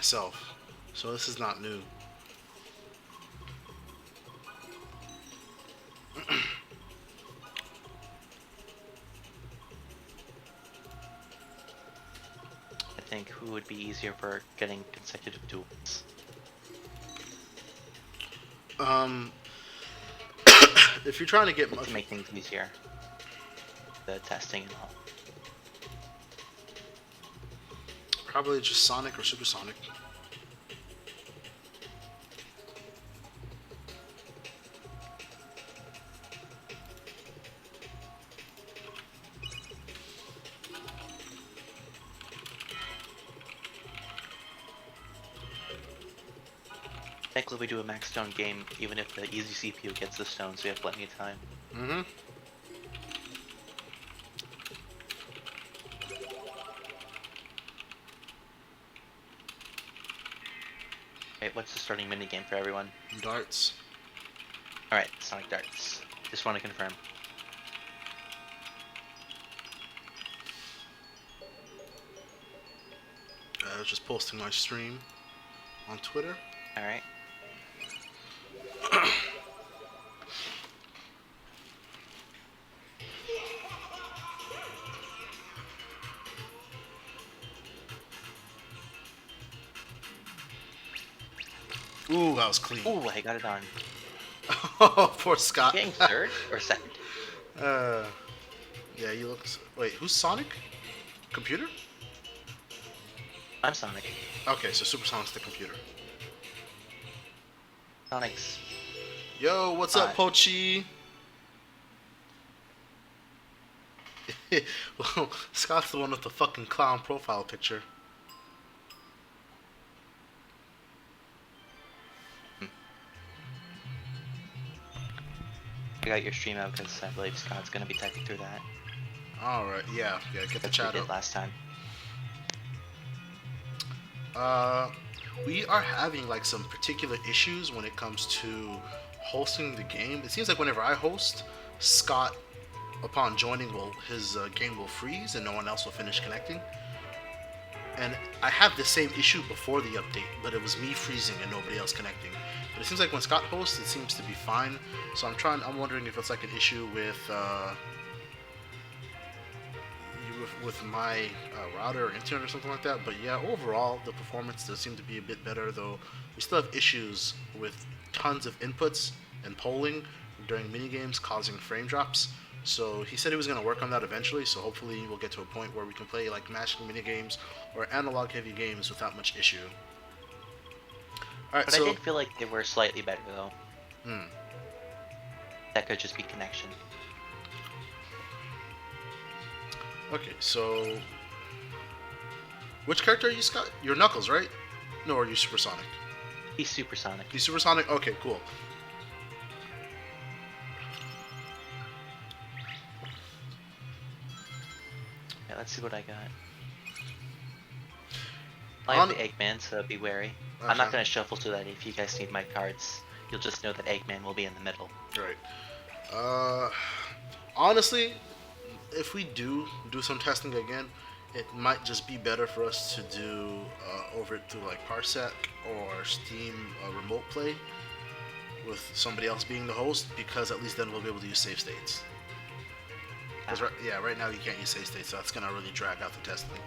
myself, so this is not new. I think who would be easier for getting consecutive duels? Um, if you're trying to get To make things easier. The testing and all. probably just Sonic or Supersonic. Technically, we do a max stone game, even if the easy CPU gets the stone, so we have plenty of time. Mm-hmm. Wait, what's the starting minigame for everyone? Darts. Alright, Sonic Darts. Just want to confirm. I was just posting my stream on Twitter. Alright. Ooh, that was clean. Ooh, I got it on. Oh, poor Scott. Getting third or second? Yeah, you look. Wait, who's Sonic? Computer? I'm Sonic. Okay, so Supersonic's the computer. Sonic's. Yo, what's up, Pochi? Well, Scott's the one with the fucking clown profile picture. I got your stream out because I believe Scott's gonna be typing through that. Alright, yeah, get the That's what chat we did up. last time. We are having like some particular issues when it comes to hosting the game. It seems like whenever I host, Scott, upon joining, his game will freeze and no one else will finish connecting. And I had the same issue before the update, but it was me freezing and nobody else connecting. But it seems like when Scott hosts, it seems to be fine. So I'm wondering if it's like an issue with my router or internet or something like that. But yeah, overall the performance does seem to be a bit better, though we still have issues with tons of inputs and polling during minigames causing frame drops. So he said he was going to work on that eventually, so hopefully we'll get to a point where we can play like mashing minigames or analog heavy games without much issue. Alright, But so I did feel like they were slightly better though. Hmm. That could just be connection. Okay, so which character are you, Scott? You're Knuckles, right? No, are you Supersonic? He's Supersonic. You Supersonic? Okay, cool. Yeah, let's see what I got. I have the Eggman, so be wary. I'm not gonna shuffle so that if you guys need my cards, you'll just know that Eggman will be in the middle. Right. Honestly, if we do some testing again, it might just be better for us to do over it through like Parsec or Steam remote play with somebody else being the host, because at least then we'll be able to use save states. Because right now you can't use save states, so that's gonna really drag out the testing.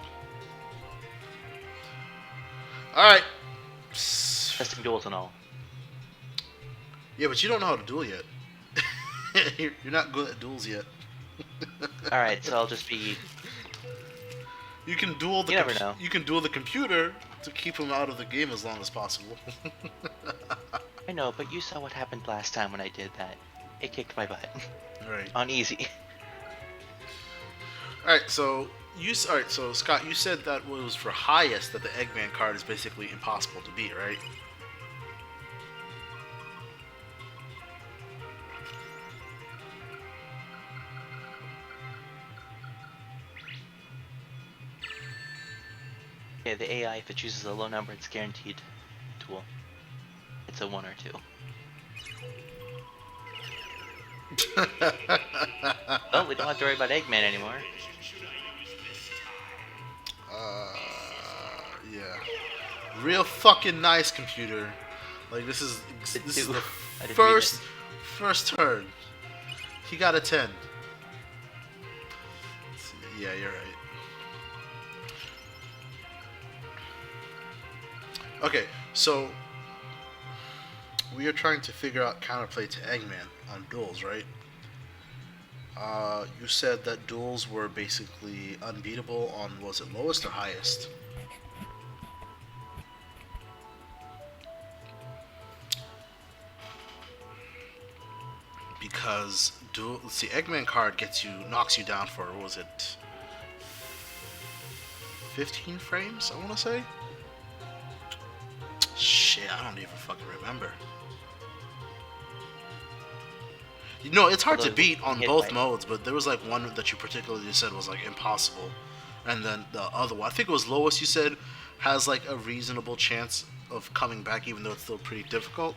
All right. Testing duels and all. Yeah, but you don't know how to duel yet. You're not good at duels yet. Alright, so I'll just be... You can duel the You never know. You can duel the computer to keep him out of the game as long as possible. I know, but you saw what happened last time when I did that. It kicked my butt. Right. On easy. Alright, so Scott, you said that was for highest that the Eggman card is basically impossible to beat, right? Okay, the AI, if it chooses a low number, it's guaranteed duel. It's a 1 or 2. Well, we don't have to worry about Eggman anymore. Yeah. Real fucking nice, computer. Like this is Did this is two. the I didn't read first it. first turn. He got a 10. Yeah, you're right. Okay, so we are trying to figure out counterplay to Eggman on duels, right? You said that duels were basically unbeatable on, was it lowest or highest? Because duel, let's see, Eggman card knocks you down for, what was it, 15 frames? I want to say. Shit, I don't even fucking remember. You know, it's hard to Although beat on hit both by- modes, but there was like one that you particularly said was like impossible, and then the other one, I think it was lowest. You said has like a reasonable chance of coming back, even though it's still pretty difficult.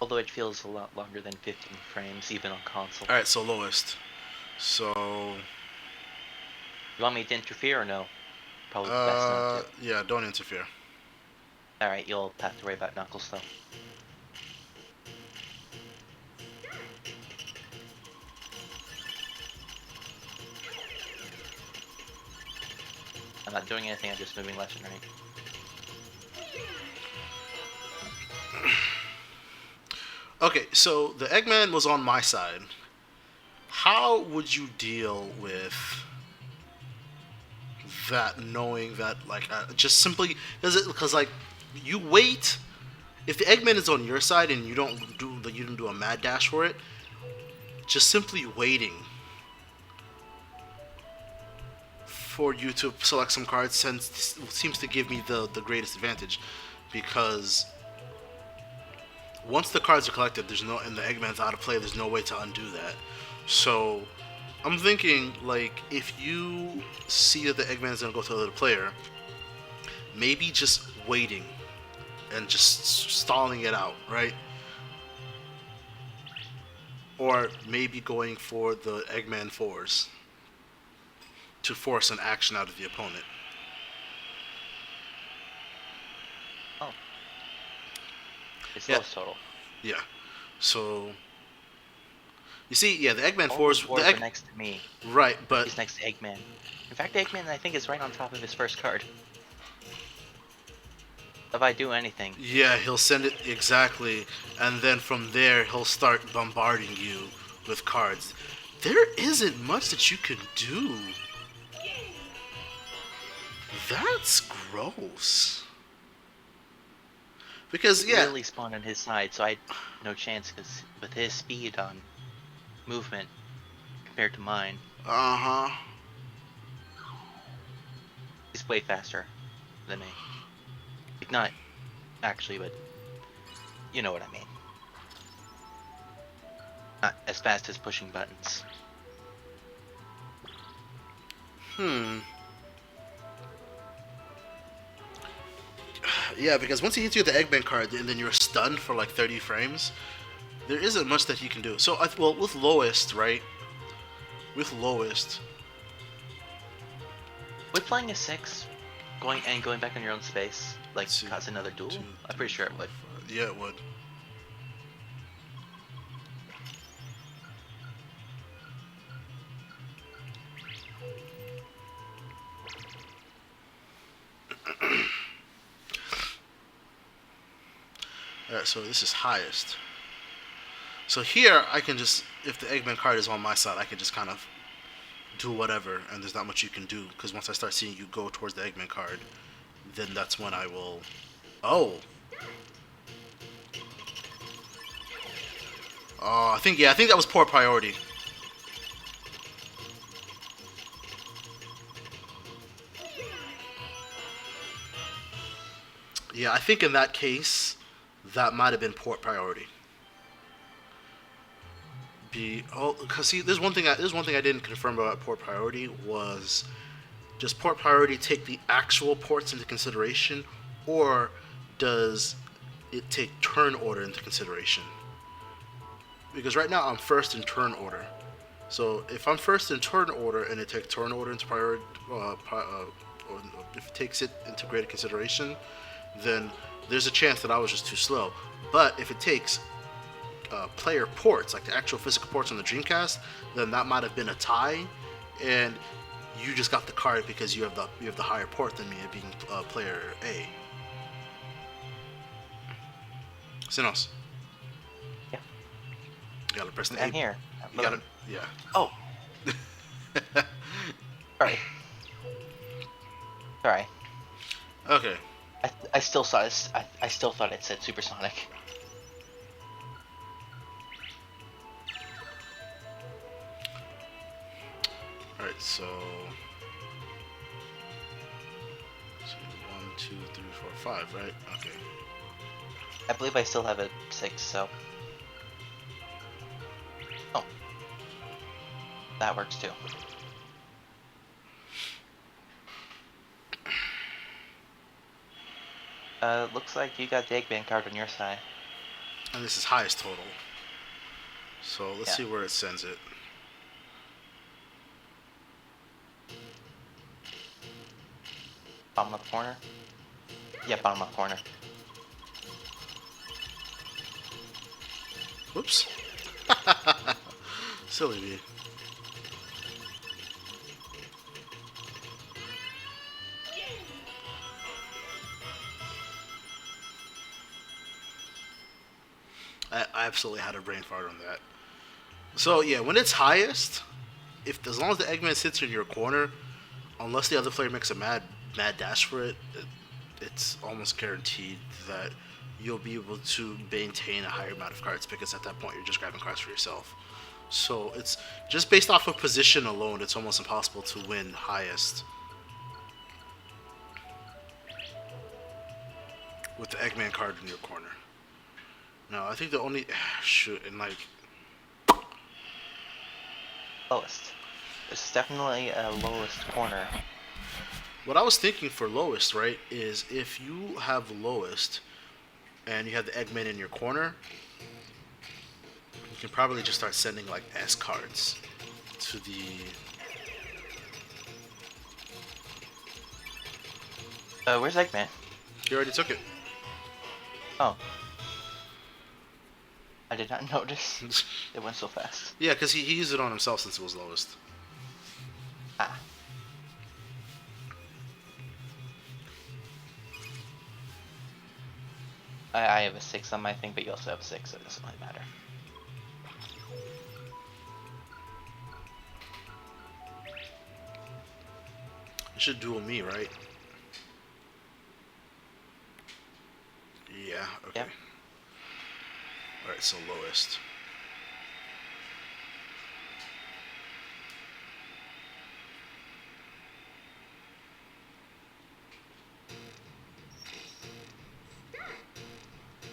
Although it feels a lot longer than 15 frames, even on console. All right, so lowest. So, You want me to interfere or no? Probably best not to. yeah, don't interfere. Alright, you'll have to worry about Knuckles though. I'm not doing anything, I'm just moving left and right. Okay, so the Eggman was on my side. How would you deal with that, knowing that, like, just simply because like you wait. If the Eggman is on your side and you didn't do a mad dash for it, just simply waiting for you to select some cards seems to give me the greatest advantage, because once the cards are collected, and the Eggman's out of play, there's no way to undo that. So I'm thinking, like, if you see that the Eggman's gonna go to the other player, maybe just waiting and just stalling it out, right? Or maybe going for the Eggman 4s to force an action out of the opponent. Oh. It's Yeah. lowest total. Yeah. So you see, yeah, the Eggman All 4s, the dwarves are next to me. right, but He's next to Eggman. In fact, Eggman, I think, is right on top of his first card. If I do anything, yeah, he'll send it exactly, and then from there he'll start bombarding you with cards. There isn't much that you can do. That's gross. Because yeah, really spawned on his side, so I had no chance, because with his speed on movement compared to mine, uh-huh. he's way faster than me. Like, not actually, but you know what I mean. Not as fast as pushing buttons. Yeah, because once he hits you with the Eggman card and then you're stunned for like 30 frames, there isn't much that he can do. So, well, with lowest, right? With lowest, Would playing a 6, going back on your own space, like, Let's see. cause another duel? 2, I'm pretty sure it would. yeah, it would. Alright, so this is highest. So here, I can just, if the Eggman card is on my side, I can just kind of do whatever, and there's not much you can do, because once I start seeing you go towards the Eggman card, then that's when I will... Oh! I think that was poor priority. Yeah, I think in that case, that might have been port priority. Because see, there's one thing I didn't confirm about port priority was, does port priority take the actual ports into consideration, or does it take turn order into consideration? Because right now I'm first in turn order, So if I'm first in turn order and it takes turn order into priority, or if it takes it into greater consideration, then there's a chance that I was just too slow. But if it takes player ports, like the actual physical ports on the Dreamcast, then that might have been a tie, and you just got the card because you have the higher port than me, being player A. Sinos. Yeah. You gotta press the I'm A. here. You gotta, yeah. Oh, sorry. Sorry. Okay. I still saw this. I still thought it said supersonic. All right. So 1, 2, 3, 4, 5. Right. Okay. I believe I still have a 6, so. Oh. That works too. Looks like you got the Eggman card on your side. And this is highest total. So let's see where it sends it. Bottom left corner? Yeah, bottom left corner. Whoops. Silly me. I absolutely had a brain fart on that. So yeah, when it's highest, as long as the Eggman sits in your corner, unless the other player makes a mad dash for it, it's almost guaranteed that you'll be able to maintain a higher amount of cards, because at that point you're just grabbing cards for yourself. So it's just based off of position alone, it's almost impossible to win highest with the Eggman card in your corner. No, I think the only shoot and like Lowest. This is definitely a lowest corner. what I was thinking for lowest, right, is if you have lowest and you have the Eggman in your corner, you can probably just start sending like S cards to the. Where's Eggman? You already took it. Oh. I did not notice. It went so fast. Yeah, because he used it on himself since it was lowest. Ah. I have a 6 on my thing, but you also have a 6, so it doesn't really matter. It should duel me, right? Yeah, okay. Yep. Alright, so lowest.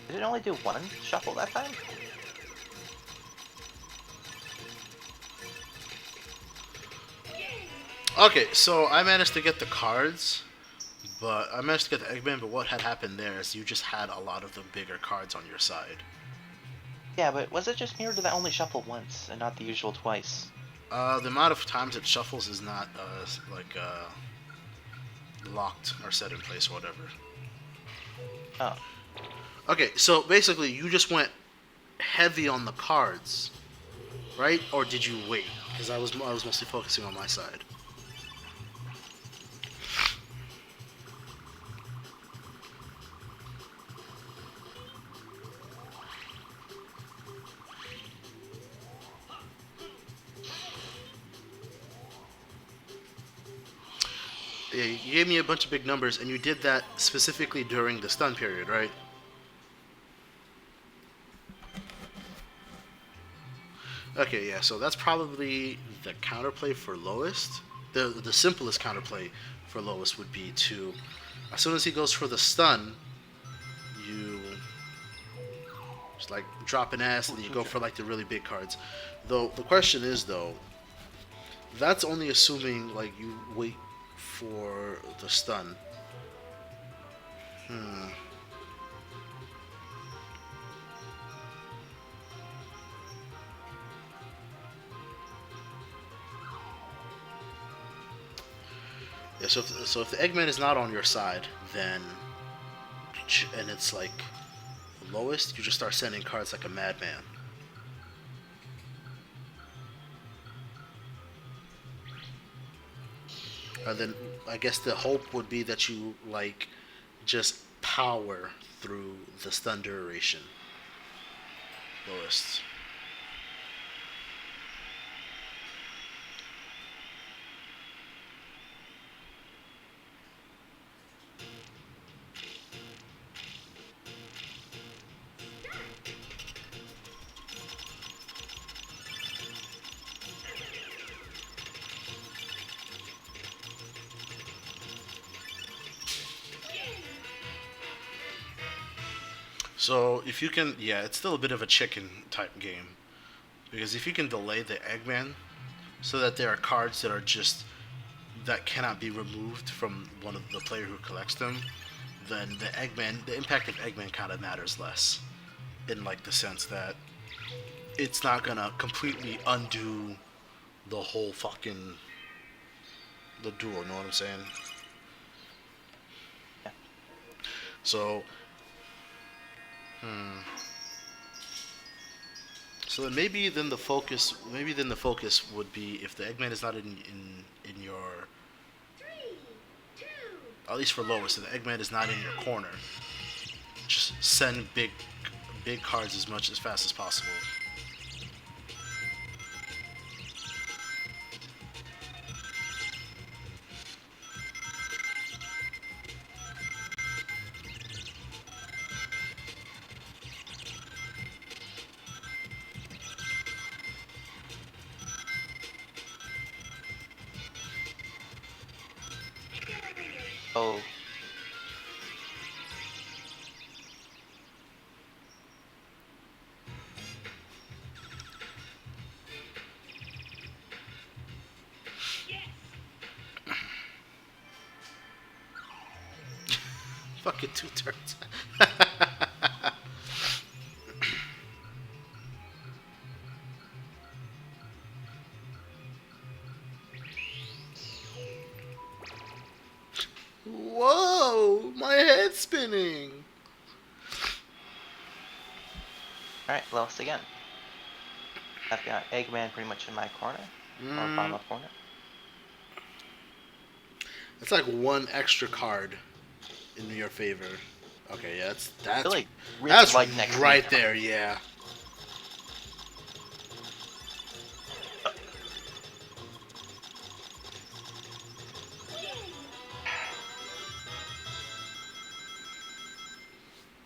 Did it only do one shuffle that time? Okay, so I managed to get the cards, but I managed to get the Eggman, but what had happened there is you just had a lot of the bigger cards on your side. Yeah, but was it just me, or did I only shuffle once and not the usual twice? The amount of times it shuffles is not, locked or set in place or whatever. Oh. Okay, so basically you just went heavy on the cards, right? Or did you wait? Because I was mostly focusing on my side. Yeah, you gave me a bunch of big numbers, and you did that specifically during the stun period, right? Okay, yeah, so that's probably the counterplay for lowest. The simplest counterplay for lowest would be to, as soon as he goes for the stun, you just like drop an S, and then you go for like the really big cards. Though the question is though, that's only assuming like you wait for the stun. Yeah, so if the Eggman is not on your side, then and it's like lowest, you just start sending cards like a madman. And then I guess the hope would be that you like just power through the stun duration. Lowest. So if you can, yeah, it's still a bit of a chicken type game because if you can delay the Eggman so that there are cards that are just that cannot be removed from one of the player who collects them, then the impact of Eggman kind of matters less, in like the sense that it's not gonna completely undo the whole fucking the duel. Know what I'm saying? Yeah. So, so then maybe then the focus would be if the Eggman is not in your, at least for lowest, if the Eggman is not in your corner, just send big cards as fast as possible. Oh. Fucking 2 turns. Whoa, my head's spinning. Alright, lost again. I've got Eggman pretty much in my corner. Or bottom left corner. That's like one extra card in your favor. Okay, yeah, I feel like that's right next right to me. there, yeah.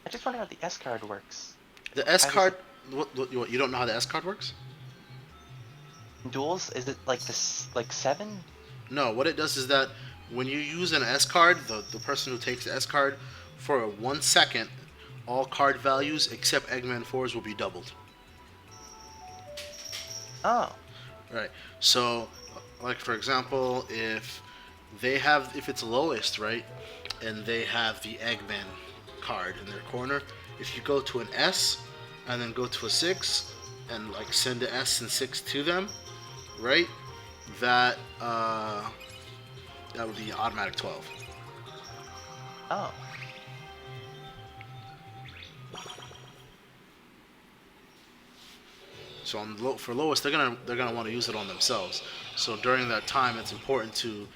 I just wonder how the S card works. The S I was- card. You don't know how the S card works? In duels, is it like this, like 7? No, what it does is that when you use an S card, the person who takes the S card, for 1 second, all card values except Eggman 4s will be doubled. Oh. Right. So, like for example, if it's lowest, right, and they have the Eggman card in their corner, if you go to an S and then go to a 6 and like send the S and 6 to them, right, that that would be automatic 12. Oh. So for lowest, they're gonna want to use it on themselves. So during that time, it's important to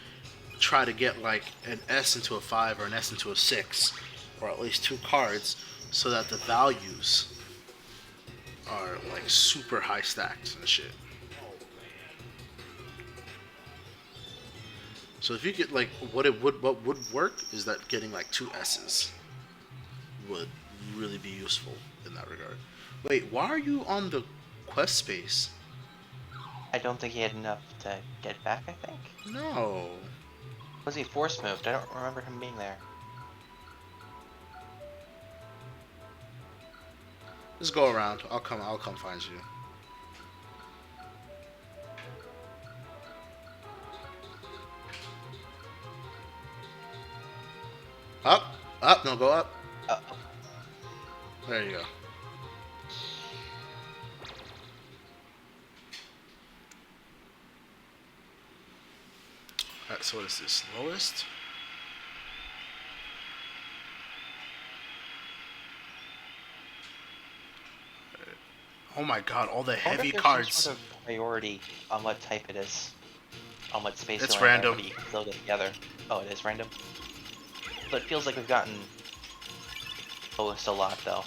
try to get like an S into a 5 or an S into a 6, or at least 2 cards, so that the values are like super high stacked and shit. So if you get like what would work is that getting like 2 S's would really be useful in that regard. Wait, why are you on the quest space? I don't think he had enough to get back, I think. No. Was he force moved? I don't remember him being there. Just go around. I'll come find you. Up, no, go up. Oh. There you go. Alright, So what is this? Lowest? Oh my god, all the I wonder heavy if there's cards. some sort of priority on what type it is. On what space It's you'll land random. that you can still get together. Oh, it is random? But it feels like we've gotten lowest a lot, though.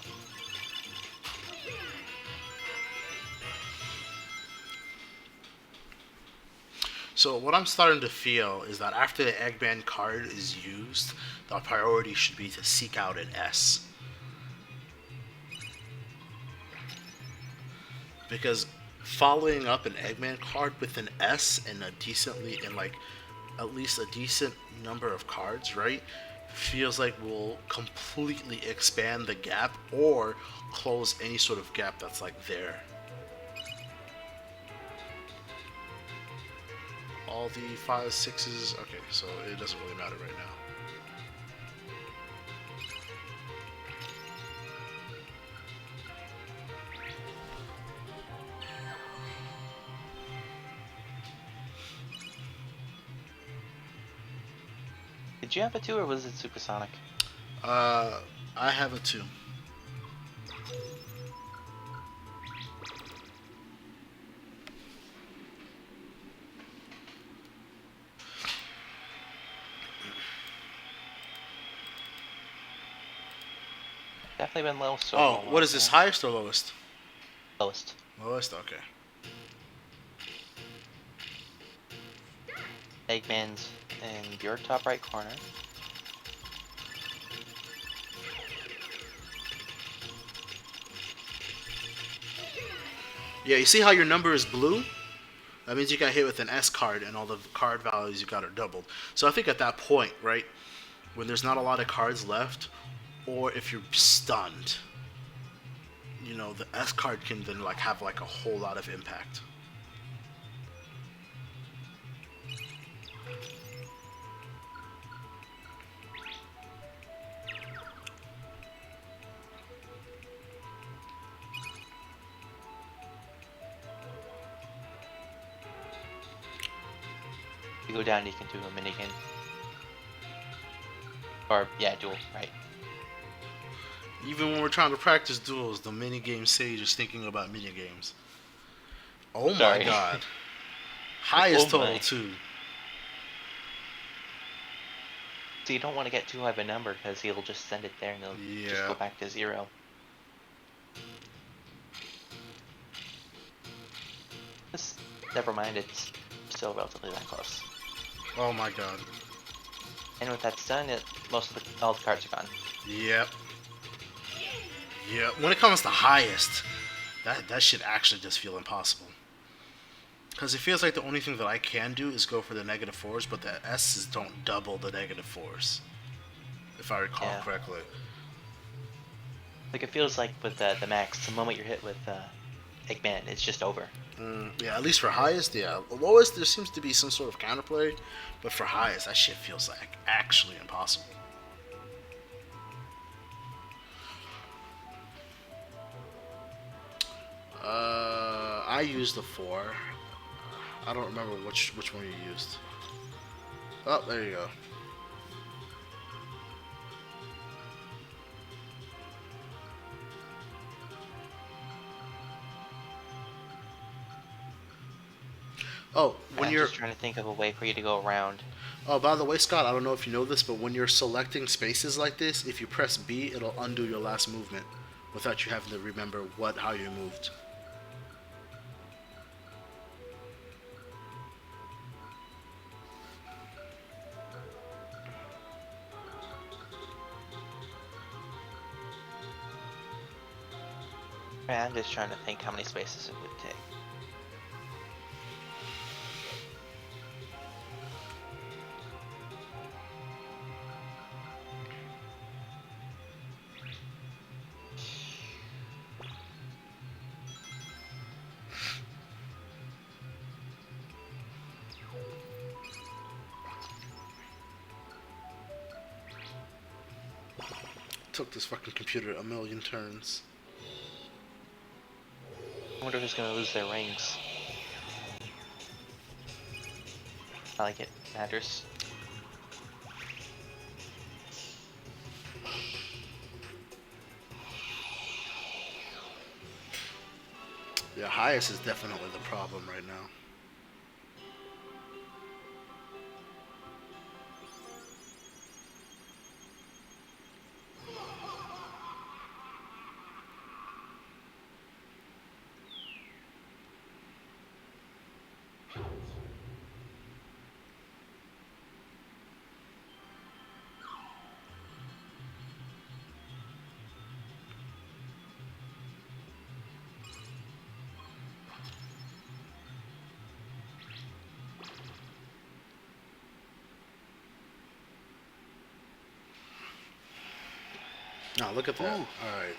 So what I'm starting to feel is that after the Eggman card is used, the priority should be to seek out an S. Because following up an Eggman card with an S and a decently and like at least a decent number of cards, right? Feels like will completely expand the gap or close any sort of gap that's like there. All the 5s, 6s, okay, so it doesn't really matter right now. Did you have a 2 or was it Supersonic? I have a 2. Definitely been lowest. Oh, what is this? Highest or lowest? Lowest. Lowest, okay. Eggman's in your top right corner. Yeah, you see how your number is blue? That means you got hit with an S card and all the card values you got are doubled. So I think at that point, right, when there's not a lot of cards left, or if you're stunned, you know, the S card can then like have like a whole lot of impact. If you go down, you can do a minigame. Or, yeah, duel, right. Even when we're trying to practice duels, the minigame sage is thinking about minigames. Oh my Sorry. god. Highest Oh my. total too. So you don't want to get too high of a number because he'll just send it there and it'll just Yeah. go back to 0. Just, never mind, it's still relatively that close. Oh my god. And with that done, all the cards are gone. Yep. Yep. When it comes to highest, that should actually just feel impossible. Because it feels like the only thing that I can do is go for the -4s, but the S's don't double the -4s. If I recall Yeah. correctly. Like, it feels like with the max, the moment you're hit with Eggman, it's just over. Yeah, at least for highest, yeah. Lowest, there seems to be some sort of counterplay, but for highest, that shit feels like actually impossible. I used the 4. I don't remember which one you used. Oh, there you go. Oh, when I'm you're... just trying to think of a way for you to go around. Oh, by the way, Scott, I don't know if you know this, but when you're selecting spaces like this, if you press B, it'll undo your last movement without you having to remember how you moved. I'm just trying to think how many spaces it would take. Took this fucking computer a million turns. I wonder who's gonna lose their rings. I like it. matters. Yeah, highest is definitely the problem right now. Now look at that. Ooh. All right.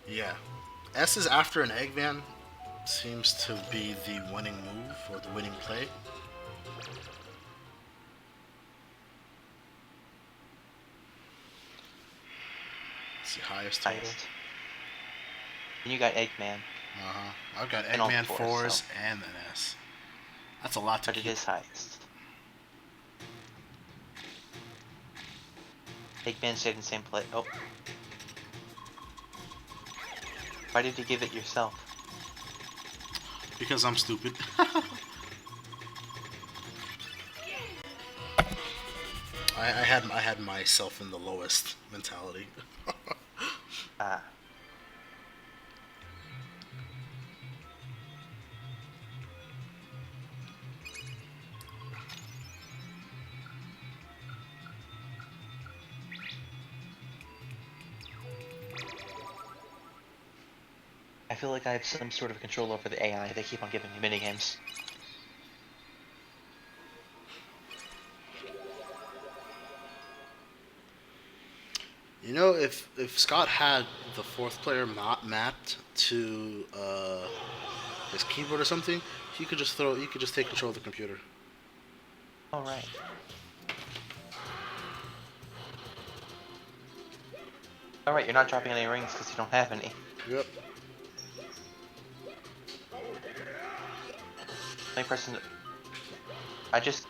Yeah. S is after an Eggman seems to be the winning move or the winning play. Let's see, highest total. Highest. And you got Eggman, I've got And all Eggman fours, 4s so. and an S. That's a lot to but it keep. is highest. Eggman stayed in the same place. Oh. Why did you give it yourself? Because I'm stupid. I had myself in the lowest mentality. Ah. I feel like I have some sort of control over the AI. They keep on giving me minigames. You know, if Scott had the fourth player mapped to his keyboard or something, he could just take control of the computer. Alright. Alright, you're not dropping any rings because you don't have any. Yep. Only person. I just.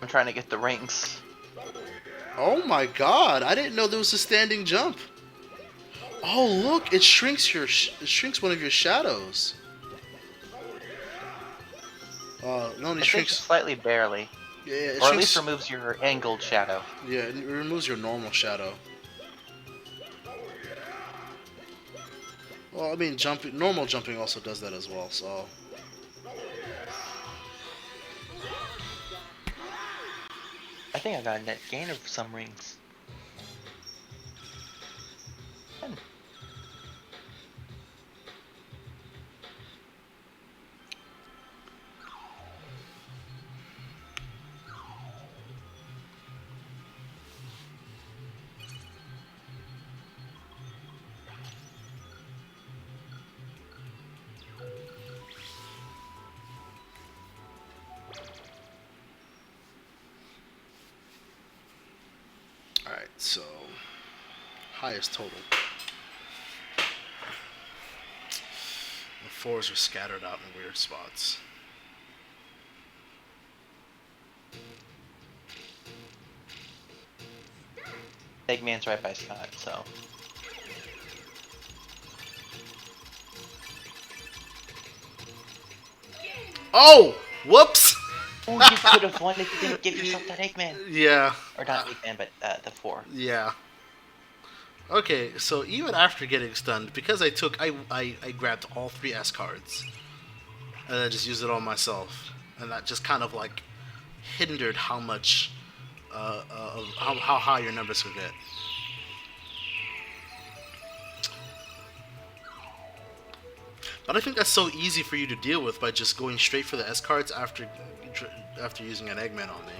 I'm trying to get the rings. Oh my god! I didn't know there was a standing jump. Oh look, it shrinks it shrinks one of your shadows. No, it I think shrinks. slightly barely. Yeah, it Or at shrinks. least removes your angled shadow. Yeah, it removes your normal shadow. Well, I mean, normal jumping also does that as well. So. I think I got a net gain of some rings. All right, so highest total. fours are scattered out in weird spots. Eggman's right by Scott, so. Oh! Whoops! Oh, you could have won if you didn't give yourself that Eggman. Yeah. Or not Eggman, but the 4. Yeah. Okay, so even after getting stunned, because I grabbed all 3 S cards, and I just used it on myself, and that just kind of like hindered how much, of how high your numbers could get. But I think that's so easy for you to deal with by just going straight for the S cards after using an Eggman on me.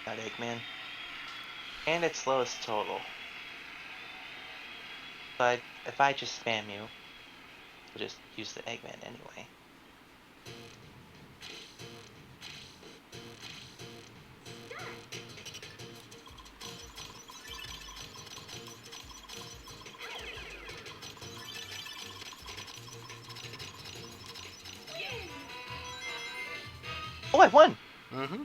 That Eggman. And its lowest total. But if I just spam you, we'll just use the Eggman anyway. Oh, I won! Mm-hmm.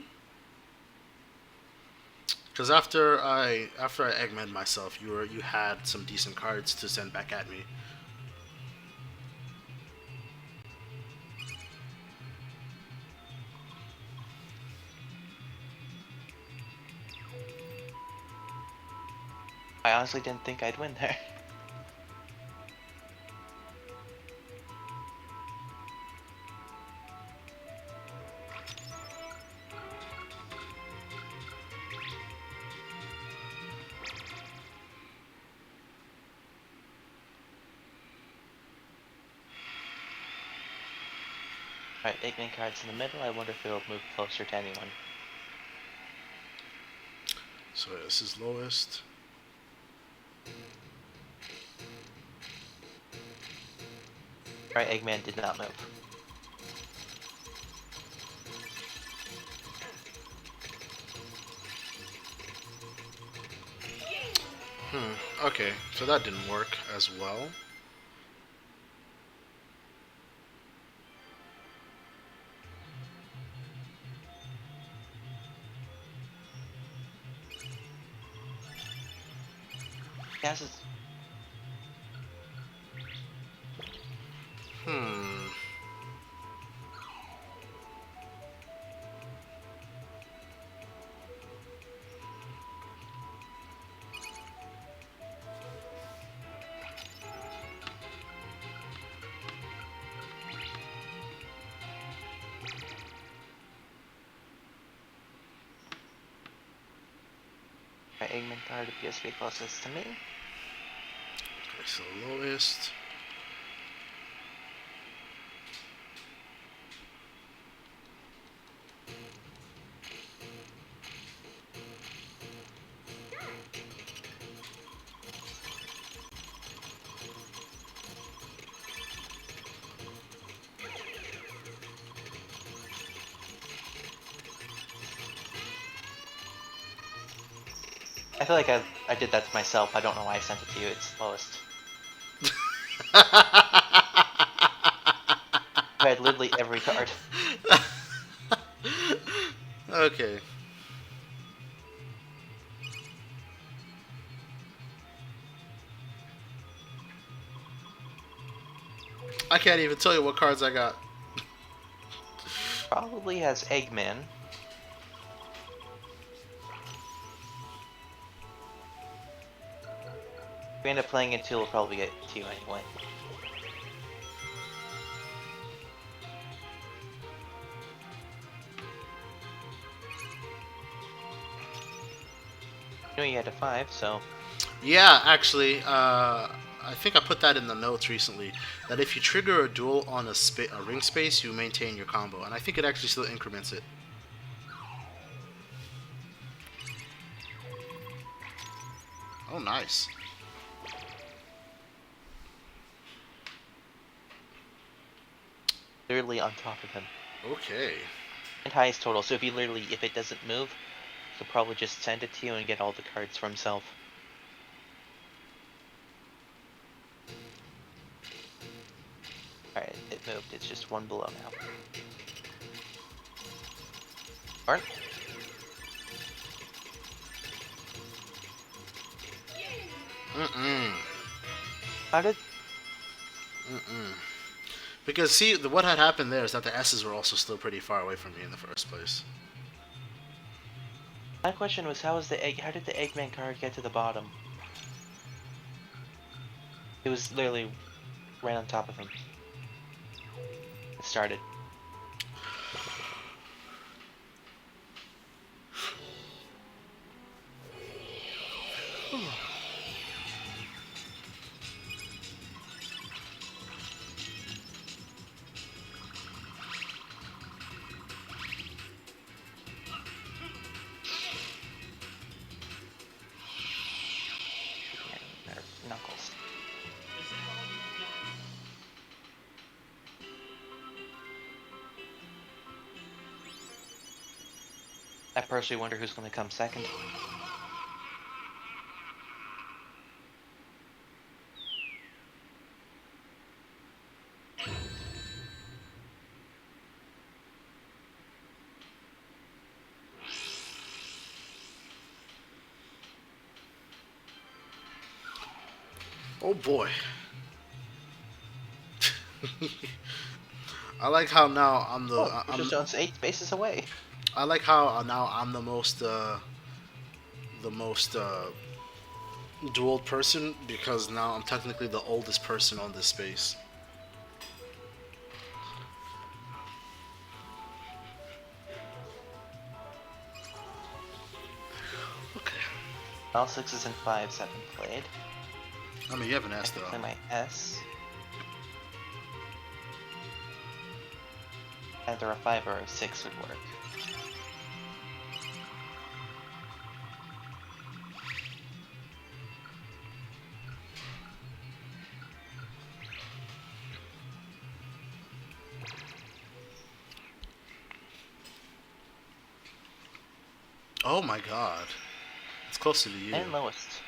Because after I Eggman myself, you had some decent cards to send back at me. I honestly didn't think I'd win there. Alright, Eggman cards in the middle. I wonder if it'll move closer to anyone. So this is lowest. Alright, Eggman did not move. Okay, so that didn't work as well. Yes, it's... My Eggman card appears to be closest to me. Okay, so lowest. I feel like I did that to myself. I don't know why I sent it to you. It's lowest. I had literally every card. Okay. I can't even tell you what cards I got. Probably has Eggman. If we end up playing it too, we'll probably get to you anyway. You know you had a 5, so... Yeah, actually, I think I put that in the notes recently. That if you trigger a duel on a ring space, you maintain your combo, and I think it actually still increments it. Oh, nice. Literally on top of him. Okay. And highest total. So if it doesn't move, he'll probably just send it to you and get all the cards for himself. Alright, it moved. It's just one below now. Alright. How did... Because see, what had happened there is that the S's were also still pretty far away from me in the first place. My question was, how did the Eggman card get to the bottom? It was literally right on top of him. It started. Knuckles. I personally wonder who's going to come second. Oh boy. I like how now I'm the. We're just 8 spaces away. I like how now I'm the most dual person because now I'm technically the oldest person on this space. Okay. All 6s and 5s have been played. I mean, you have an S I can though. play my S. Either a 5 or a 6 would work. Oh my god. It's closer to you. And lowest.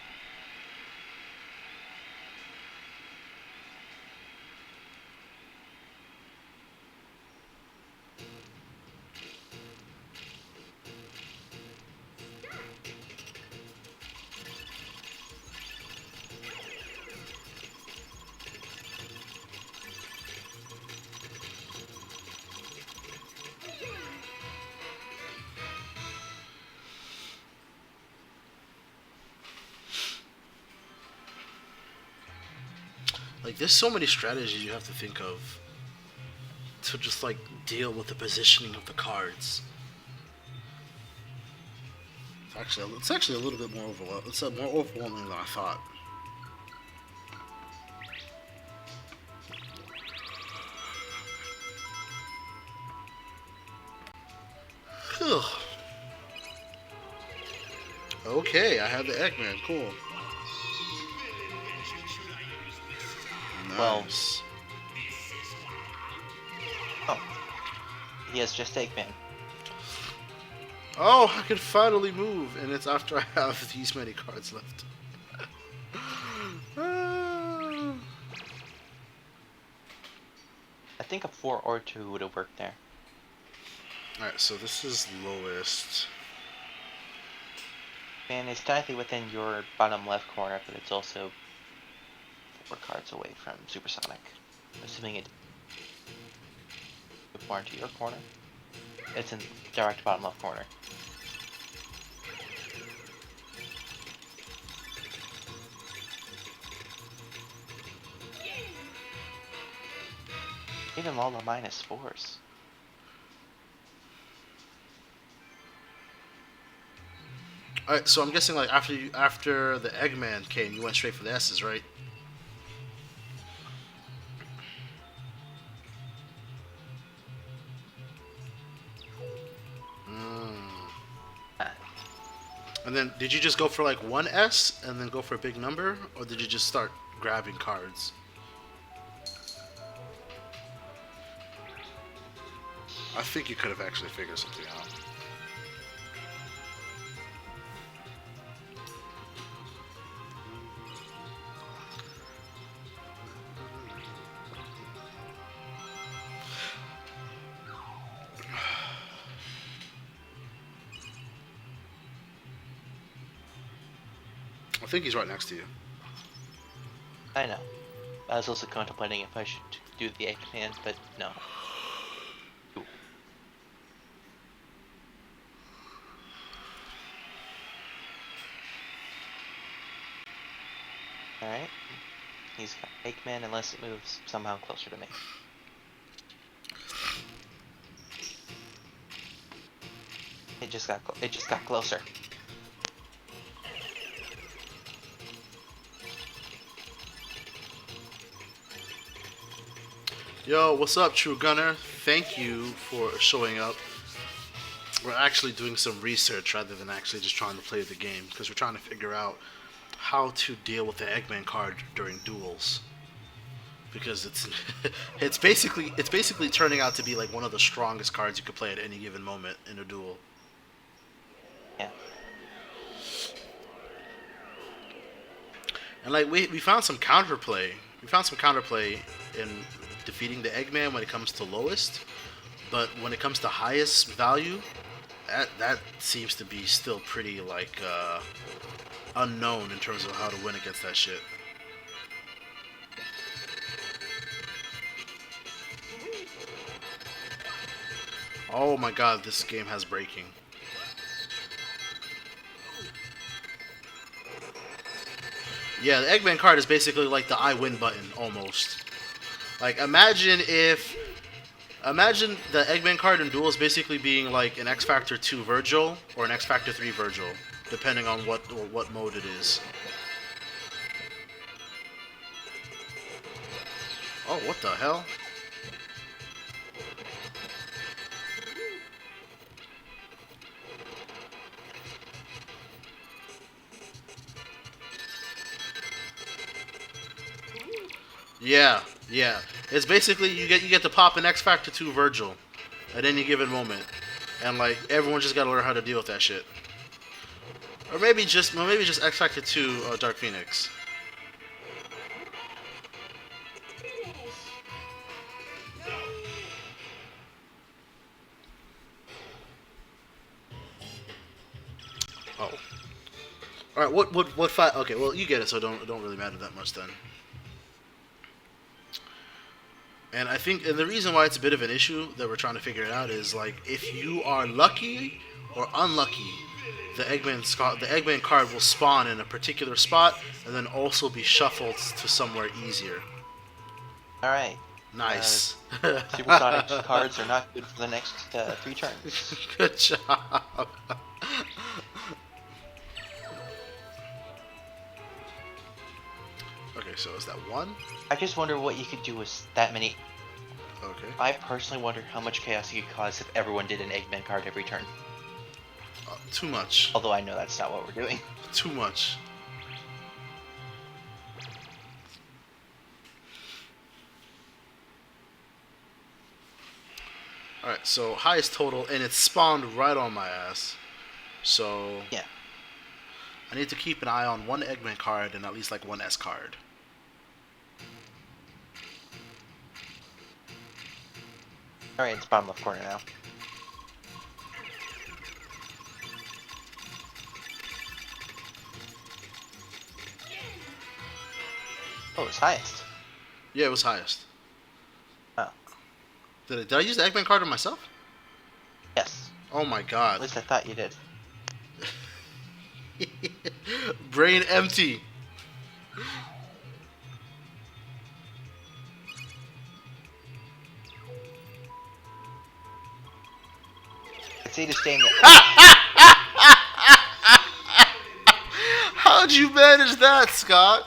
Like, there's so many strategies you have to think of to just like deal with the positioning of the cards. It's actually a little bit more overwhelming. It's more overwhelming than I thought. Okay, I have the Eggman. Cool. Well, Nice. oh, he has just Eggman. Oh, I can finally move, and it's after I have these many cards left. Ah. I think a 4 or 2 would have worked there. Alright, so this is lowest. And it's technically within your bottom left corner, but it's also 4 cards away from Supersonic. Assuming it more into your corner. It's in direct bottom left corner. Even all the -4s. Alright, so I'm guessing like after the Eggman came, you went straight for the S's, right? And then, did you just go for like one S and then go for a big number, or did you just start grabbing cards? I think you could have actually figured something out. I think he's right next to you. I know. I was also contemplating if I should do the Eggman, but no. Ooh. Alright. He's got Eggman unless it moves somehow closer to me. It just got closer. Yo, what's up, True Gunner? Thank you for showing up. We're actually doing some research rather than actually just trying to play the game because we're trying to figure out how to deal with the Eggman card during duels. Because it's basically turning out to be like one of the strongest cards you could play at any given moment in a duel. Yeah. And like we found some counterplay. We found some counterplay in defeating the Eggman when it comes to lowest, but when it comes to highest value, that seems to be still pretty like unknown in terms of how to win against that shit. Oh my god, this game has breaking. Yeah, the Eggman card is basically like the I win button, almost. Like, imagine the Eggman card in duels basically being like an X Factor 2 Virgil or an X Factor 3 Virgil, depending on what mode it is. Oh, what the hell? Yeah, yeah. It's basically you get to pop an X Factor 2 Virgil at any given moment, and like everyone just gotta learn how to deal with that shit. Or maybe just X Factor 2 Dark Phoenix. Oh. All right. What fight? Okay. Well, you get it, so don't really matter that much then. And I think, and the reason why it's a bit of an issue that we're trying to figure it out is like if you are lucky or unlucky, the Eggman card will spawn in a particular spot and then also be shuffled to somewhere easier. Alright. Nice. Supersonic cards are not good for the next 3 turns. Good job. Okay, so is that one? I just wonder what you could do with that many. Okay. I personally wonder how much chaos you could cause if everyone did an Eggman card every turn. Too much. Although I know that's not what we're doing. Too much. Alright, so highest total, and it spawned right on my ass. So Yeah. I need to keep an eye on one Eggman card and at least like one S card. Alright, it's bottom left corner now. Oh, it's highest. Yeah, it was highest. Oh. Did I use the Eggman card on myself? Yes. Oh my At god. least I thought you did. Brain empty. I'd say to stay in the... How'd you manage that, Scott?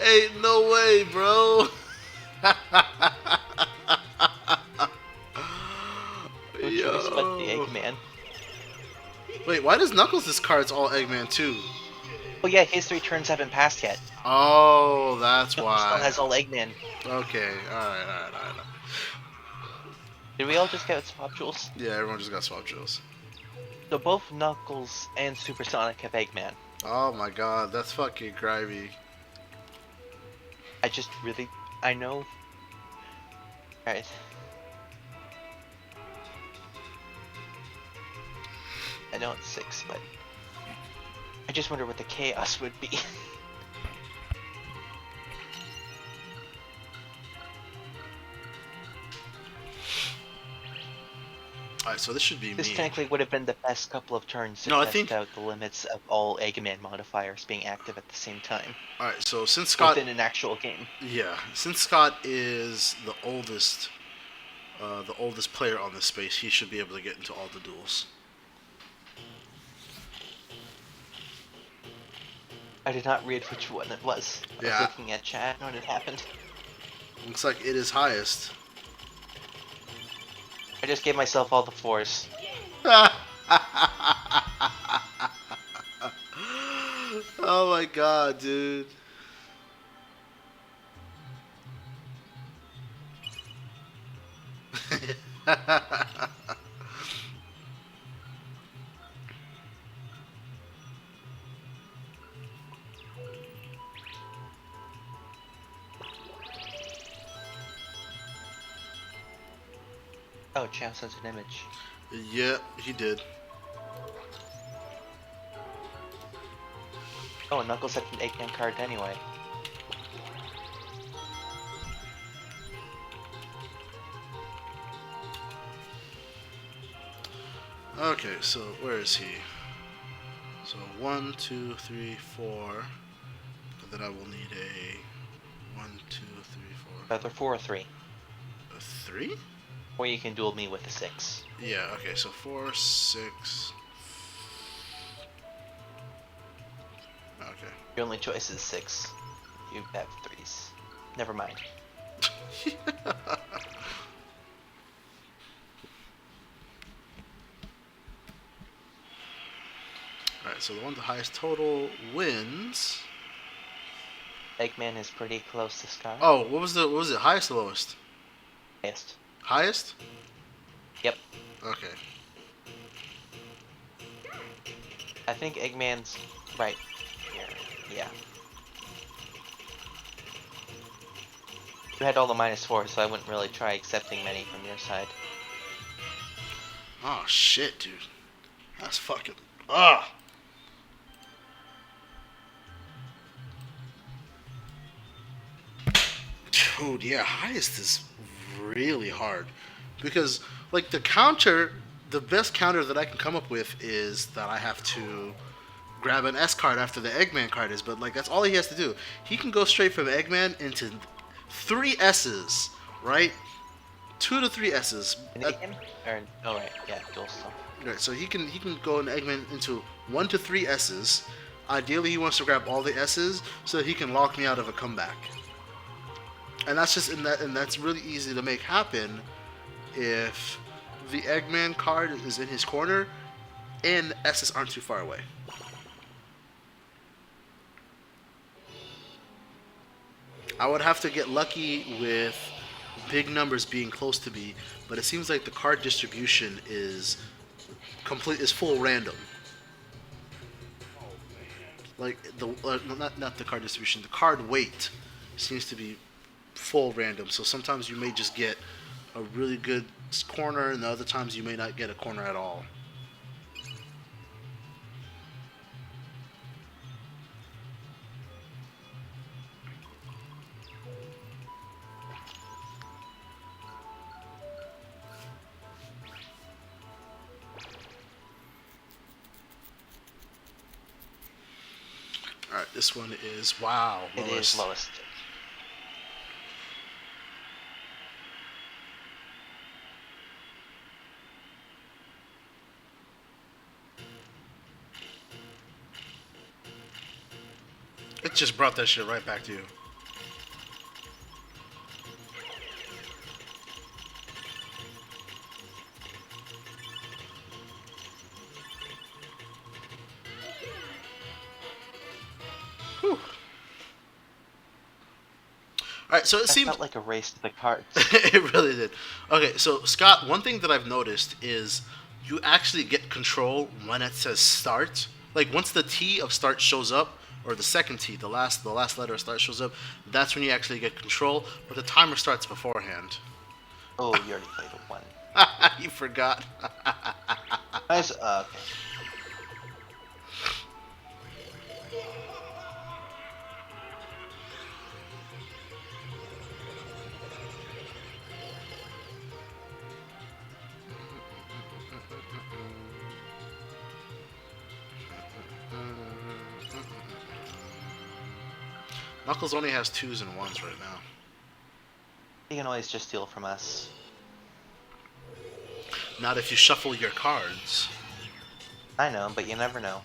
Ain't no way, bro. Don't respect the Eggman. Wait, why does Knuckles' card's all Eggman too? Oh yeah, his 3 turns haven't passed yet. Oh, that's Still why. has all Eggman. Okay, alright. Did we all just get swap jewels? Yeah, everyone just got swap jewels. So both Knuckles and Supersonic have Eggman. Oh my god, that's fucking grimy. I know. Alright. I know it's 6, but I just wonder what the chaos would be. Alright, so this should be This me. technically would have been the best couple of turns to No, I test think- out the limits of all Eggman modifiers being active at the same time Alright, so since Scott, within an actual game. yeah, since Scott is the oldest player on this space, he should be able to get into all the duels. I did not read which one it was. I Yeah. was looking at chat when it happened. Looks like it is highest. I just gave myself all the 4s. Oh my god, dude. Oh, Champ sends an image. Yeah, he did. Oh, and Knuckles had an Eggman card anyway. Okay, so where is he? So 1, 2, 3, 4. And then I will need a 1, 2, 3, 4. Either 4 or 3. A 3? Or you can duel me with a 6. Yeah, okay, so 4, 6. Okay. Your only choice is 6. You have 3s. Never mind. Alright, so the one with the highest total wins. Eggman is pretty close to Scott. Oh, what was it? Highest or lowest? Highest. Highest? Yep. Okay. I think Eggman's right here. Yeah. You had all the -4, so I wouldn't really try accepting many from your side. Oh shit, dude. That's fucking ah. Dude, yeah, highest is really hard because like the best counter that I can come up with is that I have to grab an S card after the Eggman card is, but like that's all he has to do. He can go straight from Eggman into 3 S's, right? 2 to 3 S's. An Eggman? Or, oh right, yeah, dual stuff. Right, so he can go in Eggman into 1 to 3 S's. Ideally, he wants to grab all the S's so that he can lock me out of a comeback. And that's just and that's really easy to make happen if the Eggman card is in his corner and the S's aren't too far away. I would have to get lucky with big numbers being close to me, but it seems like the card distribution is full random. Like the not the card distribution, the card weight seems to be full random. So sometimes you may just get a really good corner, and the other times you may not get a corner at all. Alright, this one is, wow, It lowest. is lowest. It just brought that shit right back to you. right, so it That seems felt like a race to the cards. it really did. Okay, so Scott, one thing that I've noticed is you actually get control when it says start. Like once the T of start shows up, or the second T, the last letter of start shows up, that's when you actually get control. But the timer starts beforehand. Oh, you already played one. You forgot. Nice. Okay. Knuckles only has twos and ones right now. You can always just steal from us. Not if you shuffle your cards. I know, but you never know.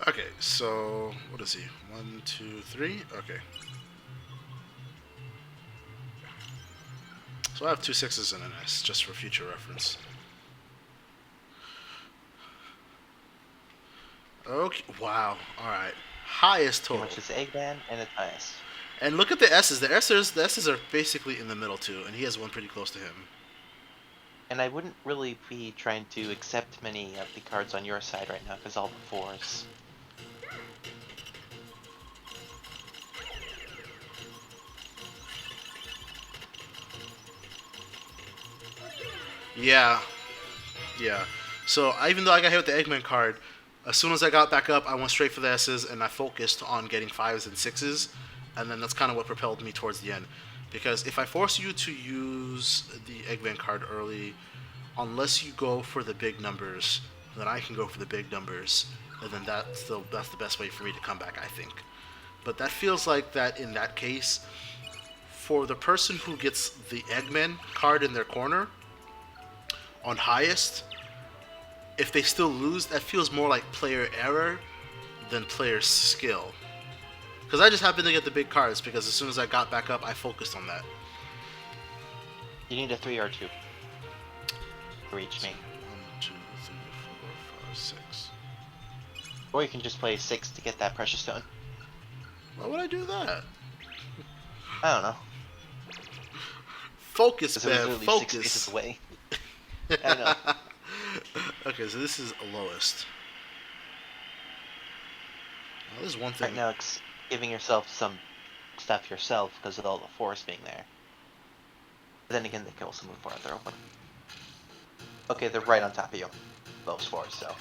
Okay, so what is he? 1, 2, 3. Okay. So I have two sixes and an S, just for future reference. Okay. Wow. All right. Highest Pretty total. much it's Eggman and it's highest. And look at the S's. The S's are basically in the middle too, and he has one pretty close to him. And I wouldn't really be trying to accept many of the cards on your side right now, because all the fours. Yeah. Yeah. So even though I got hit with the Eggman card, as soon as I got back up, I went straight for the S's and I focused on getting fives and sixes, and then that's kind of what propelled me towards the end. Because if I force you to use the Eggman card early, unless you go for the big numbers, then I can go for the big numbers, and then that's the best way for me to come back, I think. But that feels like that in that case, for the person who gets the Eggman card in their corner on highest, if they still lose, that feels more like player error than player skill. Because I just happened to get the big cards because as soon as I got back up, I focused on that. You need a 3 or 2 to reach me. 1, 2, 3, 4, 5, 6. Or you can just play 6 to get that precious stone. Why would I do that? I don't know. Focus, Because it was man. literally Focus. 6 spaces away. I know. Okay, so this is lowest. Now, there's one Right thing. now it's giving yourself some stuff yourself because of all the fours being there. But then again, they can also move farther open. Okay, they're right on top of you. Those fours, so.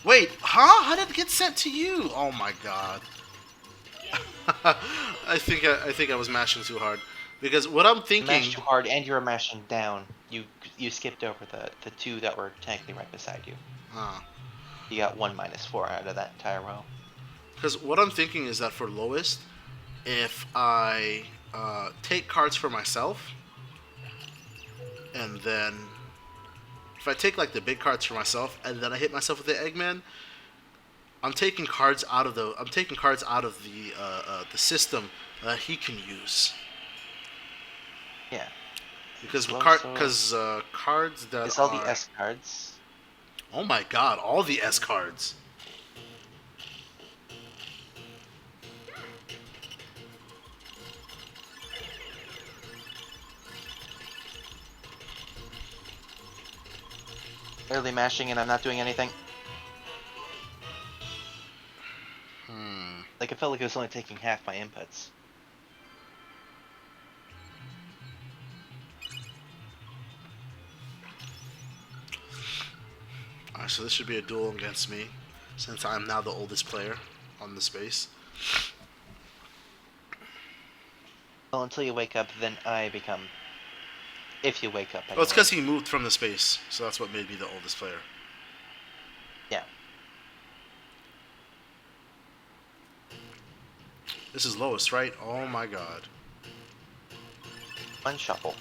Wait, huh? How did it get sent to you? Oh my god. I think I was mashing too hard. Because what I'm You thinking. mashed too hard and you were mashing down. You skipped over the 2 that were technically right beside you. You got 1 -4 out of that entire row. Because what I'm thinking is that for lowest, if I take cards for myself, and then if I take like the big cards for myself, and then I hit myself with the Eggman, I'm taking cards out of the the system that he can use. Yeah. Because Well, cards that It's all are the S cards. oh my god, all the S cards. Early mashing and I'm not doing anything. Like, it felt like it was only taking half my inputs. Alright, so this should be a duel against me, since I'm now the oldest player on the space. Well, until you wake up, then I become... If you wake up, anyway. Well, it's because he moved from the space, so that's what made me the oldest player. Yeah. This is lowest, right? Oh my god. One shuffle.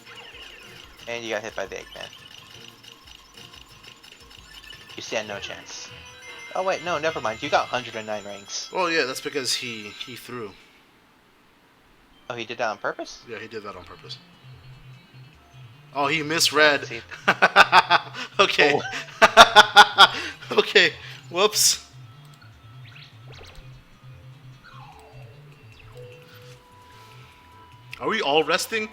And you got hit by the Eggman. You stand no chance. Oh wait, no, never mind. You got 109 rings. Well, yeah, that's because he threw. Oh, he did that on purpose? Yeah, he did that on purpose. Oh, he misread. See. Okay. Oh. Okay. Whoops. Are we all resting?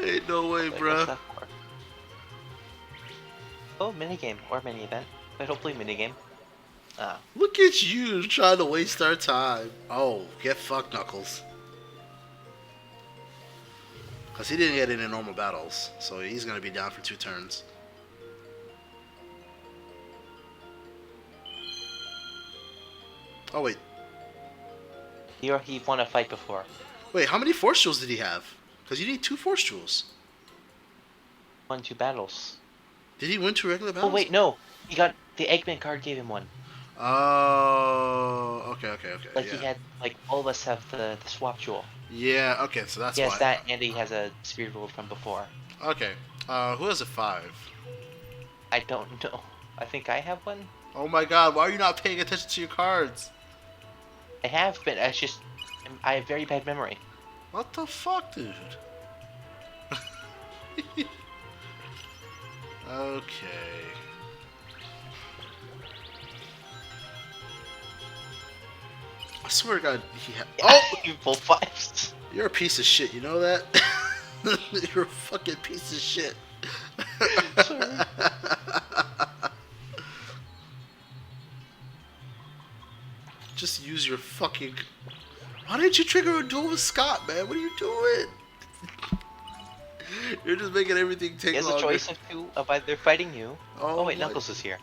Ain't no way, Wait, what's bruh. that for? Oh, minigame or mini event. But hopefully minigame. Ah. Look at you trying to waste our time. Oh, get fucked, Knuckles. Because he didn't get any normal battles, so he's going to be down for 2 turns. Oh, wait. He won a fight before. Wait, how many Force Jewels did he have? Because you need 2 Force Jewels. Won 2 battles. Did he win 2 regular battles? Oh wait, no. He got the Eggman card gave him one. Oh, okay. Like Yeah. he had, like all of us have the swap jewel. Yeah, okay, so that's He has why. that, and he has a Spirit World from before. Okay. Who has a 5? I don't know. I think I have one. Oh my god, why are you not paying attention to your cards? I have, but I just I have very bad memory. What the fuck, dude? Okay. I swear to God, he had. Oh! You pull 5s. You're a piece of shit, you know that? You're a fucking piece of shit. Sorry. Just use your fucking. Why didn't you trigger a duel with Scott, man? What are you doing? You're just making everything take He has longer. a choice of 2 of either fighting you. Oh wait, my- Knuckles is here.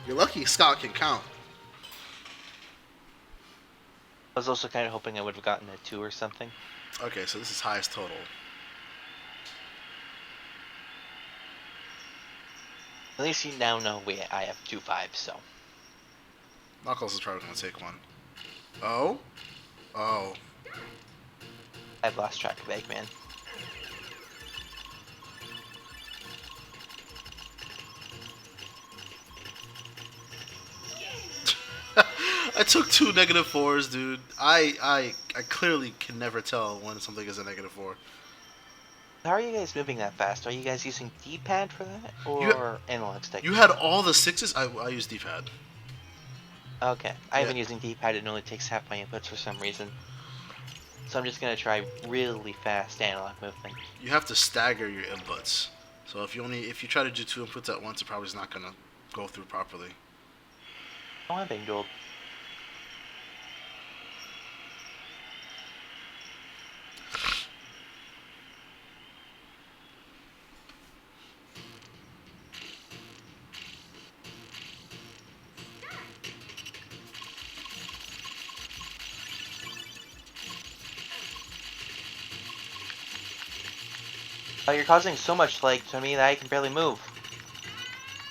You're lucky Scott can count. I was also kind of hoping I would have gotten a 2 or something. Okay, so this is highest total. At least you now know I have 2 5s, so. Knuckles is probably gonna take one. Oh? Oh. I've lost track of Eggman. I took 2 -4s, dude. I clearly can never tell when something is a -4. How are you guys moving that fast? Are you guys using D-pad for that, or analog stick? You had all the 6s? I use D-pad. Okay, I've Yeah. been using D-pad. It only takes half my inputs for some reason. So I'm just gonna try really fast analog movement. You have to stagger your inputs. So if you try to do 2 inputs at once, it probably is not gonna go through properly. Oh, I'm being dueled. Oh, you're causing so much lag to me that I can barely move.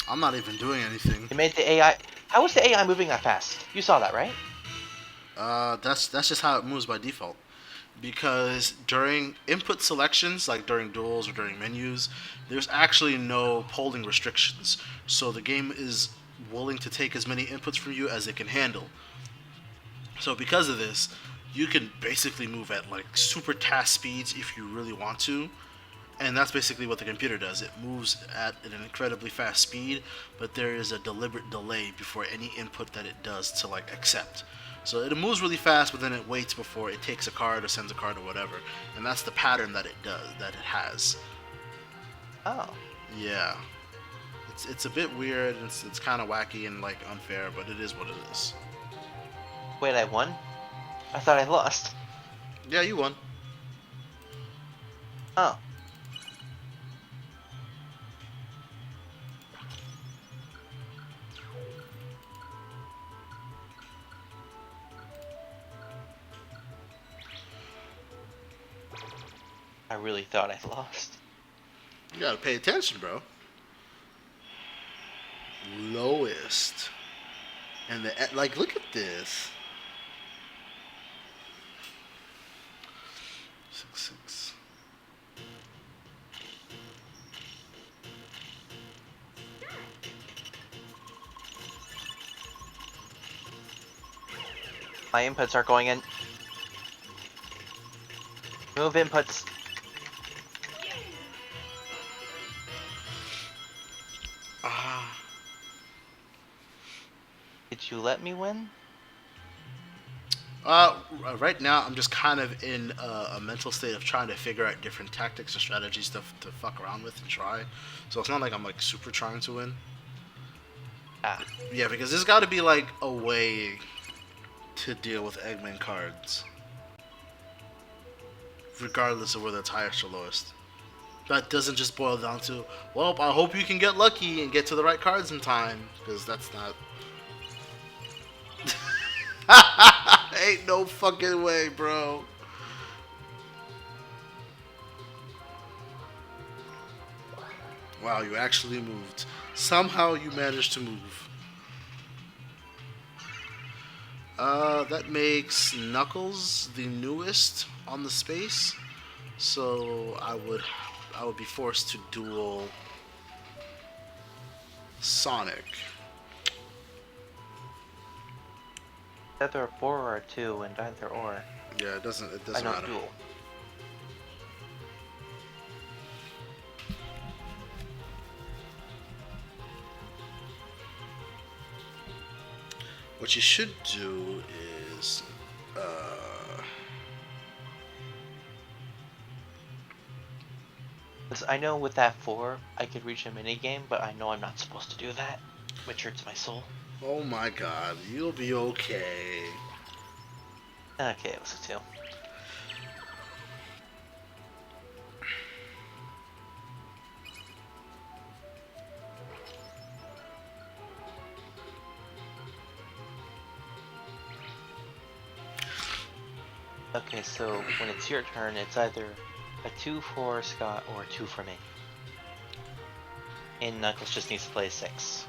I'm not even doing anything. You made the AI. How was the AI moving that fast? You saw that, right? That's just how it moves by default. Because during input selections, like during duels or during menus, there's actually no polling restrictions. So the game is willing to take as many inputs from you as it can handle. So because of this, you can basically move at like super task speeds if you really want to. And that's basically what the computer does. It moves at an incredibly fast speed, but there is a deliberate delay before any input that it does to like accept. So it moves really fast, but then it waits before it takes a card or sends a card or whatever. And that's the pattern that it does, that it has. Oh. Yeah. It's a bit weird, it's kind of wacky and like unfair, but it is what it is. Wait, I won? I thought I lost. Yeah, you won. Oh. I really thought I lost. You gotta pay attention, bro. Lowest. And like, look at this. 6-6. My inputs are going in. Move inputs. Ah. Did you let me win? Right now I'm just kind of in a mental state of trying to figure out different tactics and strategies to fuck around with and try. So it's not like I'm like super trying to win. Ah, Yeah, because there's got to be like a way to deal with Eggman cards, regardless of whether it's highest or lowest. That doesn't just boil down to, well, I hope you can get lucky and get to the right cards in time, because that's not. Ain't no fucking way, bro. Wow, you actually moved. Somehow you managed to move. That makes Knuckles the newest on the space. So I would be forced to duel Sonic. either a 4 or a 2, and either or. Yeah, it doesn't I don't matter. duel. What you should do is Because I know with that 4, I could reach a minigame, but I know I'm not supposed to do that, which hurts my soul. oh my god, you'll be okay. Okay, it was a 2. Okay, so when it's your turn, it's either a 2 for Scott or a 2 for me. And Knuckles just needs to play 6.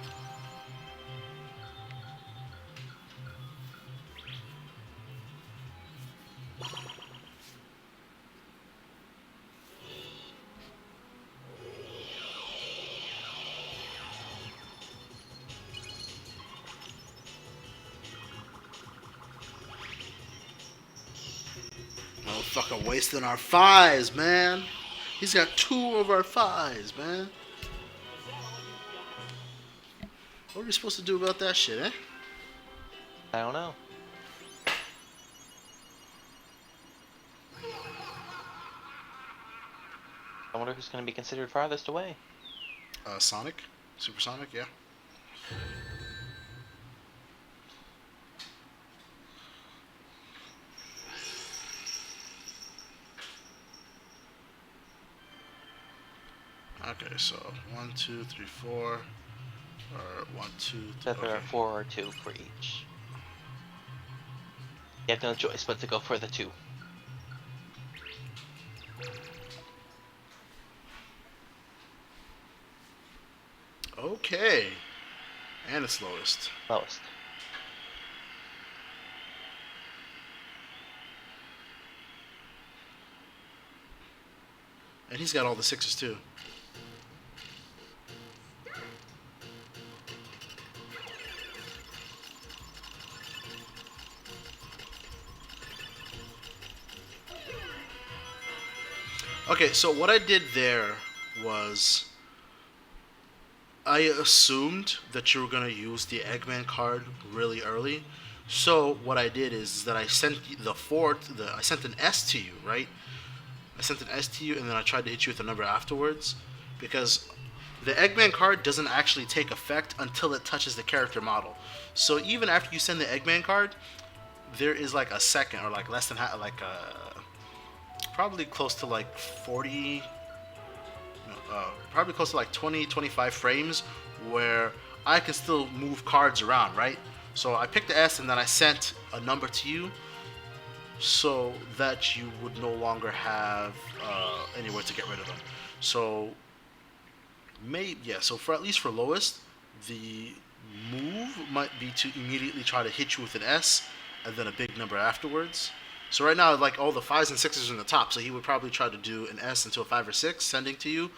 Motherfucker wasting our fives, man. He's got 2 of our fives, man. What are we supposed to do about that shit, eh? I don't know. I wonder who's going to be considered farthest away. Sonic? Supersonic, yeah. Okay, so 1, 2, 3, 4, or 1, 2, 3. That there Okay. are 4 or 2 for each. You have no choice but to go for the 2. Okay. And it's lowest. Lowest. And he's got all the 6s too. Okay, so what I did there was I assumed that you were gonna use the Eggman card really early. So what I did is that I sent I sent an S to you, right? I sent an S to you, and then I tried to hit you with a number afterwards, because the Eggman card doesn't actually take effect until it touches the character model. So even after you send the Eggman card, there is like a second or like less than probably close to like 40, probably close to like 20, 25 frames where I can still move cards around, right? So I picked the S and then I sent a number to you. so that you would no longer have anywhere to get rid of them. So so for at least for lowest, the move might be to immediately try to hit you with an S and then a big number afterwards. So right now, like all the fives and sixes are in the top, so he would probably try to do an S into a five or six, sending to you,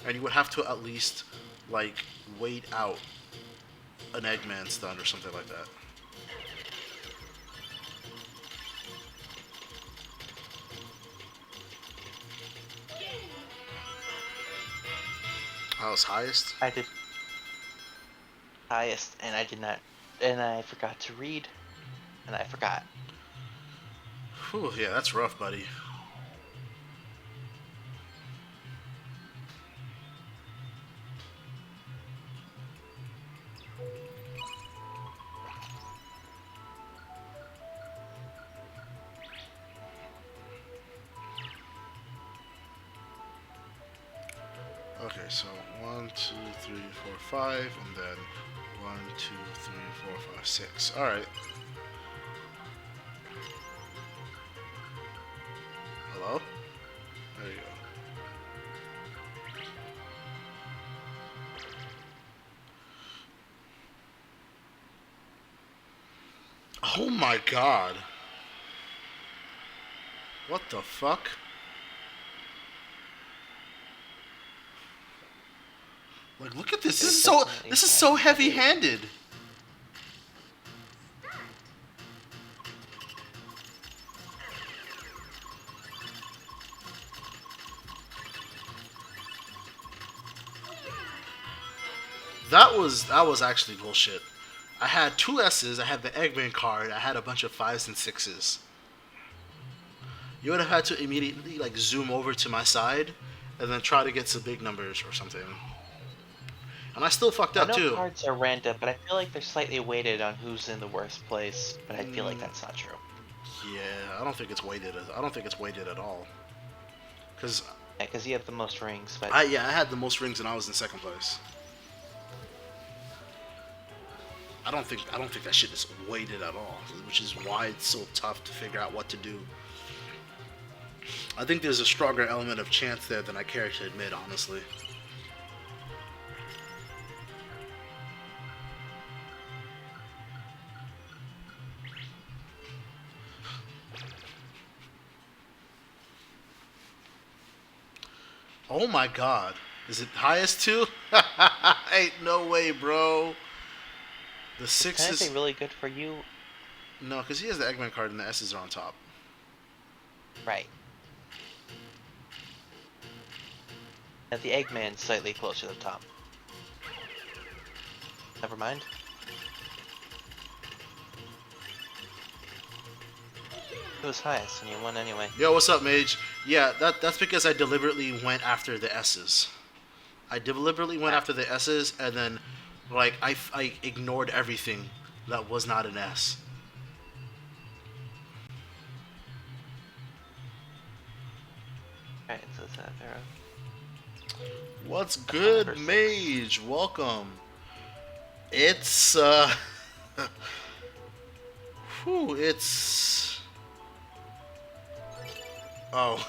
and you would have to at least like wait out an Eggman stun or something like that. I was highest. I did highest, and I did not, and I forgot to read, and I forgot. Whew, yeah, that's rough, buddy. Okay, so 1, 2, 3, 4, 5, and then 1, 2, 3, 4, 5, 6. All right. Hello? There you go. Oh my god. What the fuck? Like, look at this. This is so heavy-handed. That was actually bullshit. I had two S's, I had the Eggman card, I had a bunch of fives and sixes. You would have had to immediately like zoom over to my side and then try to get some big numbers or something. And I still fucked up I know too. cards are random, but I feel like they're slightly weighted on who's in the worst place. But I feel like that's not true. Yeah, I don't think it's weighted. I don't think it's weighted at all. Cause Because you have the most rings, but I had the most rings and I was in second place. I don't think that shit is weighted at all, which is why it's so tough to figure out what to do. I think there's a stronger element of chance there than I care to admit, honestly. Oh my god. Is it highest too? Ain't no way, bro. The can I sixes. say really good for you? No, because he has the Eggman card and the S's are on top. Right. And the Eggman's slightly closer to the top. Never mind. It was highest, and you won anyway. Yo, what's up, Mage? Yeah, that's because I deliberately went after the S's. I deliberately went after the S's, and then, like, I ignored everything that was not an S. Alright, so it's that arrow. What's good, Mage? Welcome. It's, whew, it's... Oh.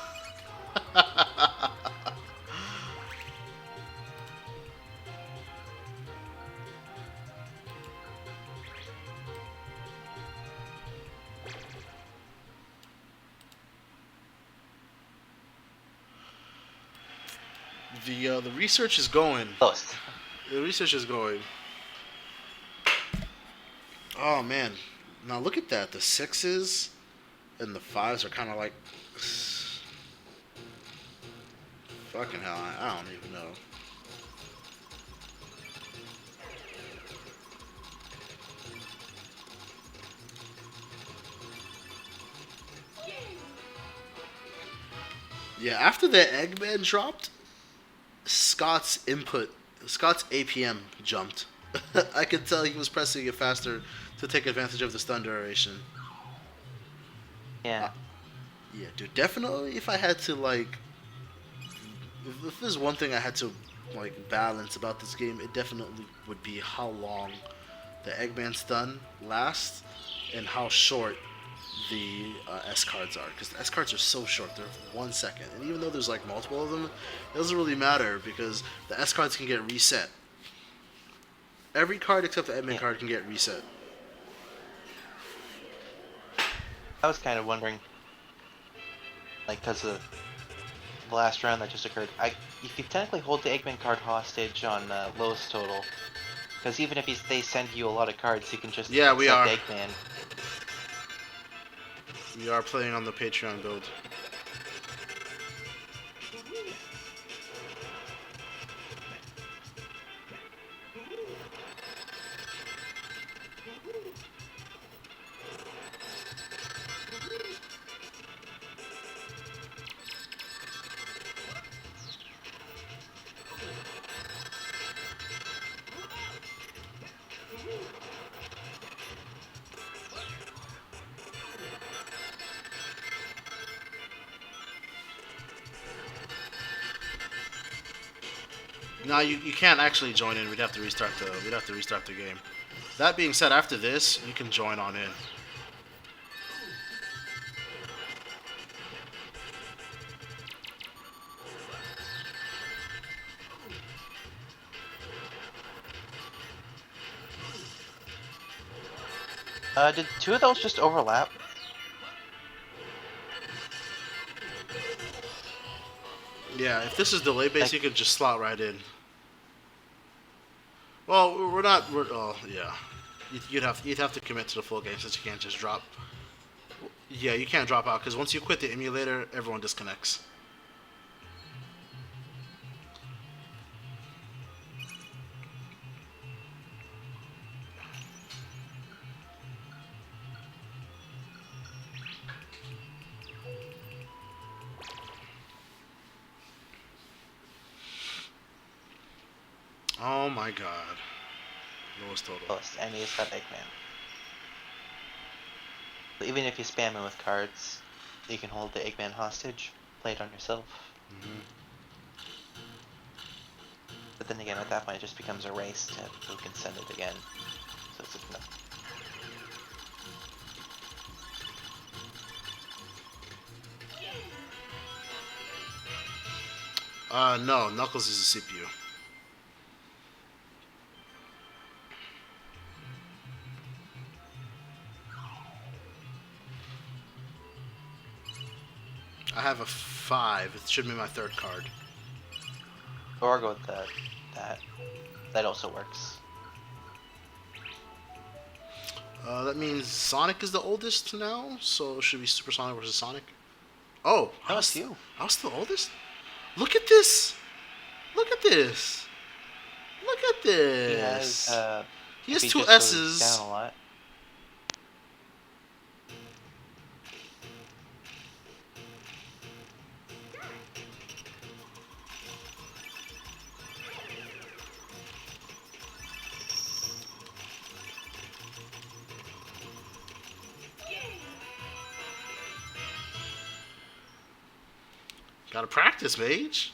The research is going. Close. The research is going. Oh man, now look at that. The sixes and the fives are kind of like fucking hell. I don't even know. Yeah, after the Eggman dropped, Scott's APM jumped. I could tell he was pressing it faster to take advantage of the stun duration. Yeah. Yeah, dude, definitely if I had to, like, if there's one thing I had to, like, balance about this game, it definitely would be how long the Eggman stun lasts and how short the S cards are, because the S cards are so short. They're 1 second, and even though there's like multiple of them, it doesn't really matter because the S cards can get reset. Every card except the Eggman card can get reset. I was kind of wondering, like, because of the last round that just occurred, you could technically hold the Eggman card hostage on lowest total, because even if they send you a lot of cards, you can just Yeah, we are. Eggman. We are playing on the Patreon build. No, you can't actually join in. We'd have to restart the game. That being said, after this, you can join on in. Did two of those just overlap? Yeah, if this is delay based, you could just slot right in. Well, we're not. Oh, yeah. You'd have to commit to the full game since you can't just drop. Yeah, you can't drop out because once you quit the emulator, everyone disconnects. Oh my god. Lowest total. Lowest, and he's got Eggman. But even if you spam him with cards, you can hold the Eggman hostage, play it on yourself. Mm-hmm. But then again, at that point, it just becomes a race to who can send it again. So it's no. No, Knuckles is a CPU. I have a 5. It should be my third card. Or go with that. That also works. That means Sonic is the oldest now, so it should be Super Sonic versus Sonic. Oh, No, it's you. I was the oldest? Look at this! Look at this! Look at this! He has he two just goes S's. Down a lot. Gotta practice, Mage.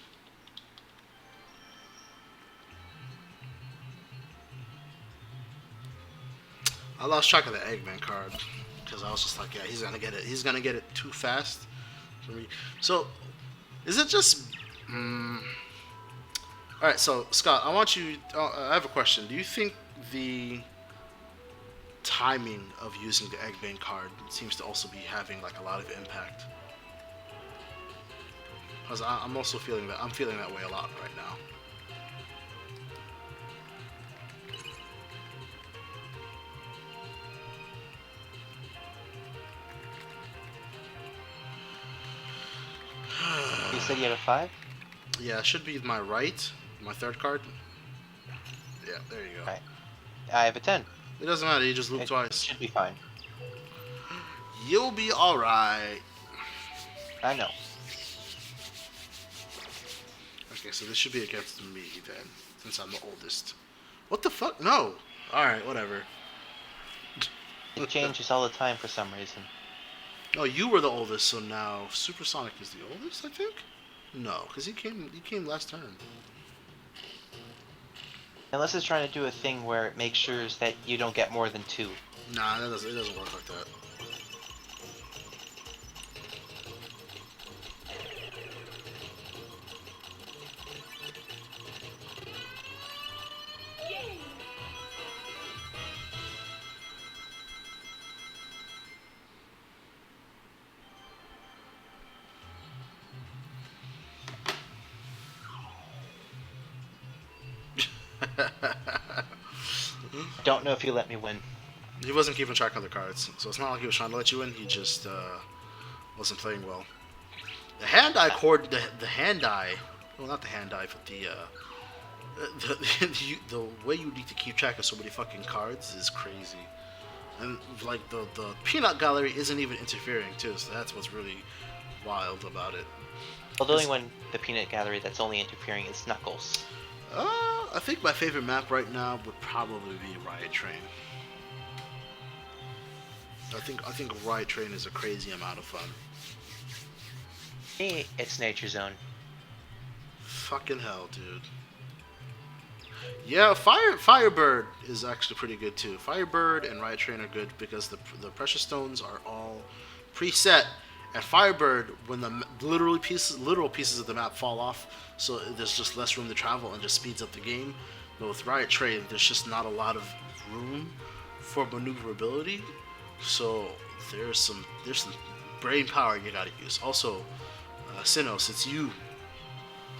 I lost track of the Eggman card because I was just like, yeah, he's gonna get it. He's gonna get it too fast for me. So, is it just? All right. So, Scott, I want you. I have a question. Do you think the timing of using the Eggman card seems to also be having like a lot of impact? Because I'm also feeling that. I'm feeling that way a lot right now. You said you had a 5? Yeah, it should be my right, my third card. Yeah, there you go. Right. I have a 10. It doesn't matter. You just loop It twice. should be fine. You'll be all right. I know. Okay, so this should be against me then, since I'm the oldest. What the fuck? No. All right, whatever. It changes all the time for some reason. No, you were the oldest, so now Supersonic is the oldest, I think. No, because he came last turn. Unless it's trying to do a thing where it makes sure that you don't get more than 2. Nah, it doesn't work like that. Don't know if you let me win. He wasn't keeping track of the cards, so it's not like he was trying to let you in. He just wasn't playing well. The hand eye cord, the hand eye, well, not the hand eye, but the way you need to keep track of so many fucking cards is crazy. And like the peanut gallery isn't even interfering too, so that's what's really wild about it. Well, the only one, the peanut gallery, that's only interfering is Knuckles. I think my favorite map right now would probably be Riot Train. I think Riot Train is a crazy amount of fun. Me, it's Nature Zone. Fucking hell, dude. Yeah, Firebird is actually pretty good too. Firebird and Riot Train are good because the precious stones are all preset. And Firebird, when the literal pieces of the map fall off, so there's just less room to travel and just speeds up the game. But with Riot Train, there's just not a lot of room for maneuverability. So there's some brain power you gotta use. Also, Sinnoh, it's you.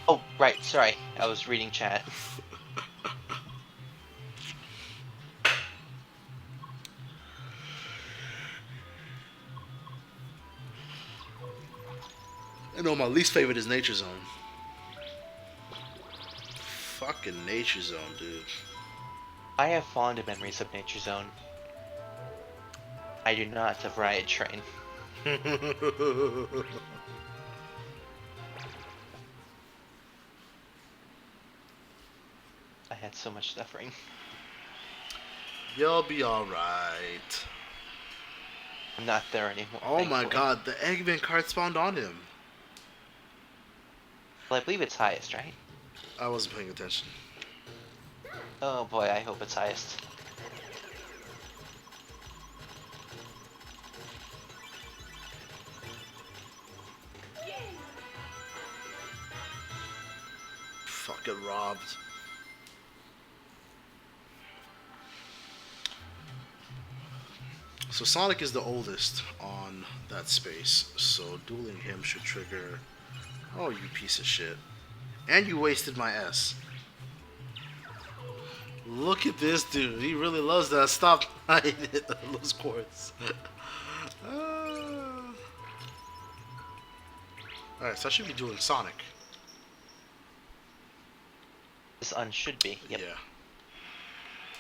Oh, right, sorry. I was reading chat. I know my least favorite is Nature Zone. Fucking Nature Zone, dude. I have fond memories of Nature Zone. I do not of Riot Train. I had so much suffering. You'll be alright. I'm not there anymore. Oh my thankfully. god, the Eggman card spawned on him. Well, I believe it's highest, right? I wasn't paying attention. Oh boy, I hope it's highest. Fucking robbed. So Sonic is the oldest on that space, so dueling him should trigger... Oh, you piece of shit. And you wasted my S. Look at this dude. He really loves that. Stop hiding those cords. Alright, so I should be dueling Sonic. This un should be. Yep. Yeah.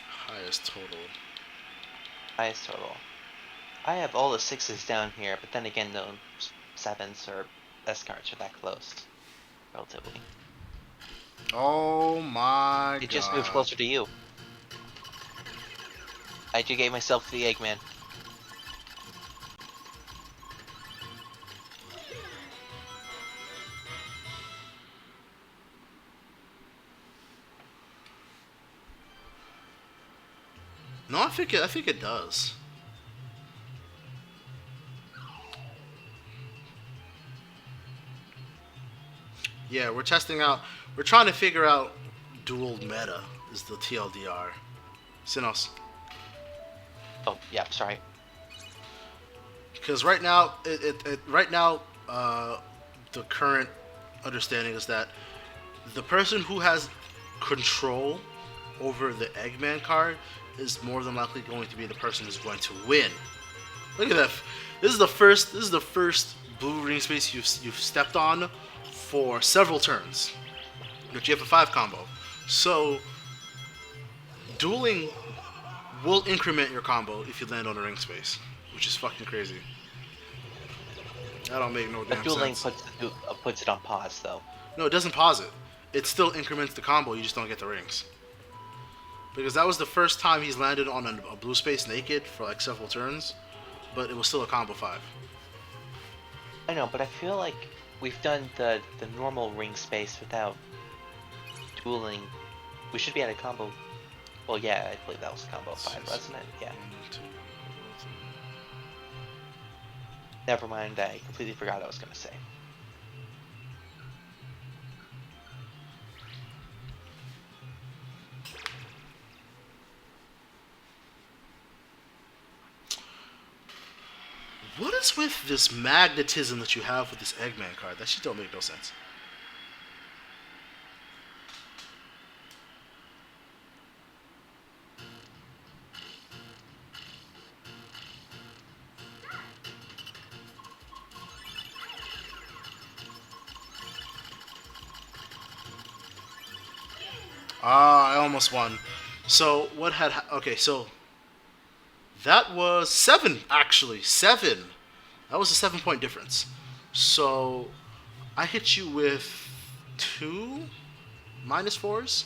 Highest total. Highest total. I have all the 6s down here, but then again, no 7s or S cards are that close. Relatively. Oh my god. It just moved closer to you. I just gave myself the Eggman. No, I think it does. Yeah, we're testing out. We're trying to figure out dual meta is the TLDR. Sinnoh. Oh, yeah, sorry. Because right now, the current understanding is that the person who has control over the Eggman card is more than likely going to be the person who's going to win. Look at that. This is the first blue ring space you've stepped on for several turns. But you have a 5 combo. So dueling will increment your combo if you land on a ring space, which is fucking crazy. That don't make no damn But dueling sense. puts it on pause, though. No, it doesn't pause it. It still increments the combo, you just don't get the rings. Because that was the first time he's landed on a blue space naked for like several turns, but it was still a combo 5. I know, but I feel like we've done the normal ring space without dueling. We should be at a combo. Well, yeah, I believe that was a combo 5, wasn't it? Yeah. Never mind, I completely forgot what I was gonna say. What is with this magnetism that you have with this Eggman card? That shit don't make no sense. Ah, I almost won. So what had? Okay, so that was 7 actually. 7. That was a 7 point difference. So I hit you with 2 minus fours.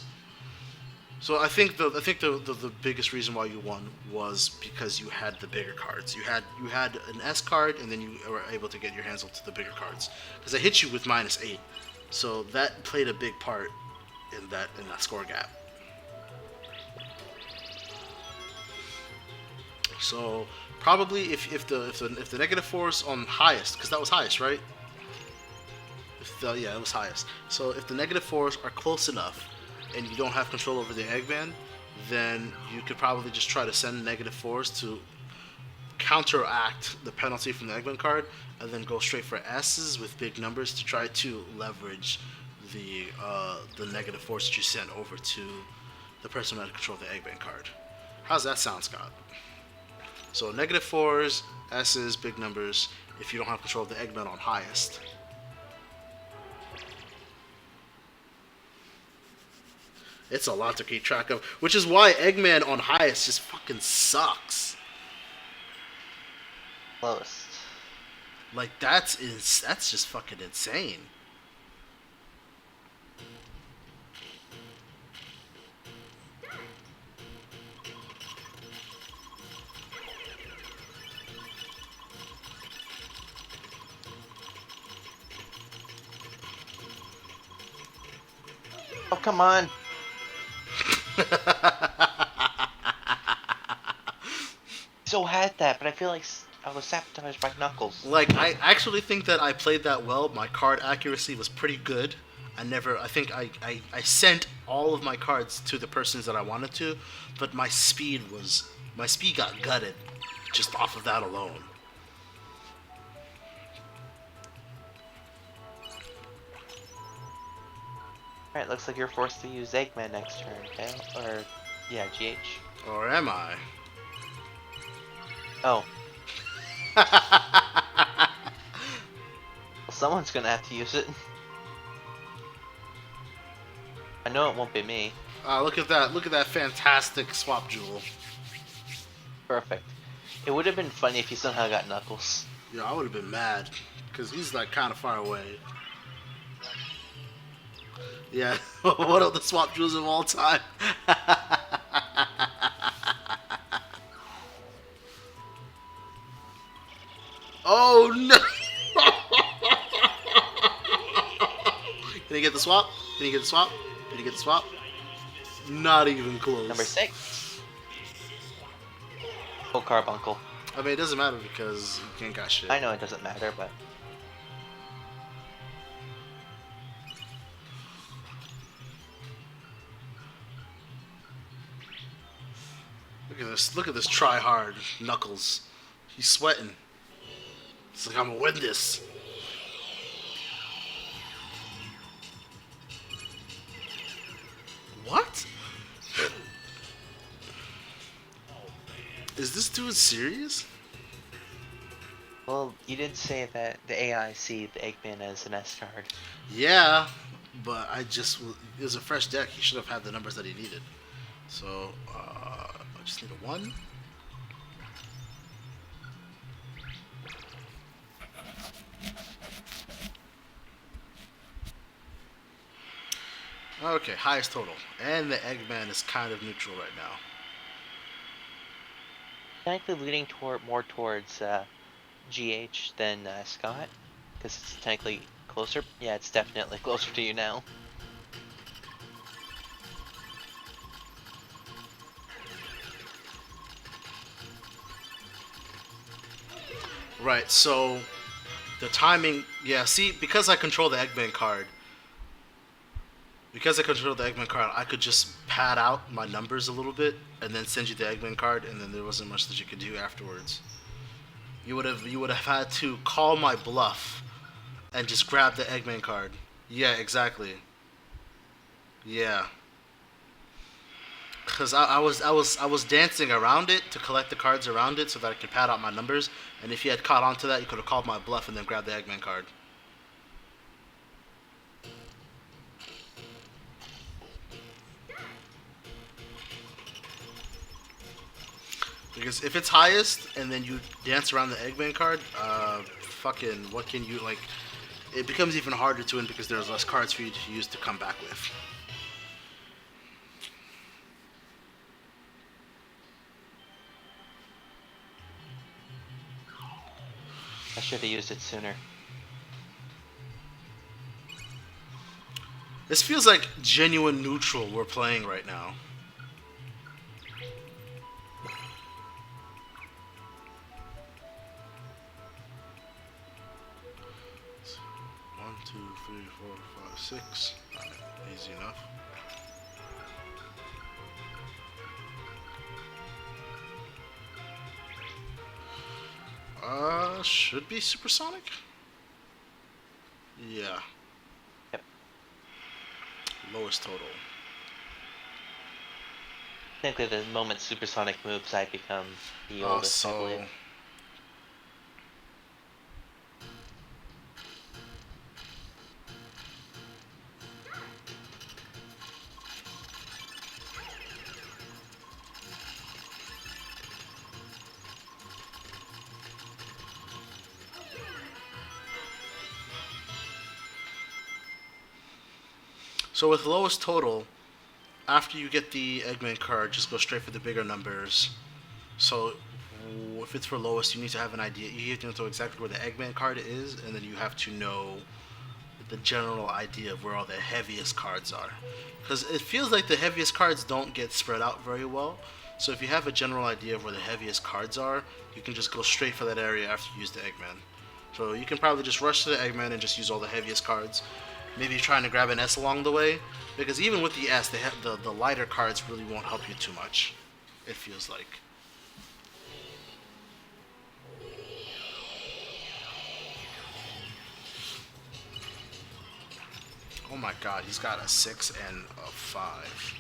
So I think the biggest reason why you won was because you had the bigger cards. You had an S card, and then you were able to get your hands onto the bigger cards. Because I hit you with -8, so that played a big part in that score gap. So probably if the negative force on highest, because that was highest, right? Yeah, it was highest. So if the negative fours are close enough, and you don't have control over the Eggman, then you could probably just try to send negative fours to counteract the penalty from the Eggman card, and then go straight for S's with big numbers to try to leverage the negative force that you sent over to the person that controls the Eggman card. How's that sound, Scott? So negative fours, S's, big numbers, if you don't have control of the Eggman on highest. It's a lot to keep track of, which is why Eggman on highest just fucking sucks. Lowest. Like that's just fucking insane. Oh, come on. So had that, but I feel like I was sabotaged by Knuckles. Like, I actually think that I played that well. My card accuracy was pretty good. I think I sent all of my cards to the persons that I wanted to, but my speed got gutted just off of that alone. Alright, looks like you're forced to use Eggman next turn, okay? Or, yeah, GH. Or am I? Oh. Well, someone's gonna have to use it. I know it won't be me. Look at that. Look at that fantastic swap jewel. Perfect. It would have been funny if you somehow got Knuckles. Yeah, I would have been mad, because he's like kind of far away. Yeah, one of the swap jewels of all time. Oh no! Did he get the swap? Did he get the swap? Did he get the swap? Not even close. Number 6. Full Carbuncle. I mean, it doesn't matter because you can't got shit. I know it doesn't matter, but... Look at this. Look at this try hard Knuckles. He's sweating. It's like, I'm gonna win this. What? Is this dude serious? Well, you did say that the AI see the Eggman as an S card. Yeah, but it was a fresh deck. He should have had the numbers that he needed. So, I just need a 1. Okay, highest total. And the Eggman is kind of neutral right now. Technically leaning more towards GH than Scott, because it's technically closer. Yeah, it's definitely closer to you now. Right, so the timing, yeah, see, because I control the Eggman card, I could just pad out my numbers a little bit and then send you the Eggman card, and then there wasn't much that you could do afterwards. You would have had to call my bluff and just grab the Eggman card. Yeah, exactly. Yeah. Because I was dancing around it to collect the cards around it so that I could pad out my numbers, and if you had caught on to that, you could have called my bluff and then grabbed the Eggman card. Because if it's highest and then you dance around the Eggman card, fucking, what can you, like, it becomes even harder to win because there's less cards for you to use to come back with. I should have used it sooner. This feels like genuine neutral we're playing right now. One, two, three, four, five, six. Alright, easy enough. Should be supersonic? Yeah. Yep. Lowest total. Technically, the moment supersonic moves, I become the oldest, I believe. So with lowest total, after you get the Eggman card, just go straight for the bigger numbers. So if it's for lowest, you need to have an idea. You have to know exactly where the Eggman card is, and then you have to know the general idea of where all the heaviest cards are. Because it feels like the heaviest cards don't get spread out very well. So if you have a general idea of where the heaviest cards are, you can just go straight for that area after you use the Eggman. So you can probably just rush to the Eggman and just use all the heaviest cards. Maybe trying to grab an S along the way, because even with the S, the lighter cards really won't help you too much. It feels like. Oh my god, he's got a 6 and a 5.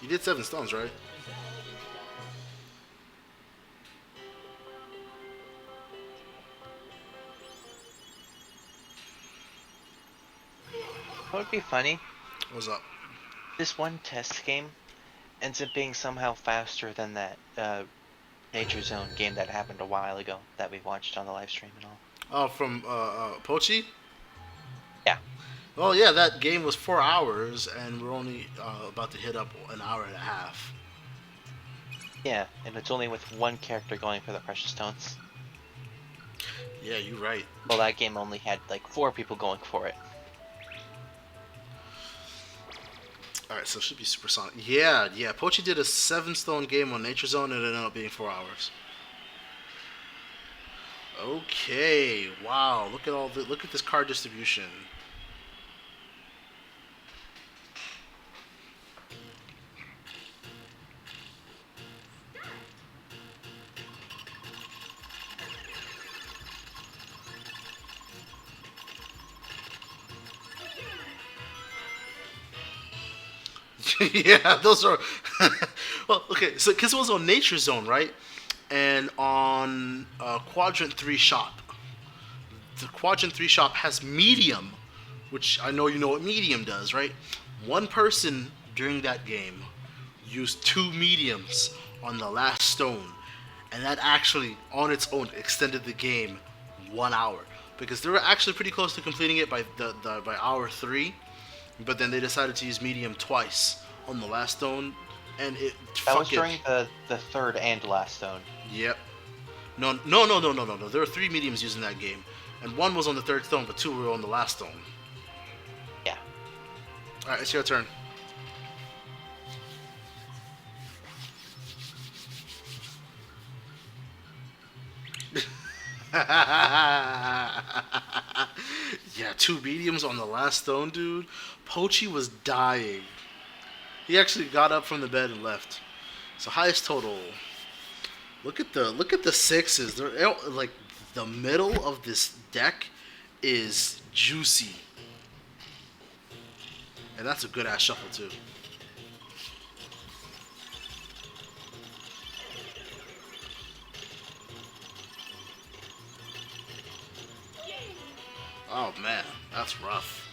You did 7 stones, right? What would be funny? What's up? This one test game ends up being somehow faster than that Nature Zone game that happened a while ago that we watched on the live stream and all. Oh, from Pochi? Yeah. Well, yeah, that game was 4 hours, and we're only about to hit up an hour and a half. Yeah, and it's only with one character going for the precious stones. Yeah, you're right. Well, that game only had like 4 people going for it. Alright, so it should be supersonic. Yeah. Pochi did a 7-stone game on Nature Zone, and it ended up being 4 hours. Okay, wow. Look at this card distribution. Yeah, those are. Well, okay, so because it was on Nature Zone, right? And on Quadrant 3 Shop. The Quadrant 3 Shop has medium, which I know you know what medium does, right? One person during that game used 2 mediums on the last stone, and that actually, on its own, extended the game 1 hour. Because they were actually pretty close to completing it by by hour 3, but then they decided to use medium twice on the last stone, and it That was fucking during the third and last stone. yep. No. There were 3 mediums using that game, and 1 was on the 3rd stone, but 2 were on the last stone. Yeah. All right, it's your turn. Yeah, 2 mediums on the last stone, dude. Pochi was dying. He actually got up from the bed and left. So highest total. Look at the sixes. They're like the middle of this deck is juicy, and that's a good ass shuffle too. Oh man, that's rough.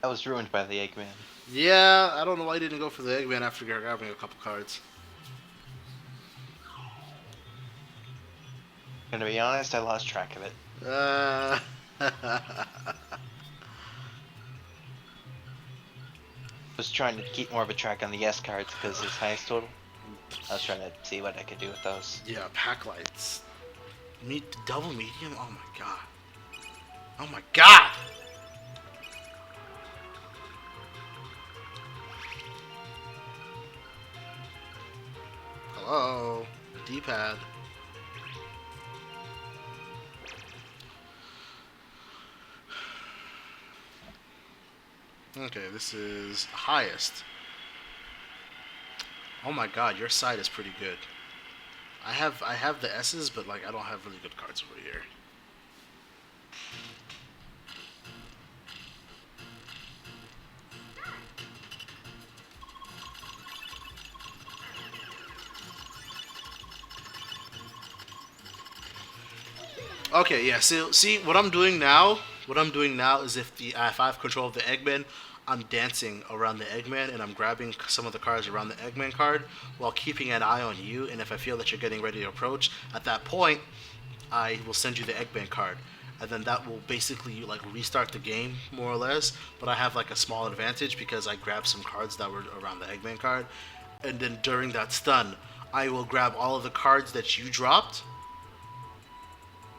That was ruined by the Eggman. Yeah, I don't know why you didn't go for the Eggman after grabbing a couple cards. Gonna be honest, I lost track of it. Was trying to keep more of a track on the S cards because his highest total. I was trying to see what I could do with those. Yeah, pack lights. Double medium? Oh my god. Oh my god! Hello? D-pad. Okay, this is highest. Oh my god, your side is pretty good. I have the S's, but like I don't have really good cards over here. Okay, yeah. So see what I'm doing now. What I'm doing now is if I have control of the Eggman, I'm dancing around the Eggman and I'm grabbing some of the cards around the Eggman card while keeping an eye on you. And if I feel that you're getting ready to approach, at that point, I will send you the Eggman card, and then that will basically like restart the game more or less. But I have like a small advantage because I grabbed some cards that were around the Eggman card, and then during that stun, I will grab all of the cards that you dropped,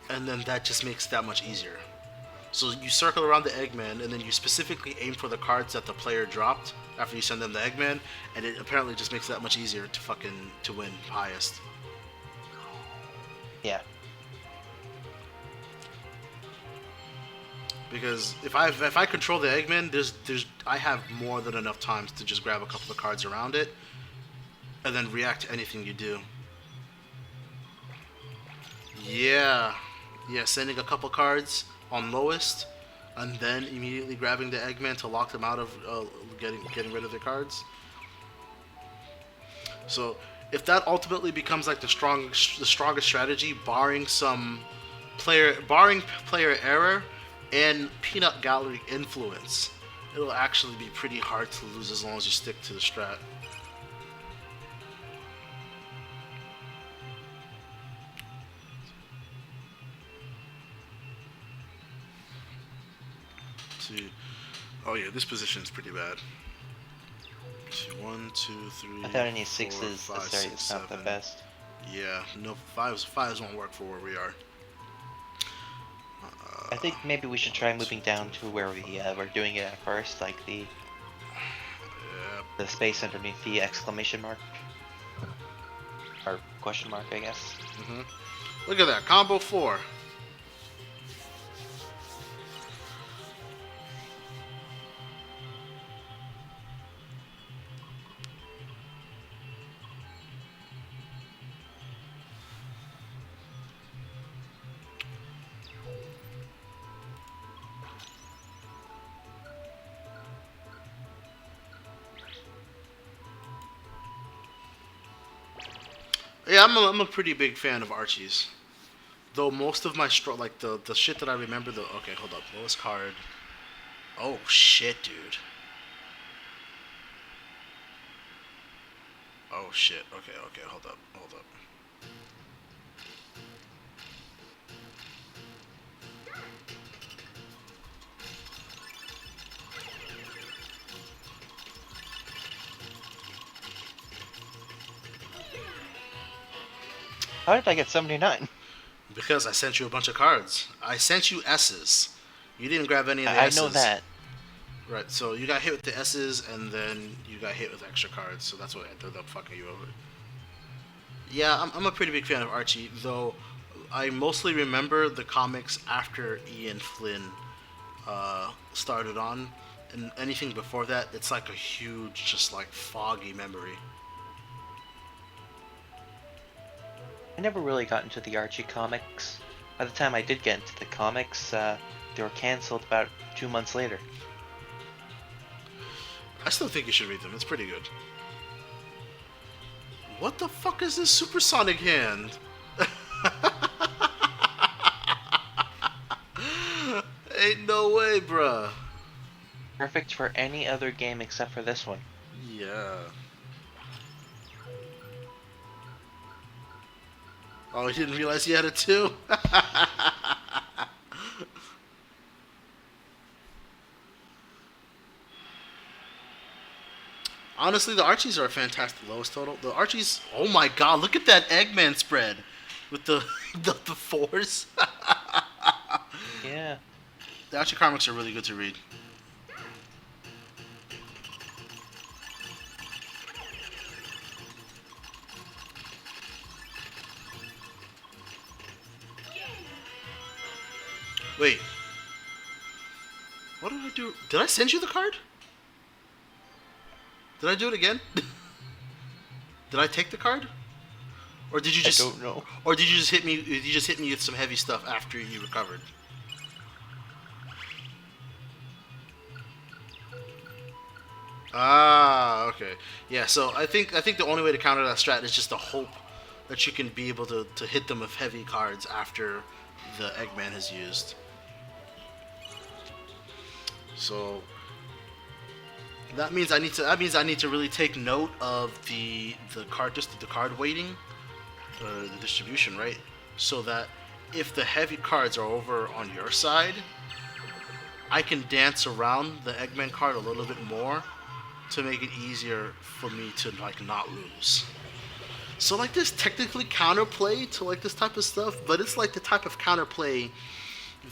and then that just makes it that much easier. So you circle around the Eggman, and then you specifically aim for the cards that the player dropped after you send them the Eggman, and it apparently just makes it that much easier to win highest. Yeah. Because if I control the Eggman, I have more than enough times to just grab a couple of cards around it, and then react to anything you do. Yeah, sending a couple cards on lowest, and then immediately grabbing the Eggman to lock them out of getting rid of their cards. So if that ultimately becomes like the strongest strategy, barring player error and peanut gallery influence, it'll actually be pretty hard to lose as long as you stick to the strat. Oh yeah, this position is pretty bad. 1, 2, 3. I thought any 4, sixes, 5, sorry, 6, it's not the 7. best. Yeah, no, fives won't work for where we are. I think maybe we should try moving down to where we were doing it at first, like the space underneath the exclamation mark. Or question mark, I guess. Look at that, combo 4. Yeah, I'm a pretty big fan of Archie's. Though most of my like the shit that I remember okay, hold up. Lowest card. Oh shit, dude. Oh shit. Okay, hold up. How did I get 79? Because I sent you a bunch of cards. I sent you S's. You didn't grab any of the I S's. know that. Right, so you got hit with the S's, and then you got hit with extra cards, so that's what ended up fucking you over. Yeah, I'm a pretty big fan of Archie, though I mostly remember the comics after Ian Flynn started on, and anything before that, it's like a huge, just like foggy memory. I never really got into the Archie comics. By the time I did get into the comics, they were cancelled about 2 months later. I still think you should read them. It's pretty good. What the fuck is this supersonic hand? Ain't no way, bruh. Perfect for any other game except for this one. Yeah. Oh, he didn't realize he had it too? Honestly, the Archies are a fantastic lowest total. The Archies, oh my god, look at that Eggman spread with the the fours. Yeah. The Archie comics are really good to read. Wait, what did I do? Did I send you the card? Did I do it again? Did I take the card? Or did you I just don't know. Or did you just hit me did you just hit me with some heavy stuff after you recovered? Ah, okay. Yeah, so I think the only way to counter that strat is just to hope that you can be able to hit them with heavy cards after the Eggman has used. So that means I need to really take note of the card weighting, the distribution, right? So that if the heavy cards are over on your side, I can dance around the Eggman card a little bit more to make it easier for me to like not lose. So like there's technically counterplay to like this type of stuff, but it's like the type of counterplay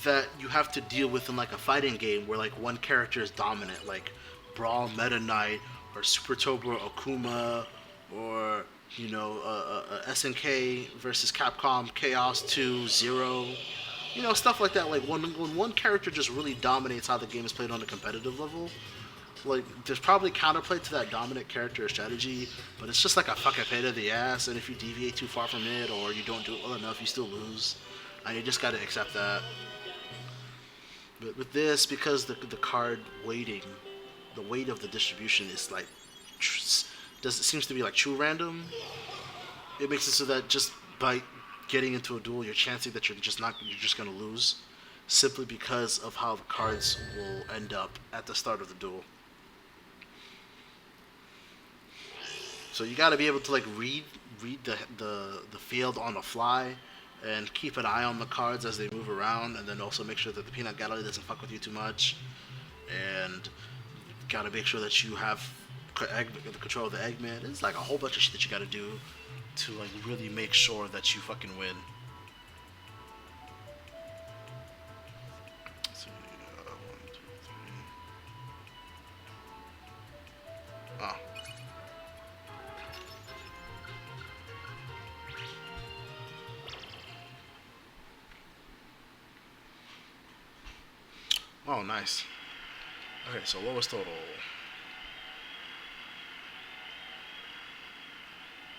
that you have to deal with in like a fighting game where like one character is dominant, like Brawl Meta Knight or Super Tobler Okuma, or SNK versus Capcom Chaos 2 Zero, stuff like that. Like when one character just really dominates how the game is played on a competitive level, like there's probably counterplay to that dominant character strategy, but it's just like a fucking pain in the ass, and if you deviate too far from it or you don't do it well enough, you still lose, and you just gotta accept that. But with this, because the card weighting, the weight of the distribution is like does it seems to be like true random. It makes it so that just by getting into a duel, you're chancing that you're just gonna lose, simply because of how the cards will end up at the start of the duel. So you got to be able to like read the field on the fly, and keep an eye on the cards as they move around, and then also make sure that the peanut gallery doesn't fuck with you too much, and got to make sure that you have the control of the Eggman. It's like a whole bunch of shit that you got to do to like really make sure that you fucking win. Let's see, 1, 2, 3. Oh. Oh, nice. Okay, so lowest total.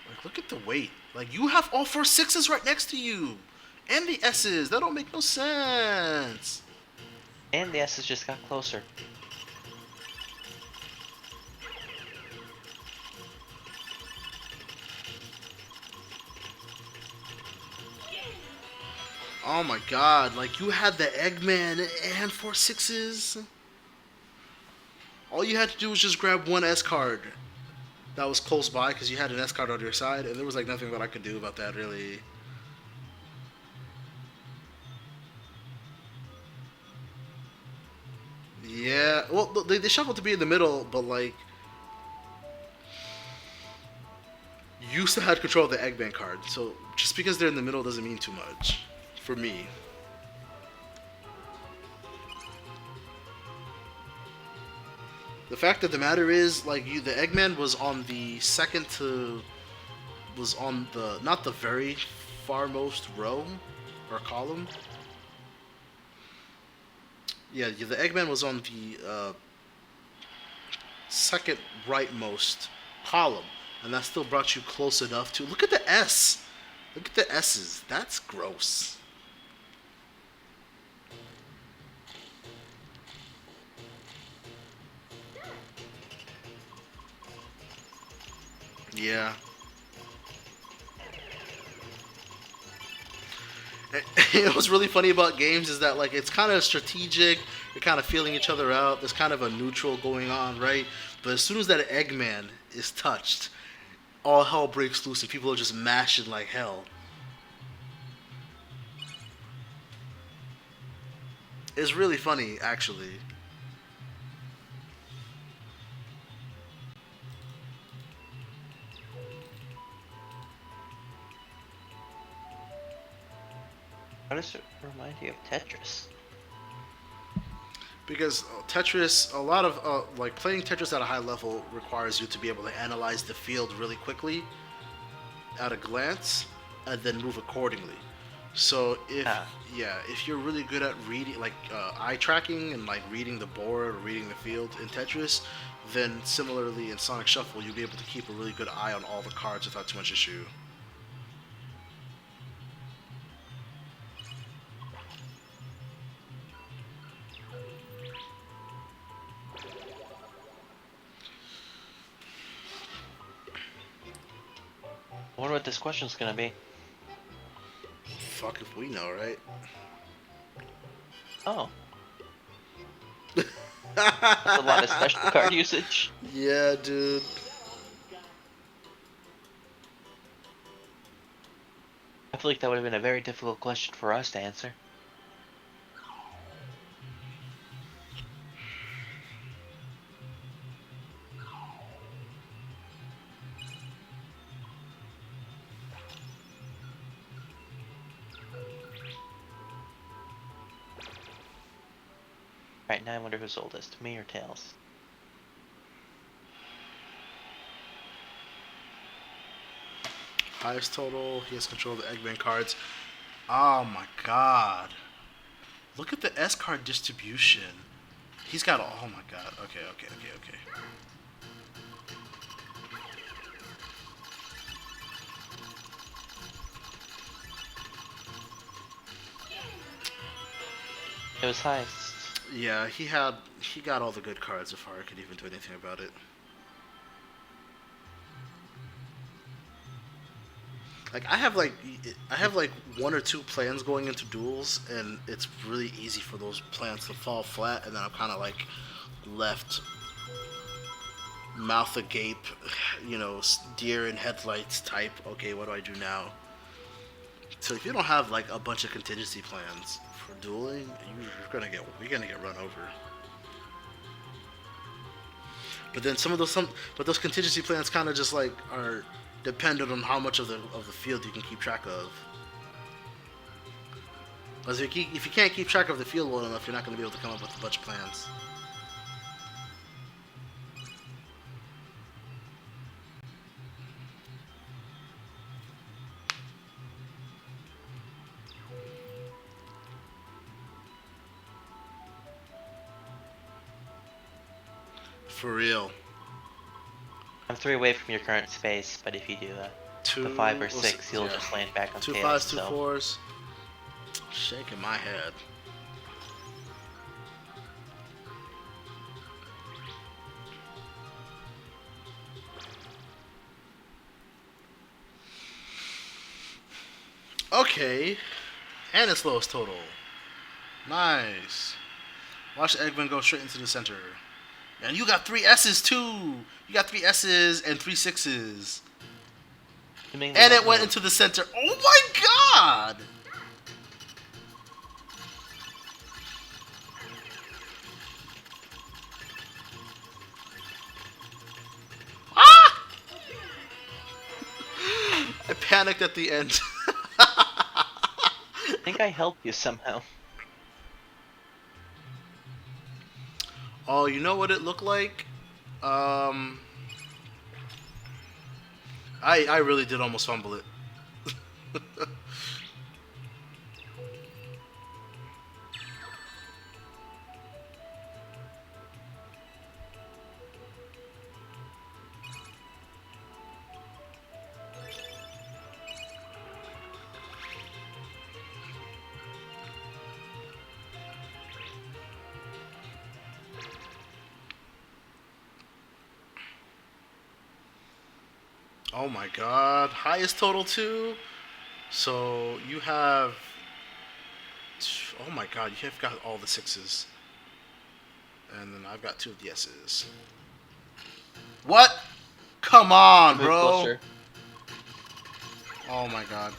Like, look at the weight. Like, you have all 4 sixes right next to you, and the S's. That don't make no sense. And the S's just got closer. Oh my god, like you had the Eggman and 4 sixes. All you had to do was just grab one S card that was close by because you had an S card on your side, and there was like nothing that I could do about that really. Yeah, well, they shuffled to be in the middle, but like you still had control of the Eggman card, so just because they're in the middle doesn't mean too much for me. The fact of the matter is, like the Eggman was on the second to, was on the not the very farmost row or column. Yeah, the Eggman was on the second rightmost column, and that still brought you close enough to look at the S. Look at the S's. That's gross. Yeah. What's really funny about games is that like it's kind of strategic They're kind of feeling each other out. There's kind of a neutral going on, right? But as soon as that Eggman is touched, all hell breaks loose and people are just mashing like hell. It's really funny, actually. How does it remind you of Tetris? Because Tetris, a lot of like playing Tetris at a high level requires you to be able to analyze the field really quickly at a glance and then move accordingly. So if Ah. yeah, if you're really good at reading like eye tracking and like reading the board or reading the field in Tetris, then similarly in Sonic Shuffle you'll be able to keep a really good eye on all the cards without too much issue. I wonder what this question's gonna be. Fuck if we know, right? Oh, that's a lot of special card usage. Yeah, dude. I feel like that would have been a very difficult question for us to answer. Right now, I wonder who's oldest, me or Tails. Highest total. He has control of the Eggman cards. Oh my god. Look at the S card distribution. He's got. Oh my god. Okay, okay, okay, okay. It was highest. Yeah, he had. He got all the good cards before I could even do anything about it. Like I have like one or two plans going into duels, and it's really easy for those plans to fall flat, and then I'm kind of like left mouth agape, you know, deer in headlights type. Okay, what do I do now? So if you don't have like a bunch of contingency plans for dueling, you're gonna get run over. But then but those contingency plans kind of just like are dependent on how much of the field you can keep track of. Because if you can't keep track of the field well enough, you're not going to be able to come up with a bunch of plans. For real. I'm 3 away from your current space, but if you do the 5 or 6, you'll just land back on Two Tails. fives, two so. fours. Shaking my head. Okay. And its lowest total. Nice. Watch Eggman go straight into the center. And you got 3 S's too. You got 3 S's and 3 sixes. And it went into the center. Oh my god! Ah! I panicked at the end. I think I helped you somehow. Oh, you know what it looked like? I really did almost fumble it. Oh my god. Highest total too? So you have... Oh my god, you have got all the sixes. and then I've got 2 of the S's. What? Come on, Move bro. closer. Oh my god.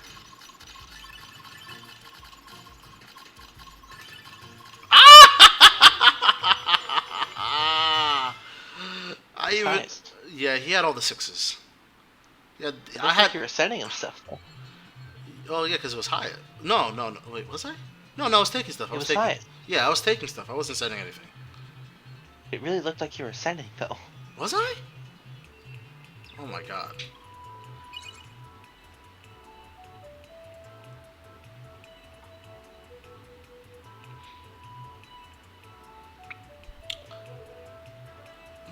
I He's even. highest. Yeah, he had all the 6s. Yeah, It I looks had. like you were sending him stuff though. Oh yeah, because it was high. No, no, no. Wait, was I? No, no, I was taking stuff. I It was was taking. highest. Yeah, I was taking stuff. I wasn't sending anything. It really looked like you were sending though. Was I? Oh my god.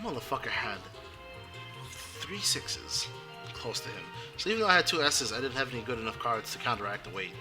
Motherfucker had 3 6s close to him. So even though I had 2 S's, I didn't have any good enough cards to counteract the weight.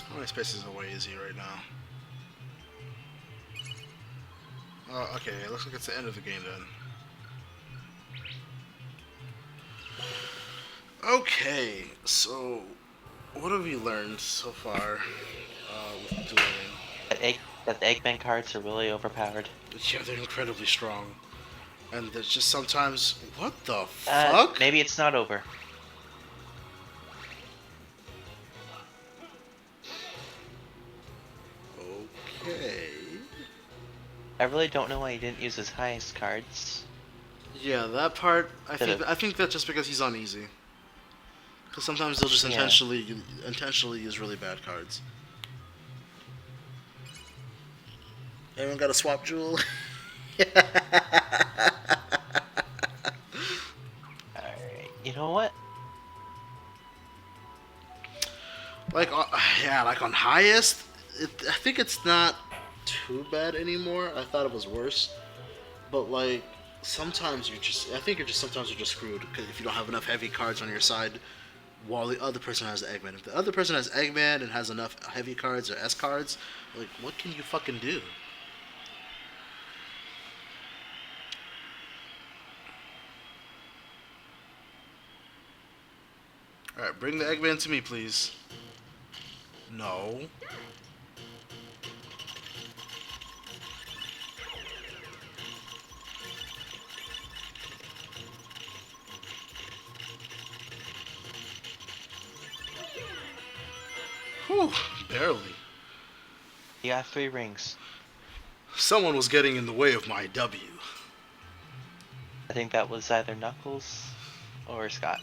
How many spaces away is he right now? Okay, it looks like it's the end of the game then. Okay, so what have we learned so far with dueling? That the Eggman cards are really overpowered. Yeah, they're incredibly strong. And there's just sometimes... What the fuck? Maybe it's not over. Okay. I really don't know why he didn't use his highest cards. Yeah, that part, Could've- I think that's just because he's on easy. Because sometimes they'll just Yeah. intentionally use really bad cards. Everyone got a swap jewel? Alright, you know what? Like, yeah, like on highest, I think it's not too bad anymore. I thought it was worse. But, like, sometimes sometimes you're just screwed 'cause if you don't have enough heavy cards on your side while the other person has Eggman. If the other person has Eggman and has enough heavy cards or S cards, like, what can you fucking do? Alright, bring the Eggman to me, please. No. Whew, barely. You got 3 rings. Someone was getting in the way of my W. I think that was either Knuckles or Scott.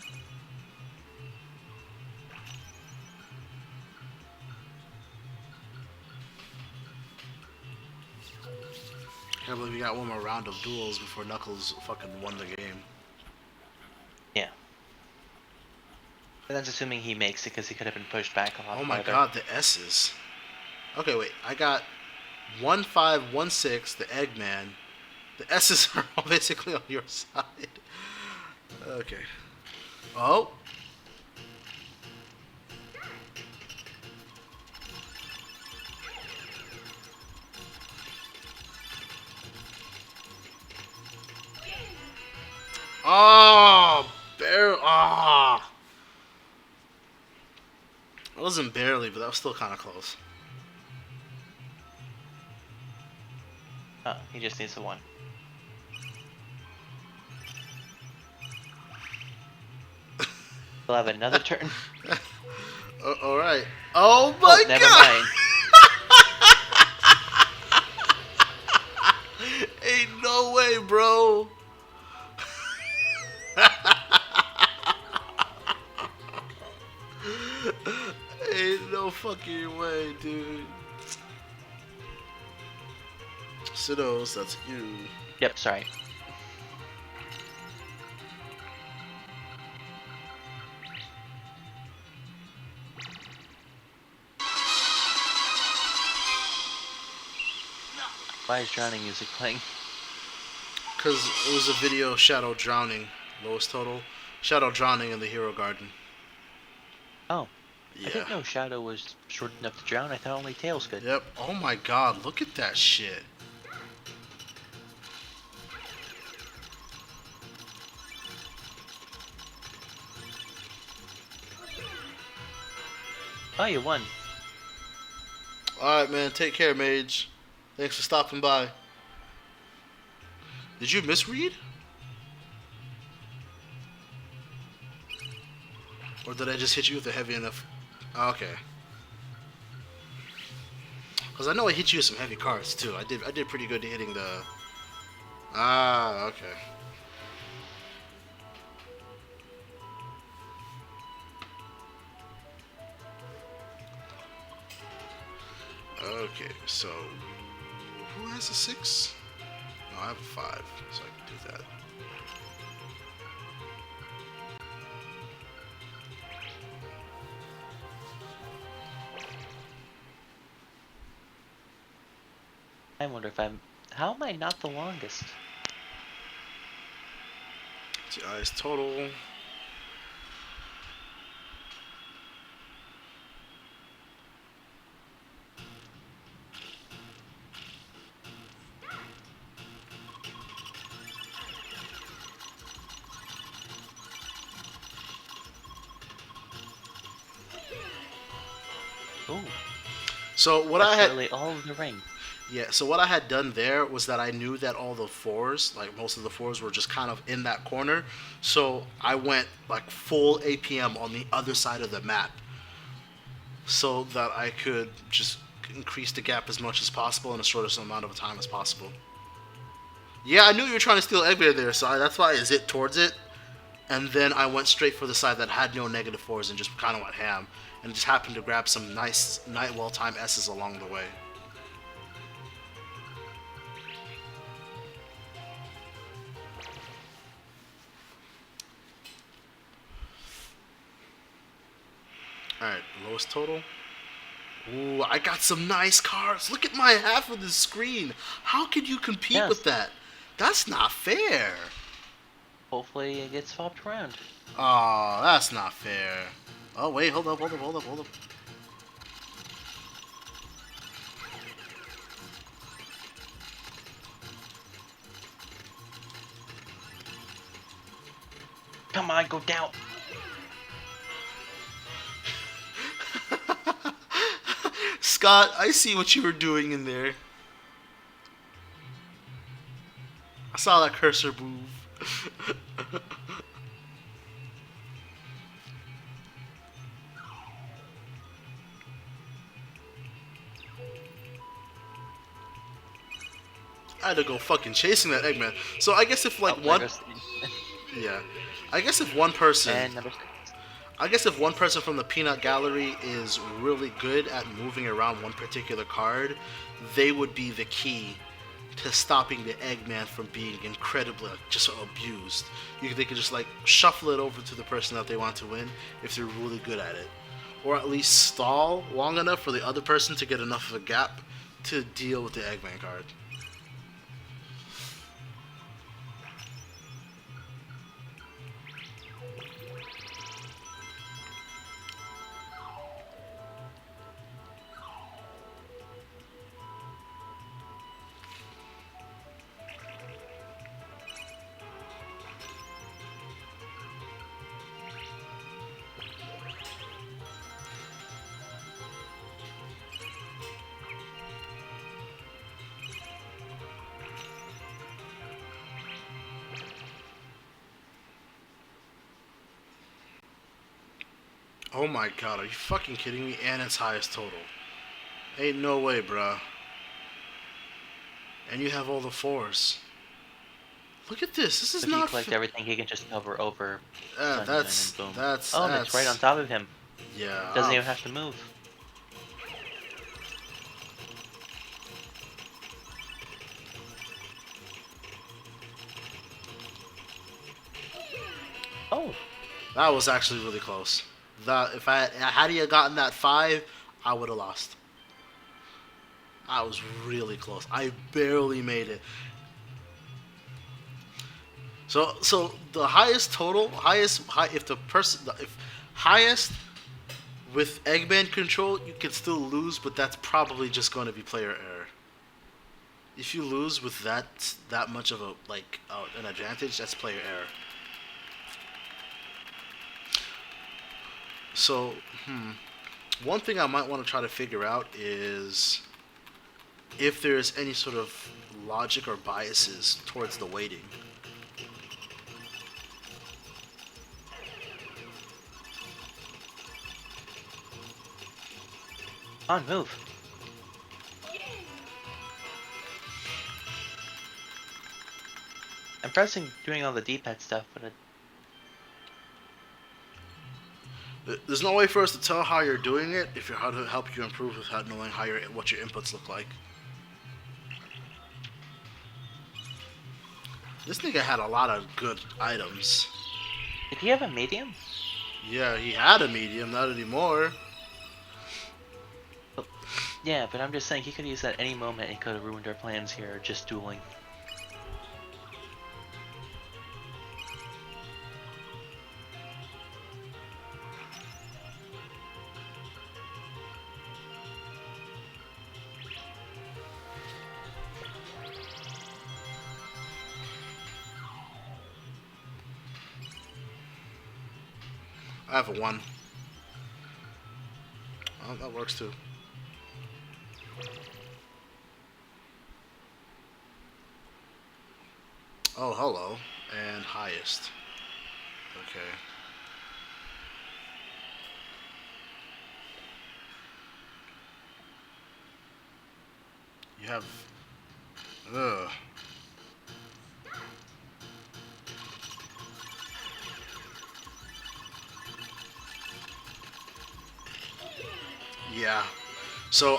Can't believe we got one more round of duels before Knuckles fucking won the game. Yeah. And that's assuming he makes it because he could have been pushed back a lot Oh my farther. god, the S's. Okay, wait. I got 1516, the Eggman. The S's are all basically on your side. Okay. Oh. Oh, ah. It wasn't barely, but that was still kind of close. Oh, he just needs the 1. We'll have another turn. All right. Oh my Oh, never god. mind. Ain't no way, bro. Ain't no fucking way, dude. Sidos, that's you. Yep, sorry. Why is drowning music playing? Because it was a video Shadow drowning, lowest total. Shadow drowning in the Hero Garden. Oh. Yeah. I didn't know Shadow was short enough to drown. I thought only Tails could. Yep. Oh my god, look at that shit. Oh, you won. Alright, man. Take care, Mage. Thanks for stopping by. Did you misread? Or did I just hit you with a heavy enough? Okay. Because I know I hit you with some heavy cards, too. I did pretty good hitting the... Ah, okay. Okay, so... Who has a 6? No, I have a 5, so I can do that. I wonder if I'm... How am I not the longest? TI's total. Ooh. So what That's I had... literally all of the ring. Yeah, so what I had done there was that I knew that all the 4s, like most of the 4s, were just kind of in that corner. So I went like full APM on the other side of the map so that I could just increase the gap as much as possible in the shortest amount of time as possible. Yeah, I knew you were trying to steal Eggman there, so that's why I zipped towards it. And then I went straight for the side that had no negative 4s and just kind of went ham. And just happened to grab some nice, well-timed S's along the way. Alright, lowest total. Ooh, I got some nice cards. Look at my half of the screen. How could you compete Yes. with that? That's not fair. Hopefully it gets swapped around. Oh, that's not fair. Oh, wait, hold up. Come on, go down. Scott, I see what you were doing in there. I saw that cursor move. I had to go fucking chasing that Eggman. So I guess if like Oh, one... there goes- Yeah. I guess if one person... And number 6. I guess if one person from the Peanut Gallery is really good at moving around one particular card, they would be the key to stopping the Eggman from being incredibly just abused. They could just like shuffle it over to the person that they want to win if they're really good at it. Or at least stall long enough for the other person to get enough of a gap to deal with the Eggman card. Oh my god, are you fucking kidding me? And it's highest total. Ain't no way, bruh. And you have all the 4s. Look at this. This is If you not collect everything, he can just hover over. Sunny that's and boom. that's Oh, that's it's right on top of him. Yeah. Doesn't even have to move. That was actually really close. That if I had he gotten that 5, I would have lost. I was really close. I barely made it. So the highest total, if the person if highest with Eggman control, you can still lose, but that's probably just going to be player error. If you lose with that much of a an advantage, that's player error. So, one thing I might want to try to figure out is if there's any sort of logic or biases towards the weighting. On move. I'm pressing doing all the D-pad stuff, but There's no way for us to tell how you're doing it if you're how to help you improve without knowing what your inputs look like. This nigga had a lot of good items. did he have a medium? Yeah, he had a medium, not anymore. Yeah, but I'm just saying he could use that any moment and could have ruined our plans here, just dueling. I have a 1. Oh, that works too. Oh, hello. And highest. Okay. You have... Ugh. Yeah. So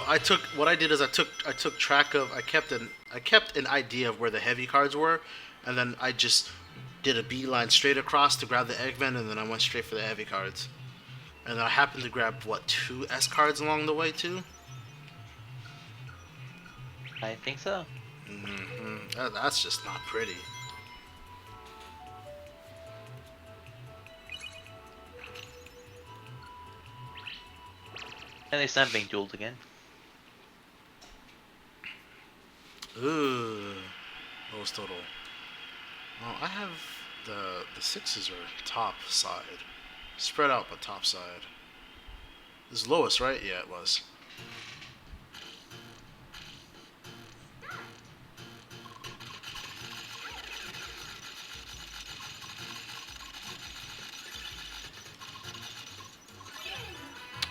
what I did is I took track of I kept an idea of where the heavy cards were, and then I just did a beeline straight across to grab the Eggman, and then I went straight for the heavy cards. And I happened to grab what 2 S cards along the way too. I think so. That's just not pretty. At least I'm being dueled again. Ooh, lowest total. Oh, I have the 6s are top side, spread out but top side. This is lowest, right? Yeah, it was.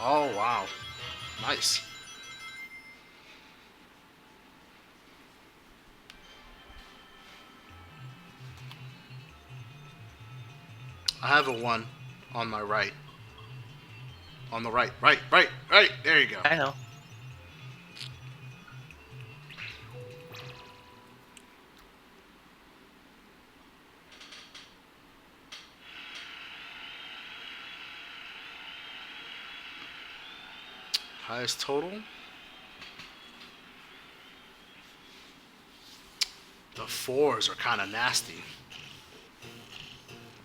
Oh wow, nice. I have a 1 on my right. On the right, right. There you go. I know. Highest total. The 4s are kind of nasty.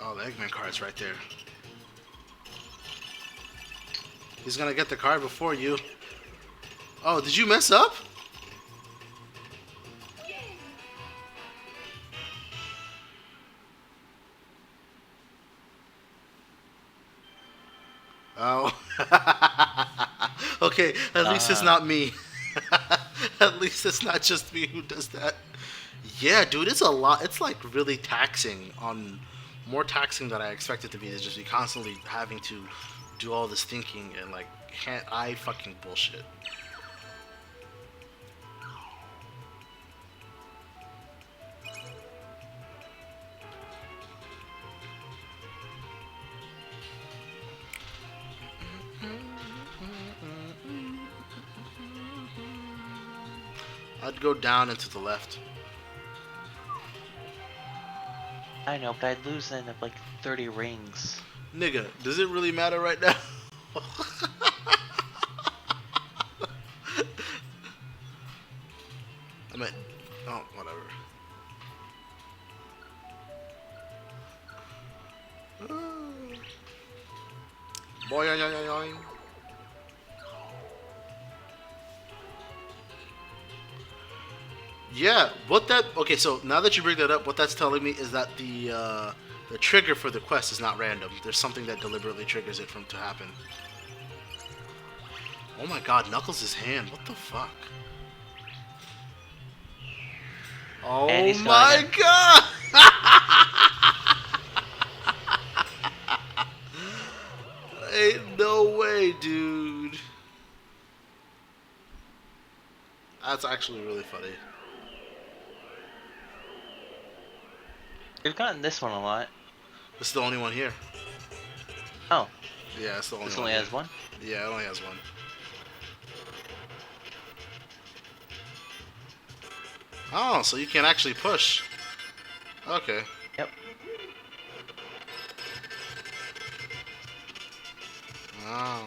Oh, the Eggman card's right there. He's gonna get the card before you. Oh, did you mess up? Oh. Okay, at least it's not me. At least it's not just me who does that. Yeah, dude, it's a lot. It's like really taxing on more taxing than I expected to be. To just be constantly having to do all this thinking and like can't I fucking bullshit. I'd go down and to the left. I know, but I'd lose then of like 30 rings. Nigga, does it really matter right now? I meant, oh, whatever. Boy, yoing, yoing, yoing. Yeah, what that? Okay, so now that you bring that up, what that's telling me is that the trigger for the quest is not random. There's something that deliberately triggers it from to happen. Oh my God, Knuckles' hand. What the fuck? And Oh he's my going God! Ain't no way, dude. That's actually really funny. We've gotten this one a lot. This is the only one here. Oh, Yeah, it's the only this one only here. has one? Yeah, it only has one. Oh, so you can actually push. Okay. Yep. Oh.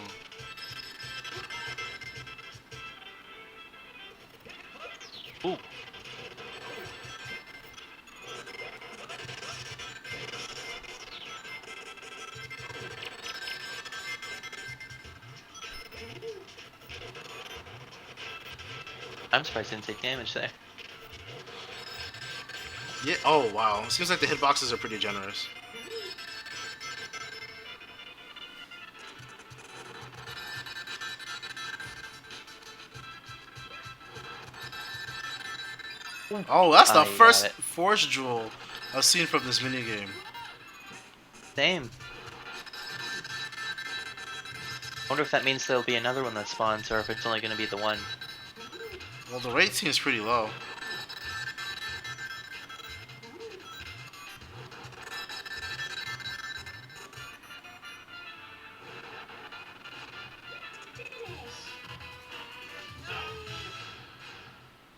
Ooh. I'm surprised he didn't take damage there. Yeah. Oh, wow. Seems like the hitboxes are pretty generous. Oh, that's the You got first it. Force Jewel I've seen from this minigame. Same. I wonder if that means there'll be another one that spawns, or if it's only going to be the one. Well, the rate seems pretty low.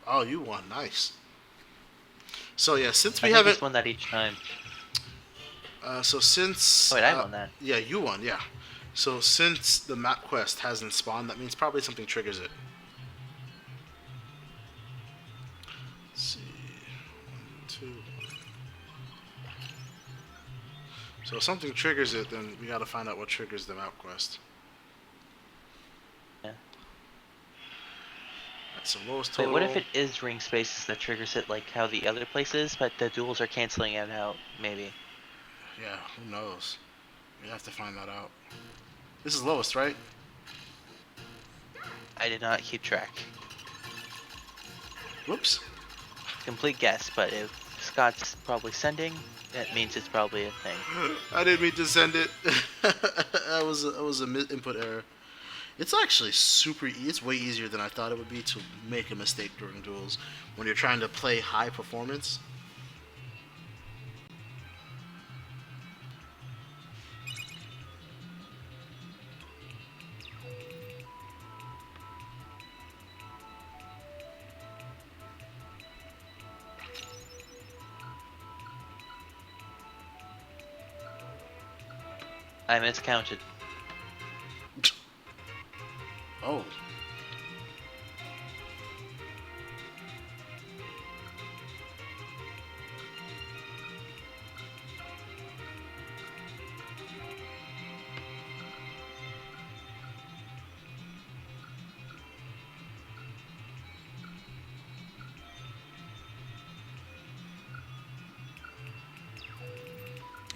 Oh, you won. Nice. So yeah, since I we think haven't, he's won that each time. so since, Oh wait, I won that. yeah, you won. Yeah. So since the map quest hasn't spawned, that means probably something triggers it. Let's see, 1, 2. So if something triggers it, then we gotta find out what triggers the map quest. Yeah. That's the lowest Wait, total. what if it is ring spaces that triggers it like how the other places, but the duels are canceling it out, maybe? Yeah, who knows? We have to find that out. This is lowest, right? I did not keep track. Whoops. Complete guess, but if Scott's probably sending, that means it's probably a thing. I didn't mean to send it. That was a input error. It's actually super. It's way easier than I thought it would be to make a mistake during duels when you're trying to play high performance. I miscounted. Oh.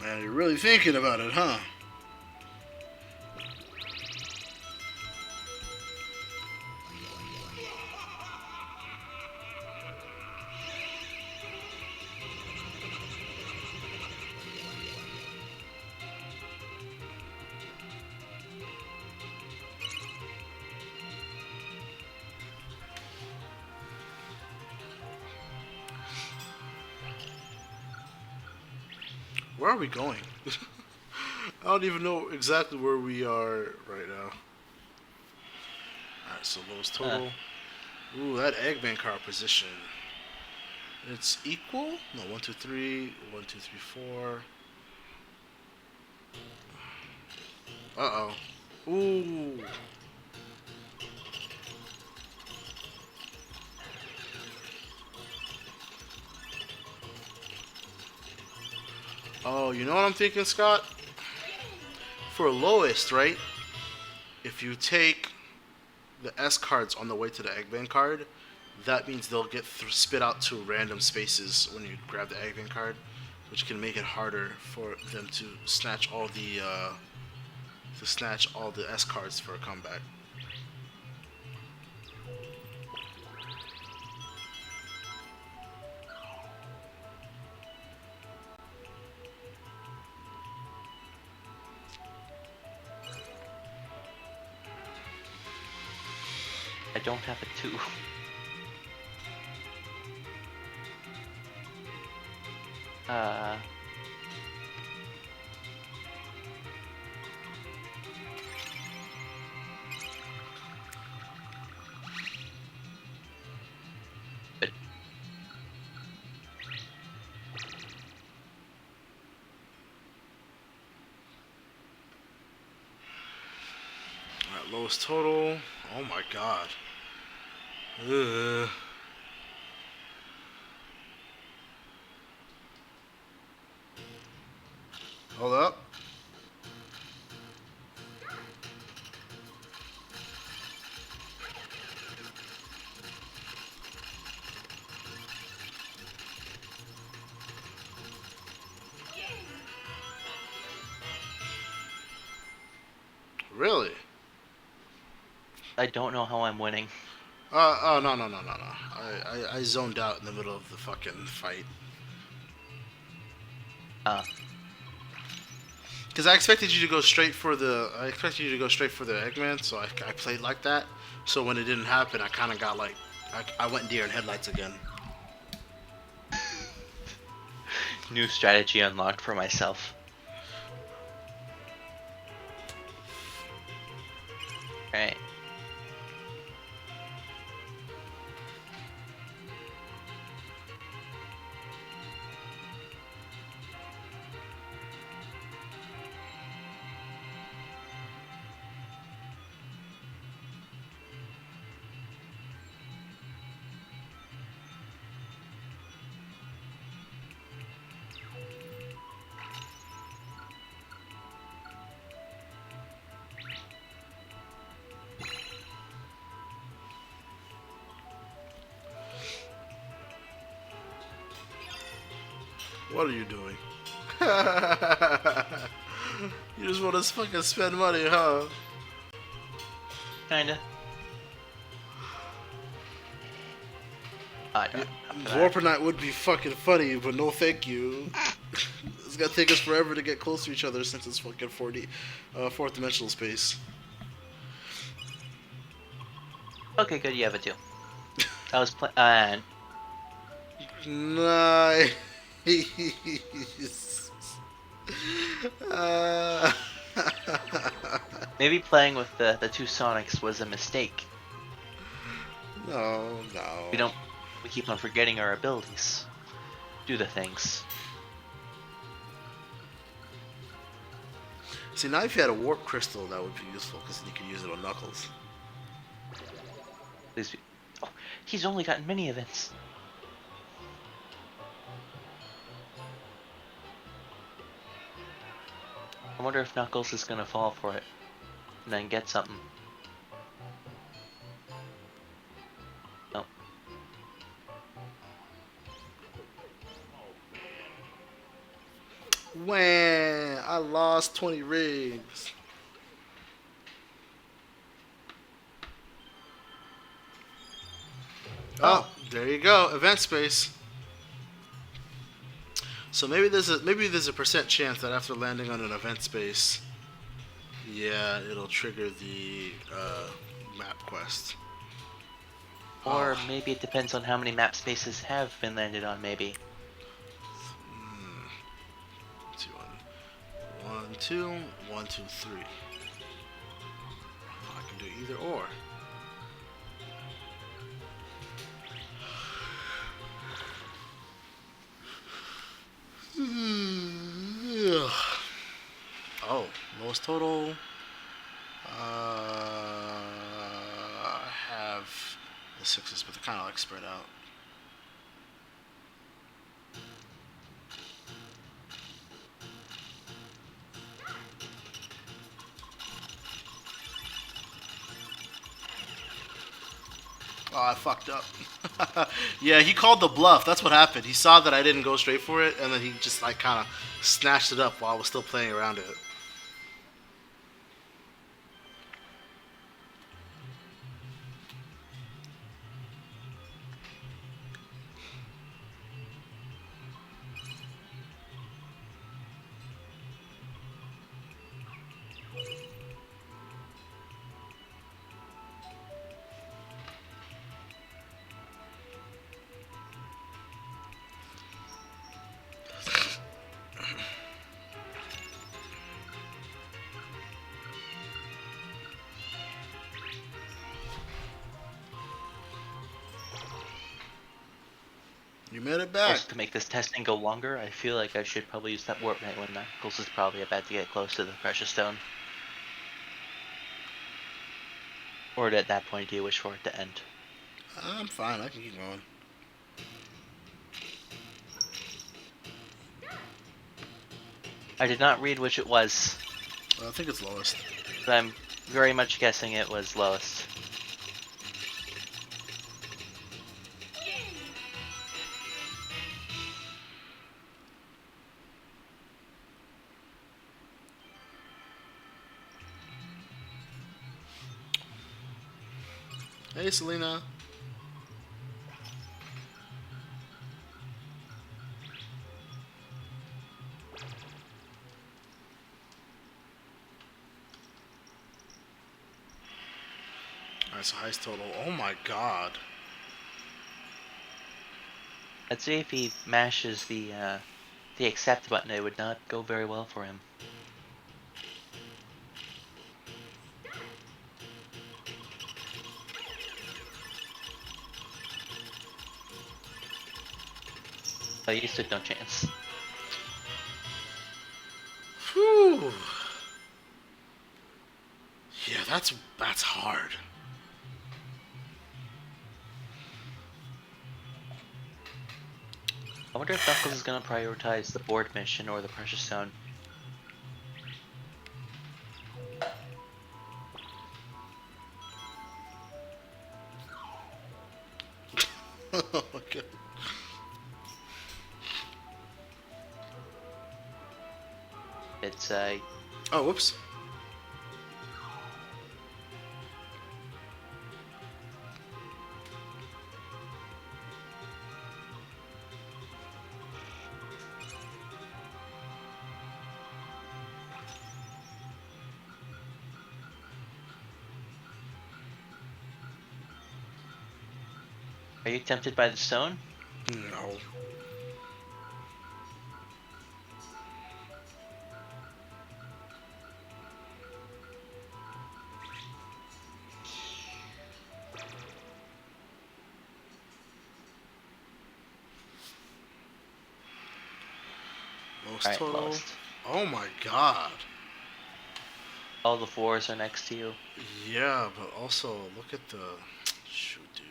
Man, you're really thinking about it, huh? Where are we going? I don't even know exactly where we are right now. Alright, so lowest total. Ooh, that Eggman card position. It's equal? No, 1, 2, 3, 1, 2, 3, 4. Uh oh. Ooh. Oh, you know what I'm thinking, Scott? For lowest, right? If you take the S cards on the way to the Eggman card, that means they'll get spit out to random spaces when you grab the Eggman card, which can make it harder for them to snatch all the S cards for a comeback. I don't have a 2. Uh, but Alright, lowest total. Oh my god. Ugh. Hold up. Really? I don't know how I'm winning. Oh, no, no, no, no, no. I zoned out in the middle of the fucking fight. Uh, Because I expected you to go straight for the. I expected you to go straight for the Eggman, so I played like that. So when it didn't happen, I kind of got like. I went deer in headlights again. New strategy unlocked for myself. Alright. What are you doing? You just want to fucking spend money, huh? Kinda. Yeah, After that. Warper Knight would be fucking funny, but no thank you. It's gonna take us forever to get close to each other since it's fucking 4D, fourth dimensional space. Okay, good, you have a 2. I was Nice. uh, maybe playing with the 2 Sonics was a mistake. no, no. We keep on forgetting our abilities. Do the things. See, now if you had a warp crystal, that would be useful because then you could use it on Knuckles. Please be. Oh, he's only gotten mini events. I wonder if Knuckles is gonna fall for it and then get something. No. Wham! I lost 20 rings. Oh, there you go. Event space. So maybe there's a percent chance that after landing on an event space, yeah, it'll trigger the map quest. Or Oh. maybe it depends on how many map spaces have been landed on, maybe. 2, 1, 2, 1, 2, 3. I can do either or. Oh, lowest total. I have the sixes, but they're kind of like spread out. Oh, I fucked up. Yeah, he called the bluff. That's what happened. He saw that I didn't go straight for it, and then he just like kind of snatched it up while I was still playing around it. You made it back. Also, to make this testing go longer, I feel like I should probably use that warp knight when Knuckles is probably about to get close to the precious stone. Or at that point, do you wish for it to end? I'm fine. I can keep going. I did not read which it was, I think it's lowest. but I'm very much guessing it was lowest. Hey, Selena. Alright, so highest total. Oh my god. I'd say if he mashes the accept button, it would not go very well for him. So he stood no chance. Whew. Yeah, that's hard. I wonder if Knuckles is gonna prioritize the board mission or the precious stone. Oh my god. It's Oh, whoops. Are you tempted by the stone? No. Most Alright, total. lowest. Oh my god. All the fours are next to you. Yeah, but also look at the shoot, dude.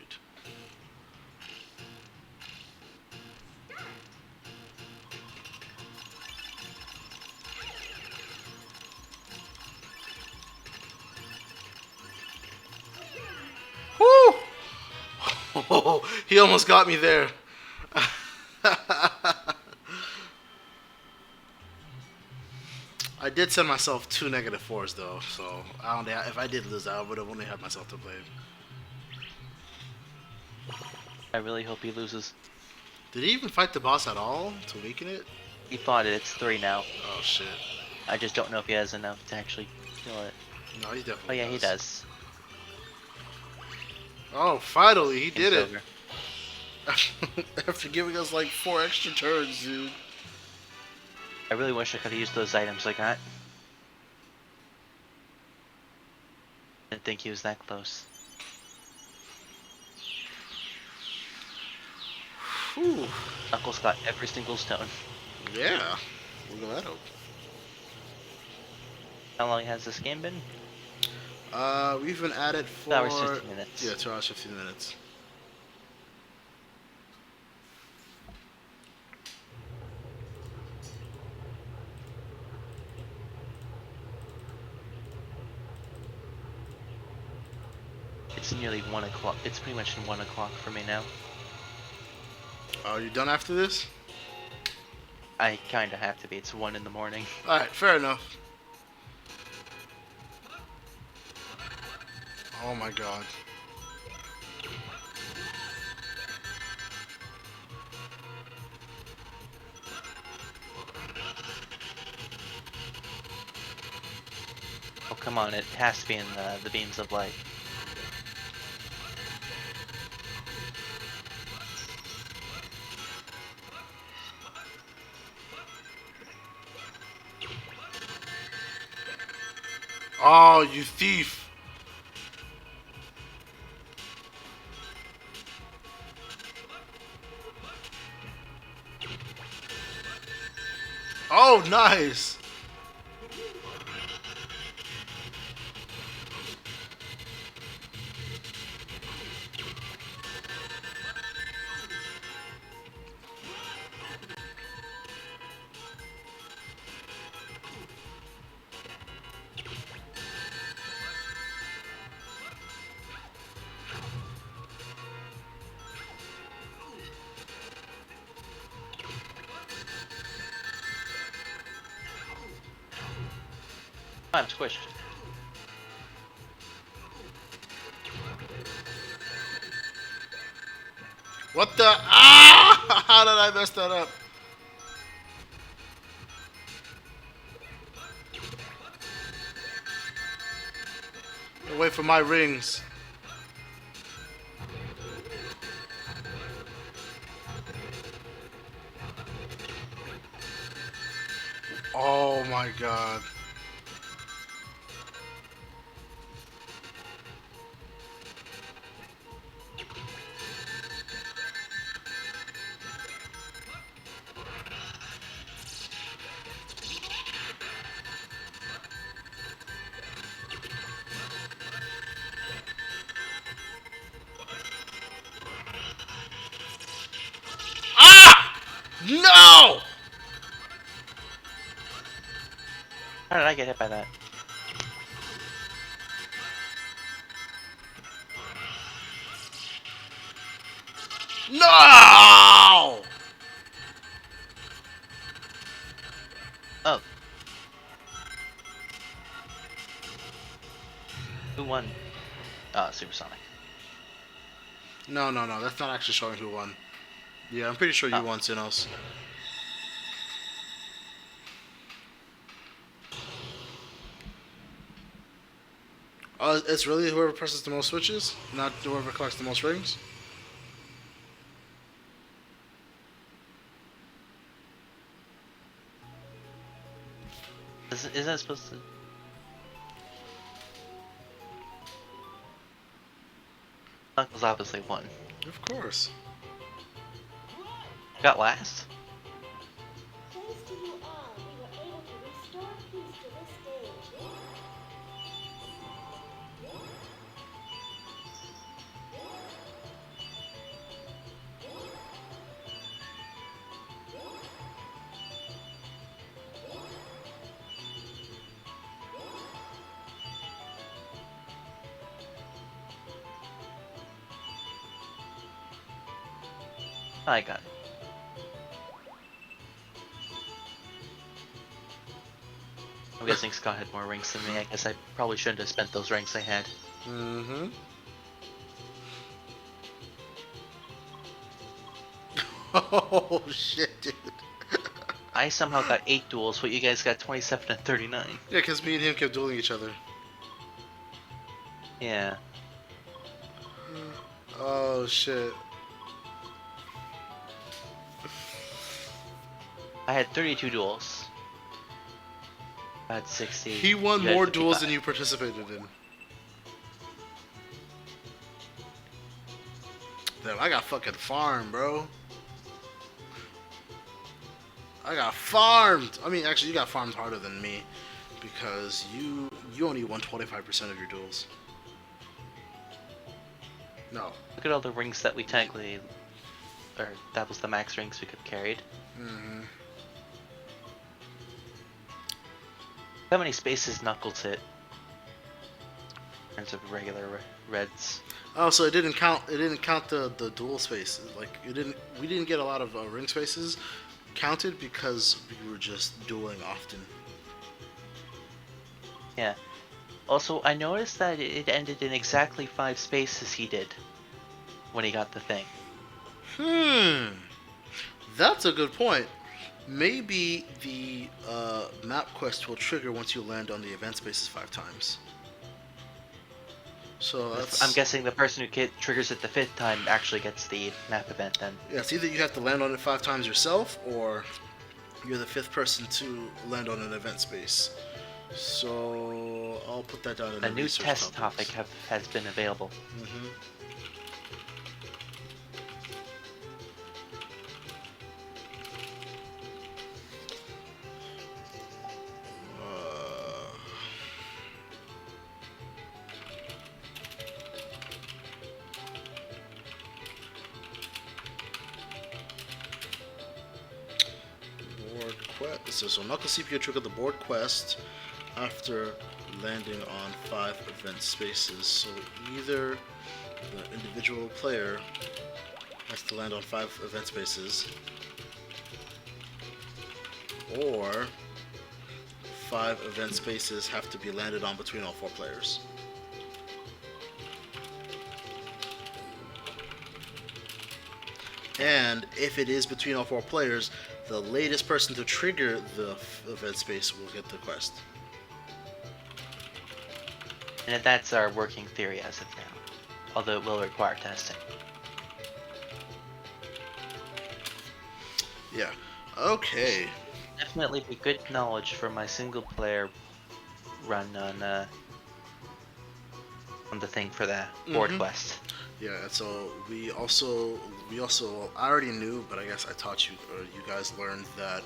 Woo! He almost got me there. I did send myself 2 -4s though, so I only if I did lose, I would have only had myself to blame. I really hope he loses. Did he even fight the boss at all to weaken it? He fought it, it's 3 now. Oh shit! I just don't know if he has enough to actually kill it. No, he Oh definitely. yeah, he does. Oh, finally he did Game's it. over. After giving us like 4 extra turns, dude. I really wish I could have used those items like that. Didn't think he was that close. Whew. Knuckles got every single stone. Yeah. Look at that. How long has this game been? We've been at it for 2 hours 15 minutes. yeah, 2 hours 15 minutes. It's nearly 1 o'clock. It's pretty much 1 o'clock for me now. Are you done after this? I kinda have to be. It's 1 in the morning. All right, fair enough. Oh my god. Oh, come on. It has to be in the beams of light. Oh, you thief. Oh, nice. I'm squished. What the? Ah! How did I mess that up? Wait for my rings. Oh my god. Ah! No! How did I get hit by that? No! Oh. Who won? Supersonic. No, no, no. That's not actually showing who won. Yeah, I'm pretty sure you Oh. won, Sinos. It's really whoever presses the most switches, not whoever collects the most rings. Is that supposed to... Knuckles obviously won. Of course. Got last? Thanks to you all, we were able to restore peace to this stage. I got it. I'm guessing Scott had more rings than me. I guess I probably shouldn't have spent those rings I had. Mm-hmm. Oh shit, dude. I somehow got 8 duels, but you guys got 27 and 39. Yeah, because me and him kept dueling each other. Yeah. Oh shit. I had 32 duels. I had 60. He won You had more duels 55. than you participated in. Damn, I got fucking farmed, bro. I got farmed. I mean, actually, you got farmed harder than me. because you only won 25% of your duels. No. Look at all the rings that we technically, or that was the max rings we could have carried. Hmm. How many spaces Knuckles hit? In terms of regular reds. Oh, so it didn't count. It didn't count the dual spaces. Like it didn't. We didn't get a lot of ring spaces counted because we were just dueling often. Yeah. Also, I noticed that it ended in exactly 5 spaces he did when he got the thing. That's a good point. Maybe the map quest will trigger once you land on the event spaces 5 times. So that's. I'm guessing the person who triggers it the 5th time actually gets the map event then. Yeah, it's either you have to land on it 5 times yourself, or you're the 5th person to land on an event space. So I'll put that down in the A new research test topics. topic has been available. Mhm. Uh, board quest. So Knuckle CPU triggered the board quest after landing on 5 event spaces. So either the individual player has to land on 5 event spaces, or 5 event spaces have to be landed on between all 4 players. And if it is between all 4 players, the latest person to trigger the event space will get the quest. And that's our working theory as of now. Although it will require testing. Yeah. Okay. Definitely be good knowledge for my single player run on the thing for the board quest. Yeah. So we also I already knew, but I guess I taught you, or you guys learned that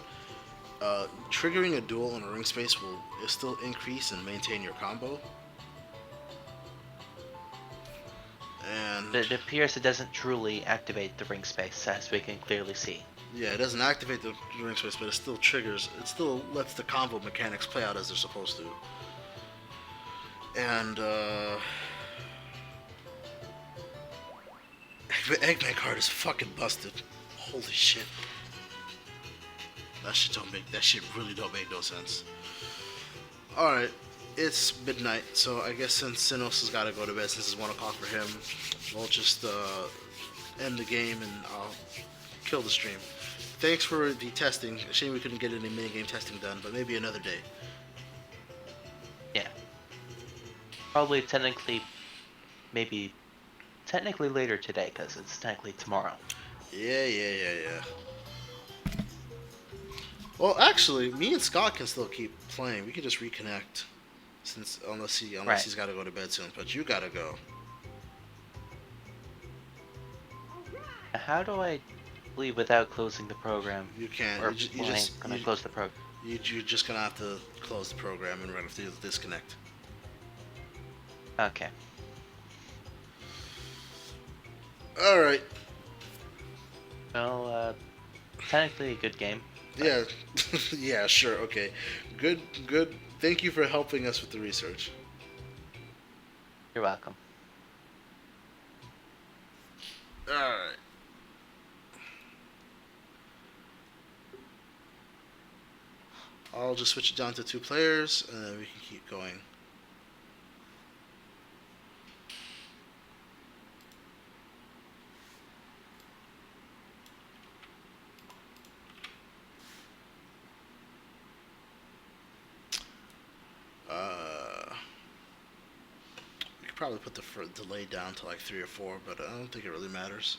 triggering a duel in a ring space will still increase and maintain your combo. And It appears it doesn't truly activate the ring space, as we can clearly see. yeah, it doesn't activate the ring space, but it still triggers. It still lets the combo mechanics play out as they're supposed to. And Eggman card is fucking busted. Holy shit. That shit really don't make no sense. Alright, it's midnight, so I guess since Sinos has gotta go to bed, since it's 1 o'clock for him, we'll just end the game and I'll kill the stream. Thanks for the testing. Shame we couldn't get any minigame testing done, but maybe another day. Yeah. Probably maybe technically later today, because it's technically tomorrow. Yeah. Well, actually, me and Scott can still keep playing. We can just reconnect, unless he's got to go to bed soon. But you gotta go. How do I leave without closing the program? You can't. Or when I close the program? You're just gonna have to close the program and we're gonna have to disconnect. Okay. All right. Well, technically a good game. Yeah. Yeah. Sure. Okay. Good. Thank you for helping us with the research. You're welcome. All right. I'll just switch it down to 2 players, and then we can keep going. We could probably put the delay down to like 3 or 4, but I don't think it really matters.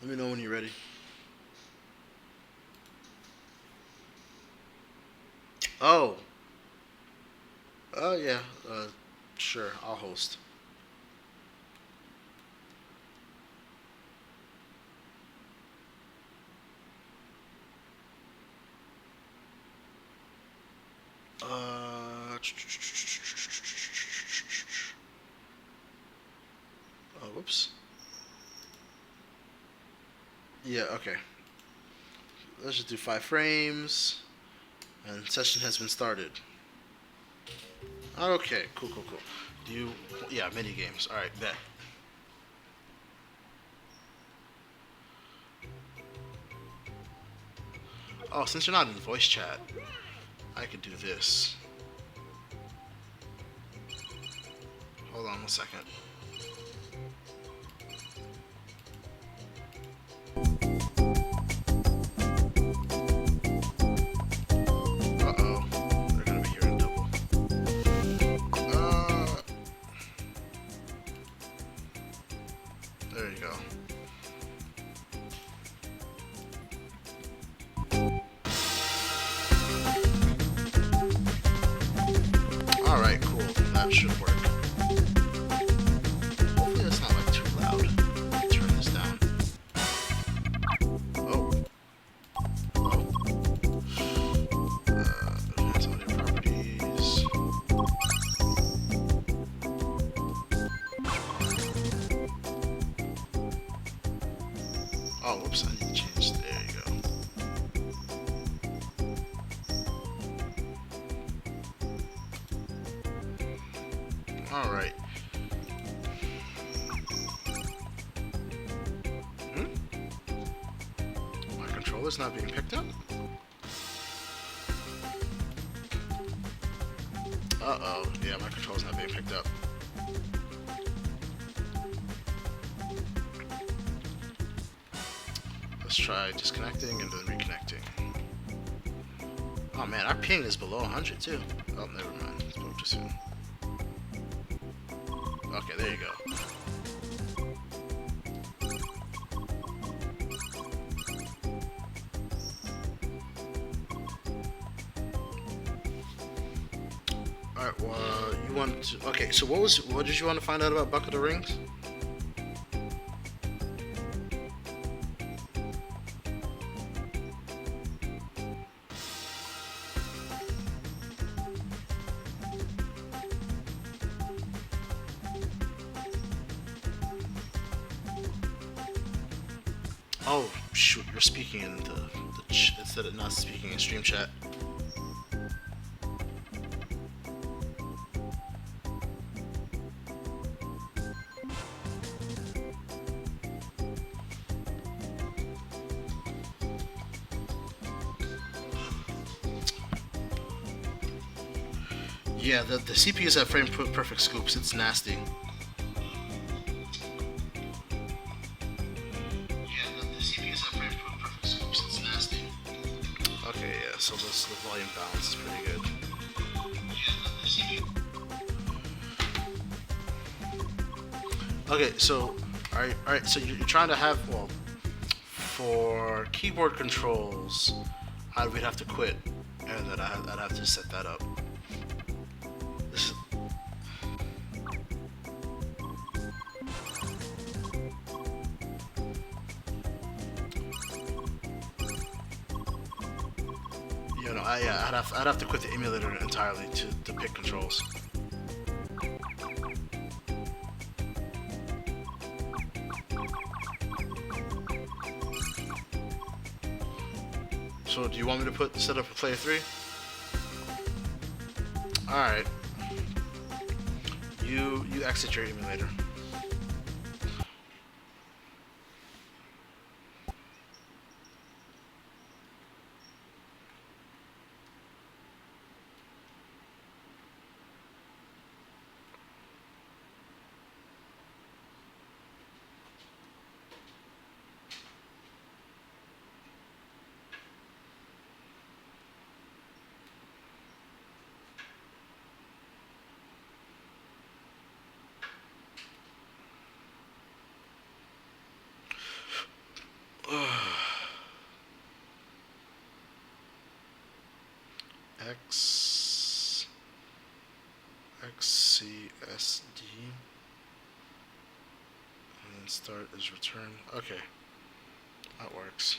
Let me know when you're ready. Oh. Oh yeah. Sure. I'll host. Uh, whoops. Yeah, okay. Let's just do 5 frames. And session has been started. Okay, cool. Do you... Yeah, mini games. Alright, bet. Oh, since you're not in voice chat, I could do this. Hold on 1 second. Uh-oh. They're gonna be hearing double. There you go. Alright, cool. That should work. Hopefully it's not like too loud. Let me turn this down. Oh. Advanced audio properties. Oh, whoops, I need to change. There you go. Alright. My controller's not being picked up? Uh-oh. Yeah, my controller's not being picked up. Let's try disconnecting and then reconnecting. Oh man, our ping is below 100 too. Oh, never mind. Spoke too soon. Okay, there you go. Alright, well, you want to... Okay, so what did you want to find out about Bucket of Rings? Oh, shoot, you're speaking in the instead of not speaking in stream chat. Yeah, the CPUs have frame perfect scoops. It's nasty. Okay, yeah, so the volume balance is pretty good. Okay, so, alright, so you're trying to have, well, for keyboard controls, we'd have to quit, and then I'd have to set that up. This, you know, I'd have to quit the emulator entirely to pick controls. So do you want me to set up a player 3? Alright. You exit your emulator. XCSD and then start as return. Okay, that works.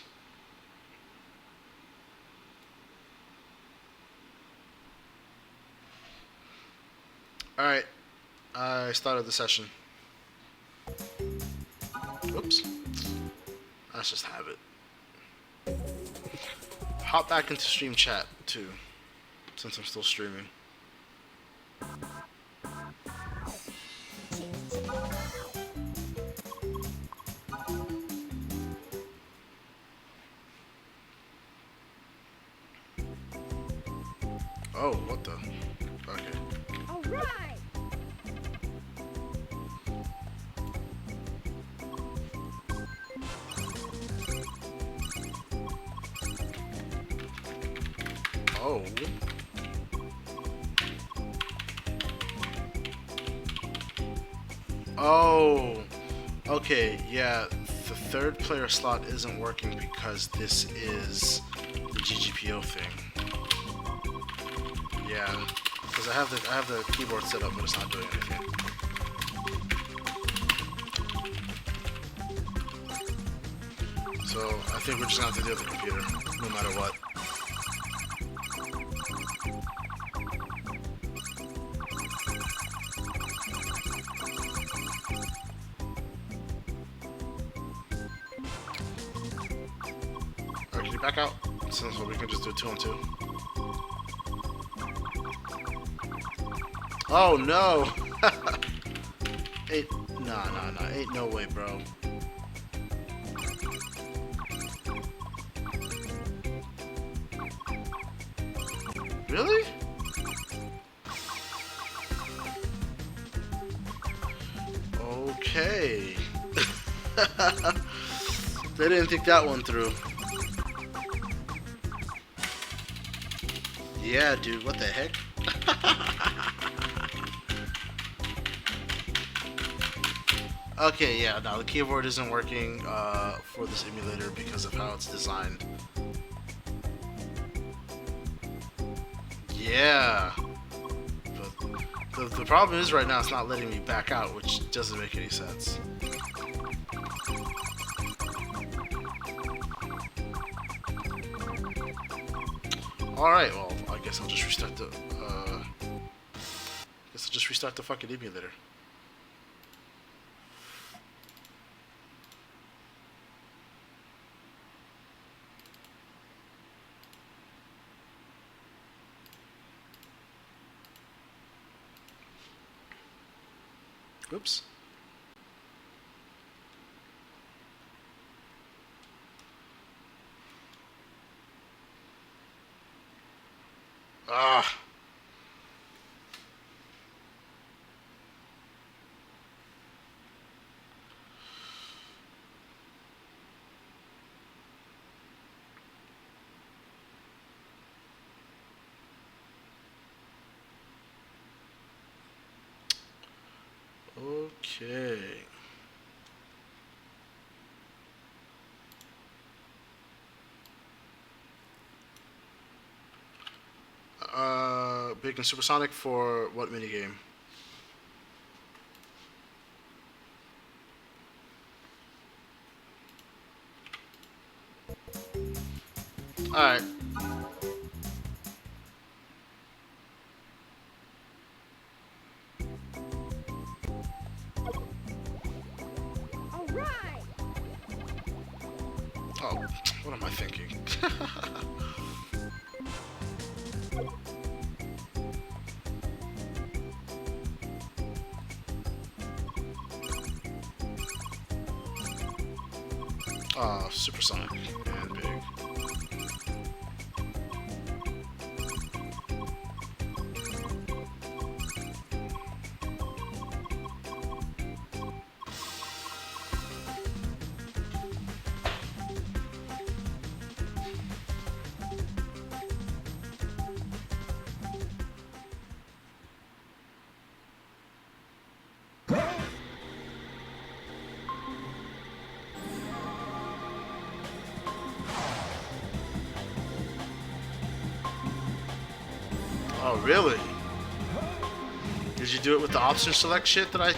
Alright, I started the session. Whoops. Let's just have it. Hop back into stream chat too, since I'm still streaming. Oh, what the? Okay. All right. Oh. Oh. Okay, yeah. The third player slot isn't working because this is the GGPO thing. Yeah. Because I have the keyboard set up, but it's not doing anything. So I think we're just gonna have to deal with the computer, no matter what. Alright, can you back out? Since we can just do 2 on 2. Oh no! Nah. Ain't no way, bro. Really? Okay. They didn't think that one through. Yeah, dude, what the heck? Okay, yeah, no, the keyboard isn't working for this emulator because of how it's designed. Yeah. But the problem is right now it's not letting me back out, which doesn't make any sense. Alright, well, I guess I'll just restart the fucking emulator. Oops. Ah. Okay. Big and Supersonic for what minigame? Alright. All right. Oh, what am I thinking? Supersonic and big. Oh, really? Did you do it with the option select shit that I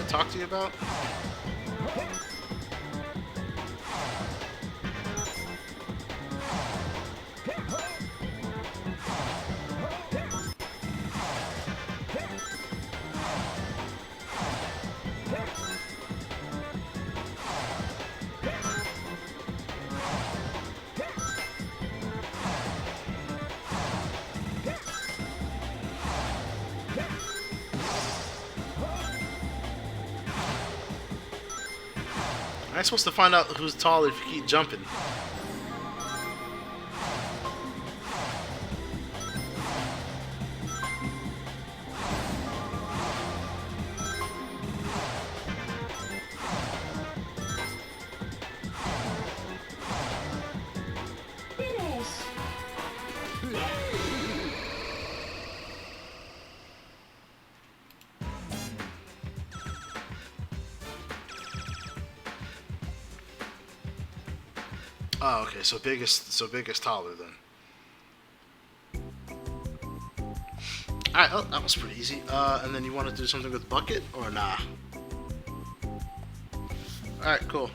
talked to you about? I ain't supposed to find out who's taller if you keep jumping. Finish. Oh, okay. So big is taller then. Alright, oh, that was pretty easy. And then you want to do something with bucket or nah? Alright, cool.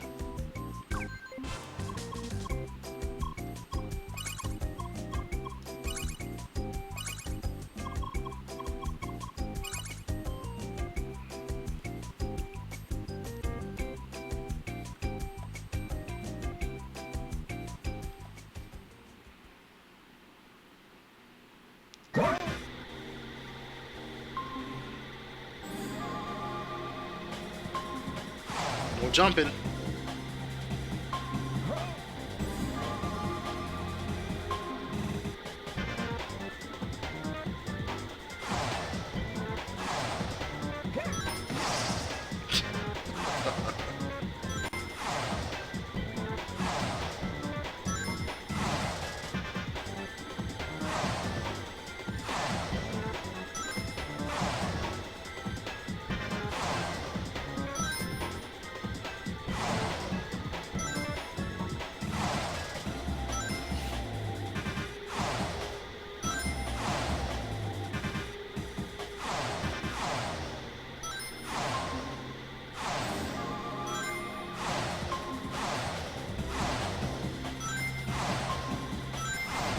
No jumping.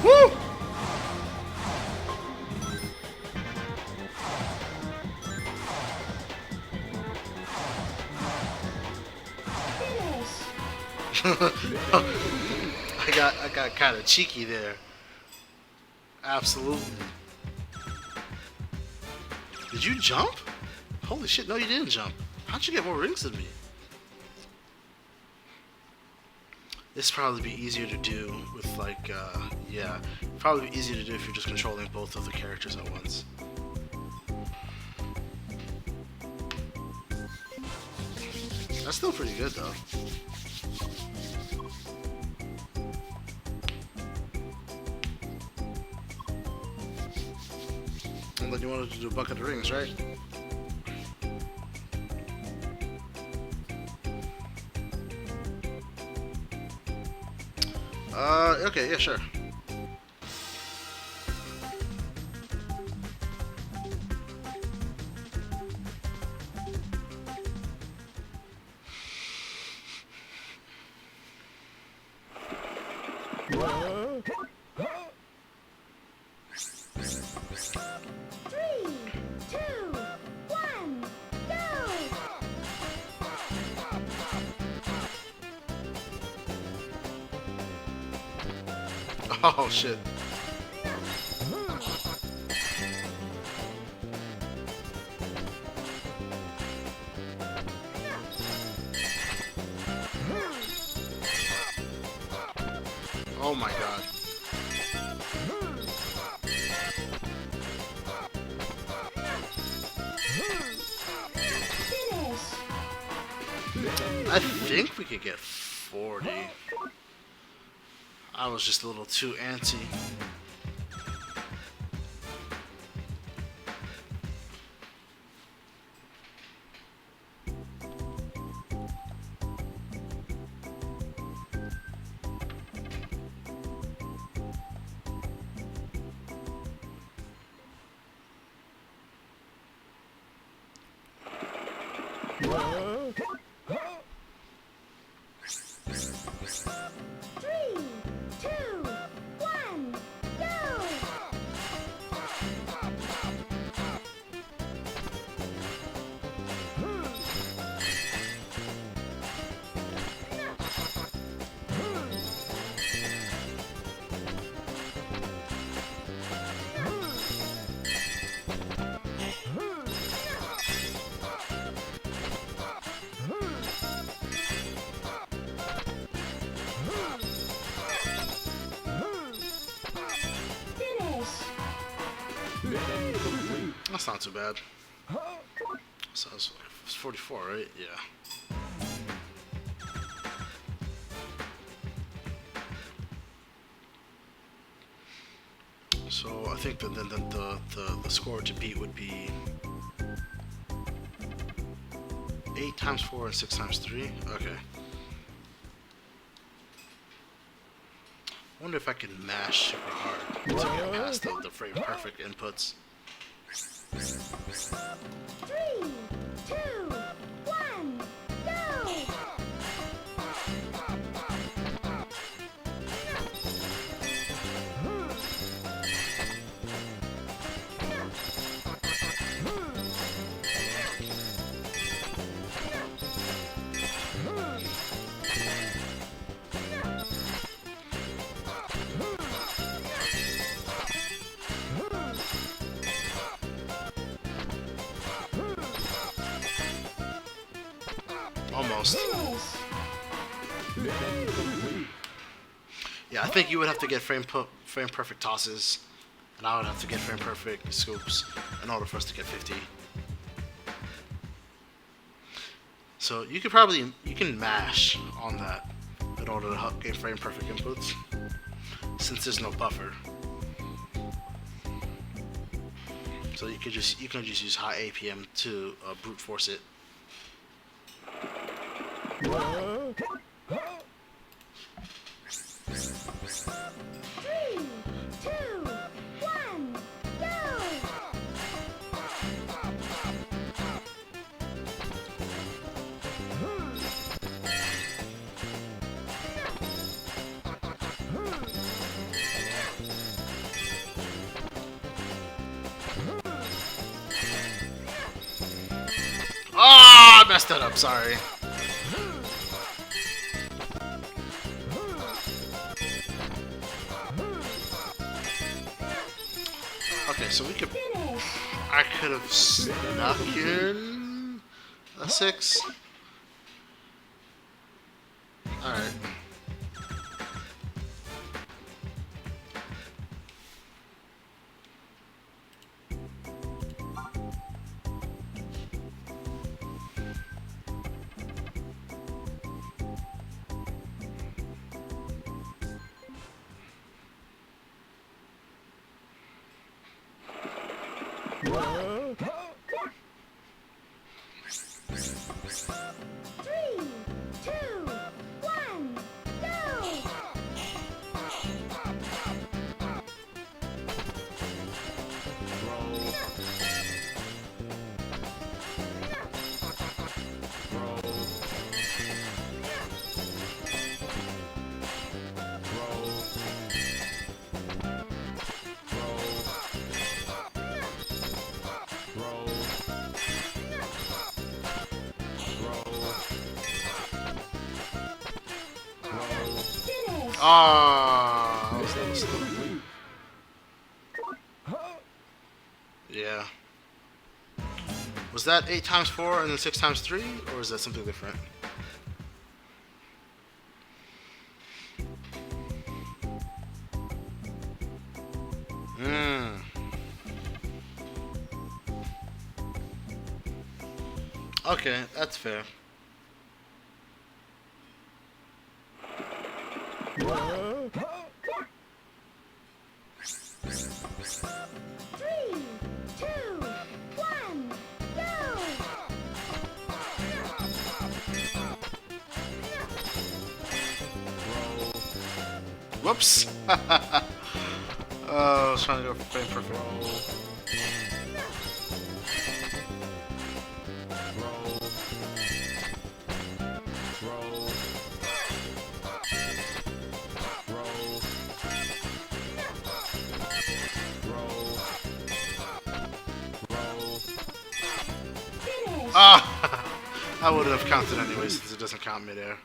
Woo! I got kind of cheeky there. Absolutely. Did you jump? Holy shit! No, you didn't jump. How'd you get more rings than me? This probably be easier to do with like, yeah, probably be easier to do if you're just controlling both of the characters at once. That's still pretty good though. And then you wanted to do a bucket of rings, right? Okay, yeah, sure. Three, two, one, go! Oh shit. Oh my god. Finish. I think we could get 40. I was just a little too antsy. Three, two, one, go! That's not too bad. So it's 44, right? Yeah. So I think that the score to beat would be 8 times 4 and 6 times 3. Okay. I wonder if I can mash super hard to get past the frame perfect inputs. 3, 2, 1, go! Almost. Yeah, I think you would have to get frame perfect tosses, and I would have to get frame perfect scoops in order for us to get 50. So you can mash on that in order to get frame perfect inputs, since there's no buffer. So you can just use high APM to brute force it. 3, 2, 1, go! Ah, I messed that up. Sorry. Okay, so we could. I could have snuck in a 6. Alright. Three, two, one, go! Ah, that was a little slow. Yeah. Was that 8 times 4 and then 6 times 3, or is that something different? Okay, that's fair. Three, two, one, go! Whoops. Oh, I was trying to go for frame perfect. Ah, I would have counted anyway since it doesn't count midair.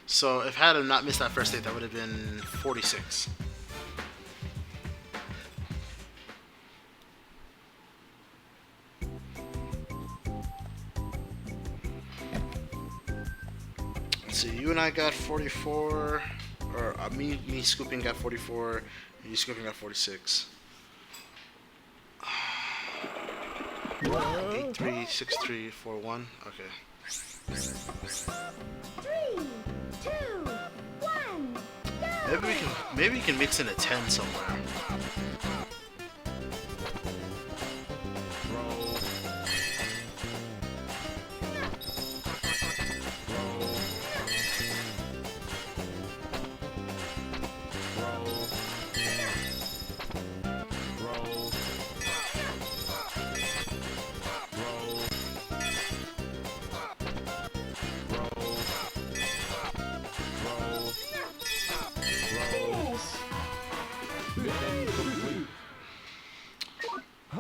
So if I had not missed that first 8, that would have been 46. Let's see, you and I got 44. or me scooping at 44, and you scooping at 46. 8-3-6-3-4-1. Okay. 3, 2, 1, go! Maybe we can mix in a 10 somewhere.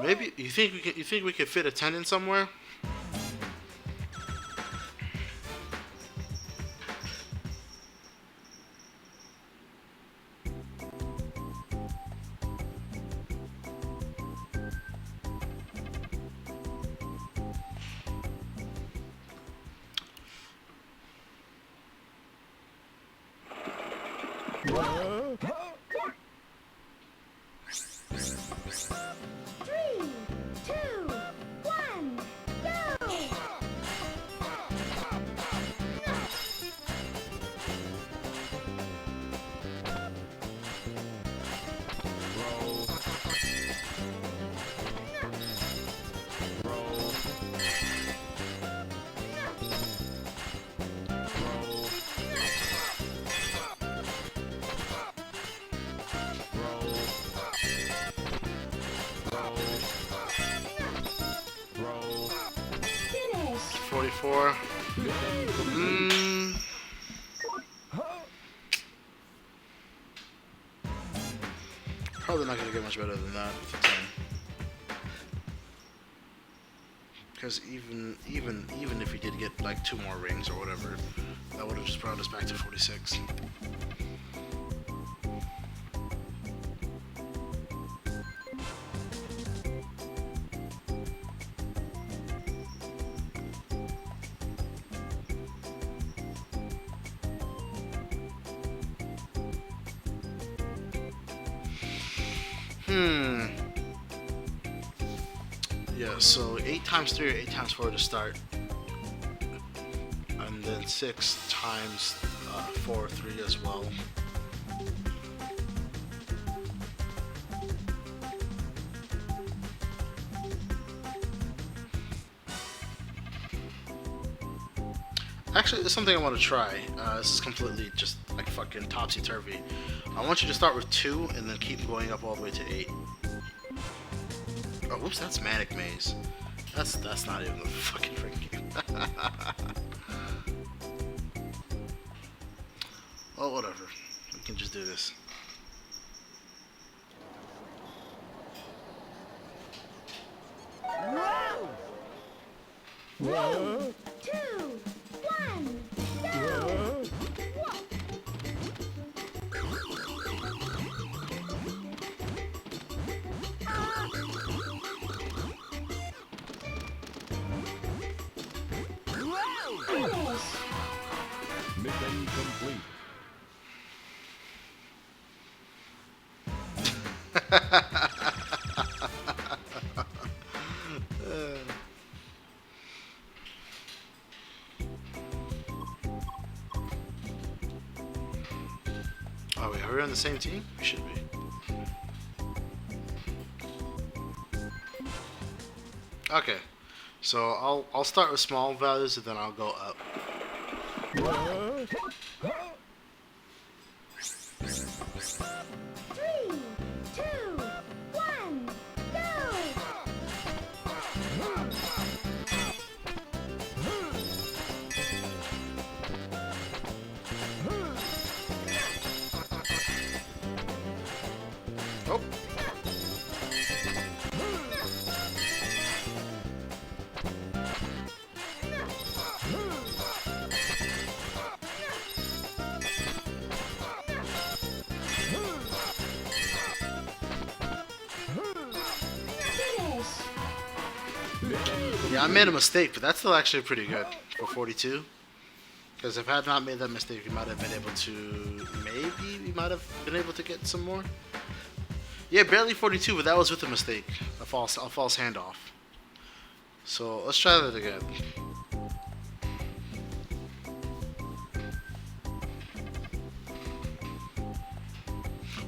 Maybe you think we could fit a 10 in somewhere? Three, two, one, go! Finish! 44. Probably not gonna get much better than that with a 10. Because even if we did get like 2 more rings or whatever, that would have just brought us back to 46. Yeah, so 8 times 3 or 8 times 4 to start. And then 6 times 4 or 3 as well. Actually, there's something I want to try. This is completely just like fucking topsy-turvy. I want you to start with 2 and then keep going up all the way to 8. Oh, whoops, that's Manic Maze. That's not even the fucking freaking game. Oh, whatever. We can just do this. Three, two, one, go! Finish! Mission complete. Oh wait, are we on the same team? We should be. Okay, so I'll start with small values and then I'll go up. Three, two, one, go! Oh. Finish! Yeah, I made a mistake, but that's still actually pretty good for 42. Because if I had not made that mistake, we might have been able to. Maybe we might have been able to get some more. Yeah, barely 42, but that was with a mistake. A false handoff. So let's try that again.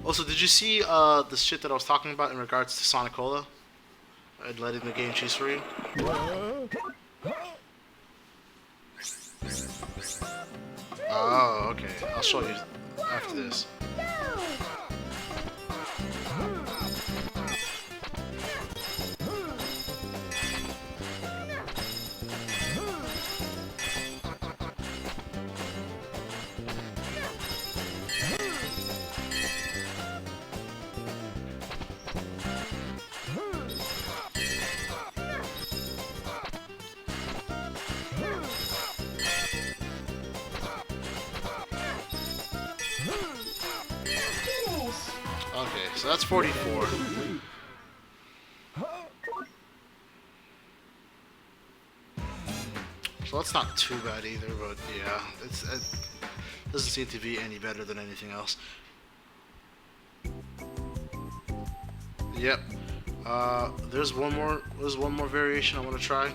Also, did you see the shit that I was talking about in regards to Sonic Cola? And letting the game choose for you? Oh, okay. I'll show you after this. Okay, so that's 44. So that's not too bad either, but yeah, it doesn't seem to be any better than anything else. Yep. There's one more variation I want to try.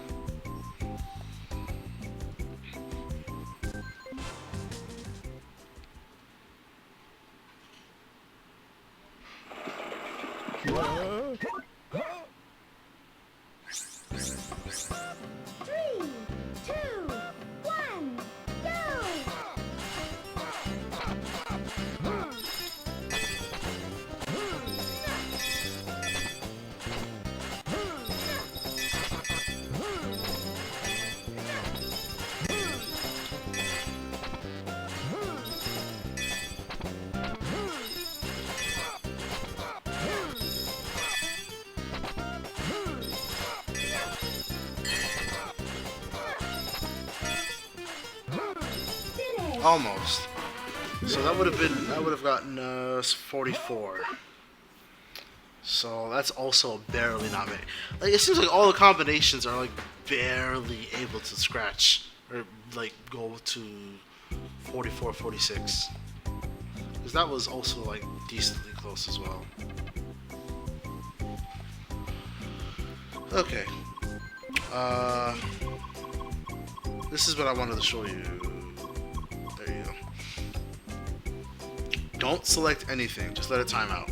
Almost. So that would have gotten us 44. So that's also barely not made. Like, it seems like all the combinations are like barely able to scratch or like go to 44, 46. Because that was also like decently close as well. Okay. This is what I wanted to show you. There you go. Don't select anything, just let it time out.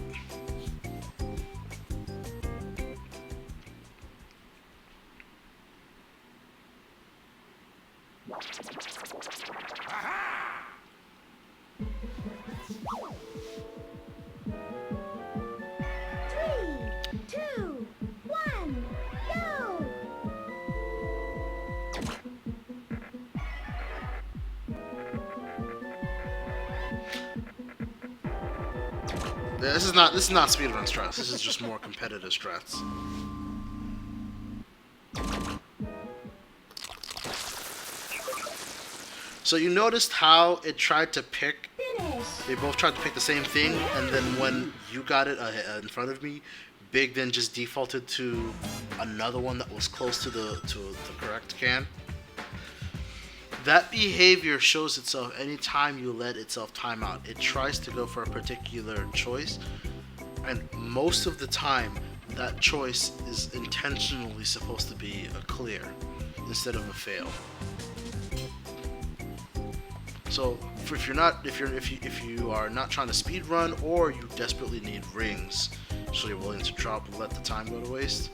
This is not speedrun strats. This is just more competitive strats. So you noticed how it tried to pick. They both tried to pick the same thing, and then when you got it in front of me, Big then just defaulted to another one that was close to the correct can. That behavior shows itself anytime you let itself time out. It tries to go for a particular choice, and most of the time, that choice is intentionally supposed to be a clear instead of a fail. So if you are not trying to speed run, or you desperately need rings, so you're willing to drop and let the time go to waste,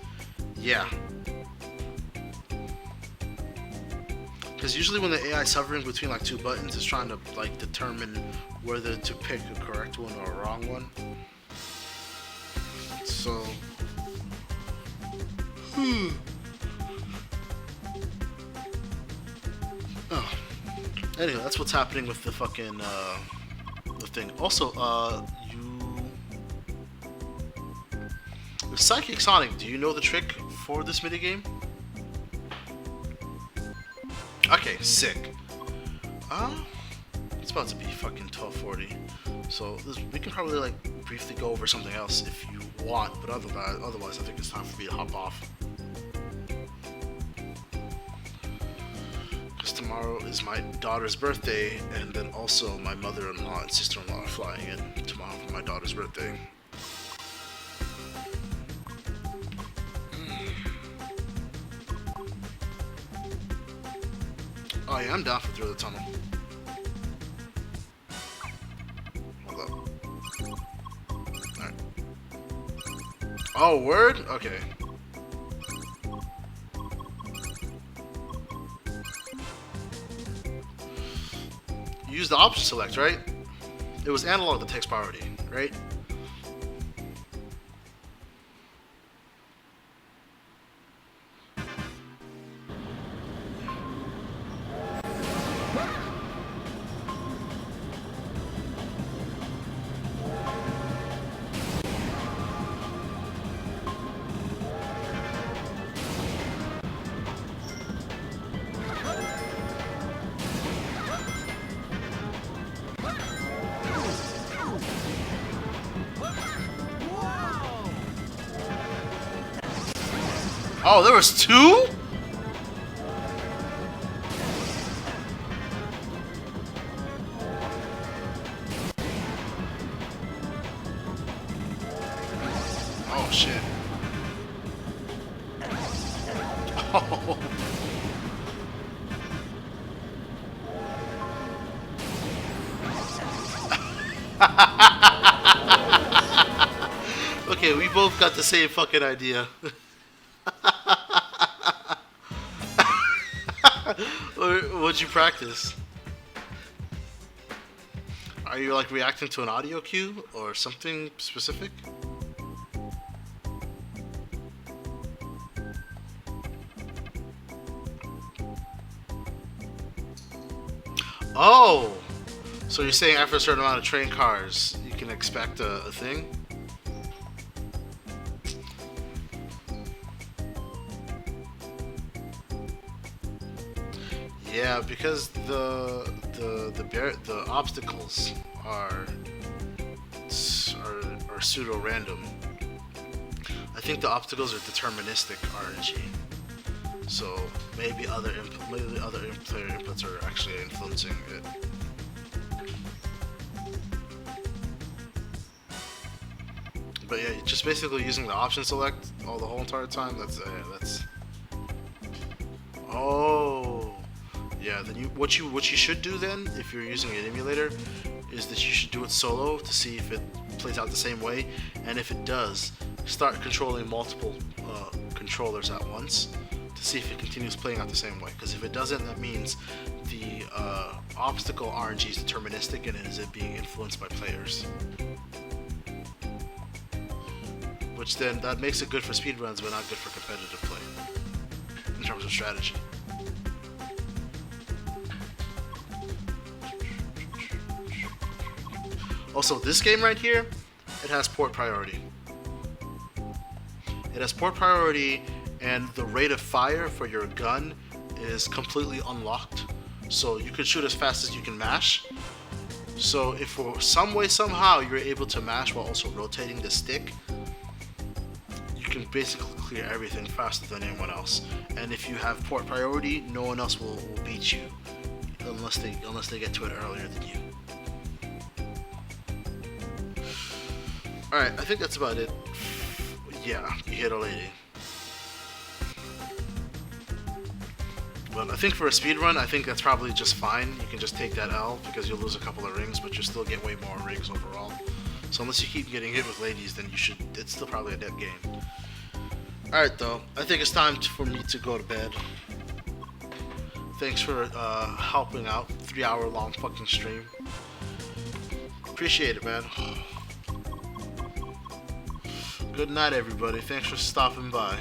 yeah. Because usually when the AI is hovering between like two buttons, it's trying to like determine whether to pick a correct one or a wrong one. So, oh, anyway, that's what's happening with the fucking the thing. Also, with Psychic Sonic, do you know the trick for this minigame? Okay, sick. It's about to be fucking 12:40, so we can probably like briefly go over something else if you want, but otherwise I think it's time for me to hop off. Because tomorrow is my daughter's birthday, and then also my mother-in-law and sister-in-law are flying in tomorrow for my daughter's birthday. Oh yeah, I'm down for Through the Tunnel. Hold up. Alright. Oh, word? Okay. You use the option select, right? It was analog that takes priority, right? Oh, there was two? Oh, shit. Oh. Okay, we both got the same fucking idea. What'd you practice? Are you like reacting to an audio cue or something specific? Oh! So you're saying after a certain amount of train cars, you can expect a thing? Yeah, because the obstacles are pseudo random. I think the obstacles are deterministic RNG. So maybe other player inputs are actually influencing it. But yeah, just basically using the option select the whole entire time. That's. Oh. Yeah, then what you should do then, if you're using an emulator, is that you should do it solo to see if it plays out the same way, and if it does, start controlling multiple controllers at once to see if it continues playing out the same way. Because if it doesn't, that means the obstacle RNG is deterministic and is it being influenced by players. Which then that makes it good for speedruns, but not good for competitive play in terms of strategy. Also, this game right here, it has port priority. It has port priority, and the rate of fire for your gun is completely unlocked. So you can shoot as fast as you can mash. So if for some way, somehow, you're able to mash while also rotating the stick, you can basically clear everything faster than anyone else. And if you have port priority, no one else will beat you unless they get to it earlier than you. Alright, I think that's about it. Yeah, you hit a lady. But I think for a speedrun, I think that's probably just fine. You can just take that L because you'll lose a couple of rings, but you'll still get way more rings overall. So unless you keep getting hit with ladies, then it's still probably a dead game. Alright though, I think it's time for me to go to bed. Thanks for helping out. 3-hour long fucking stream. Appreciate it, man. Good night, everybody. Thanks for stopping by.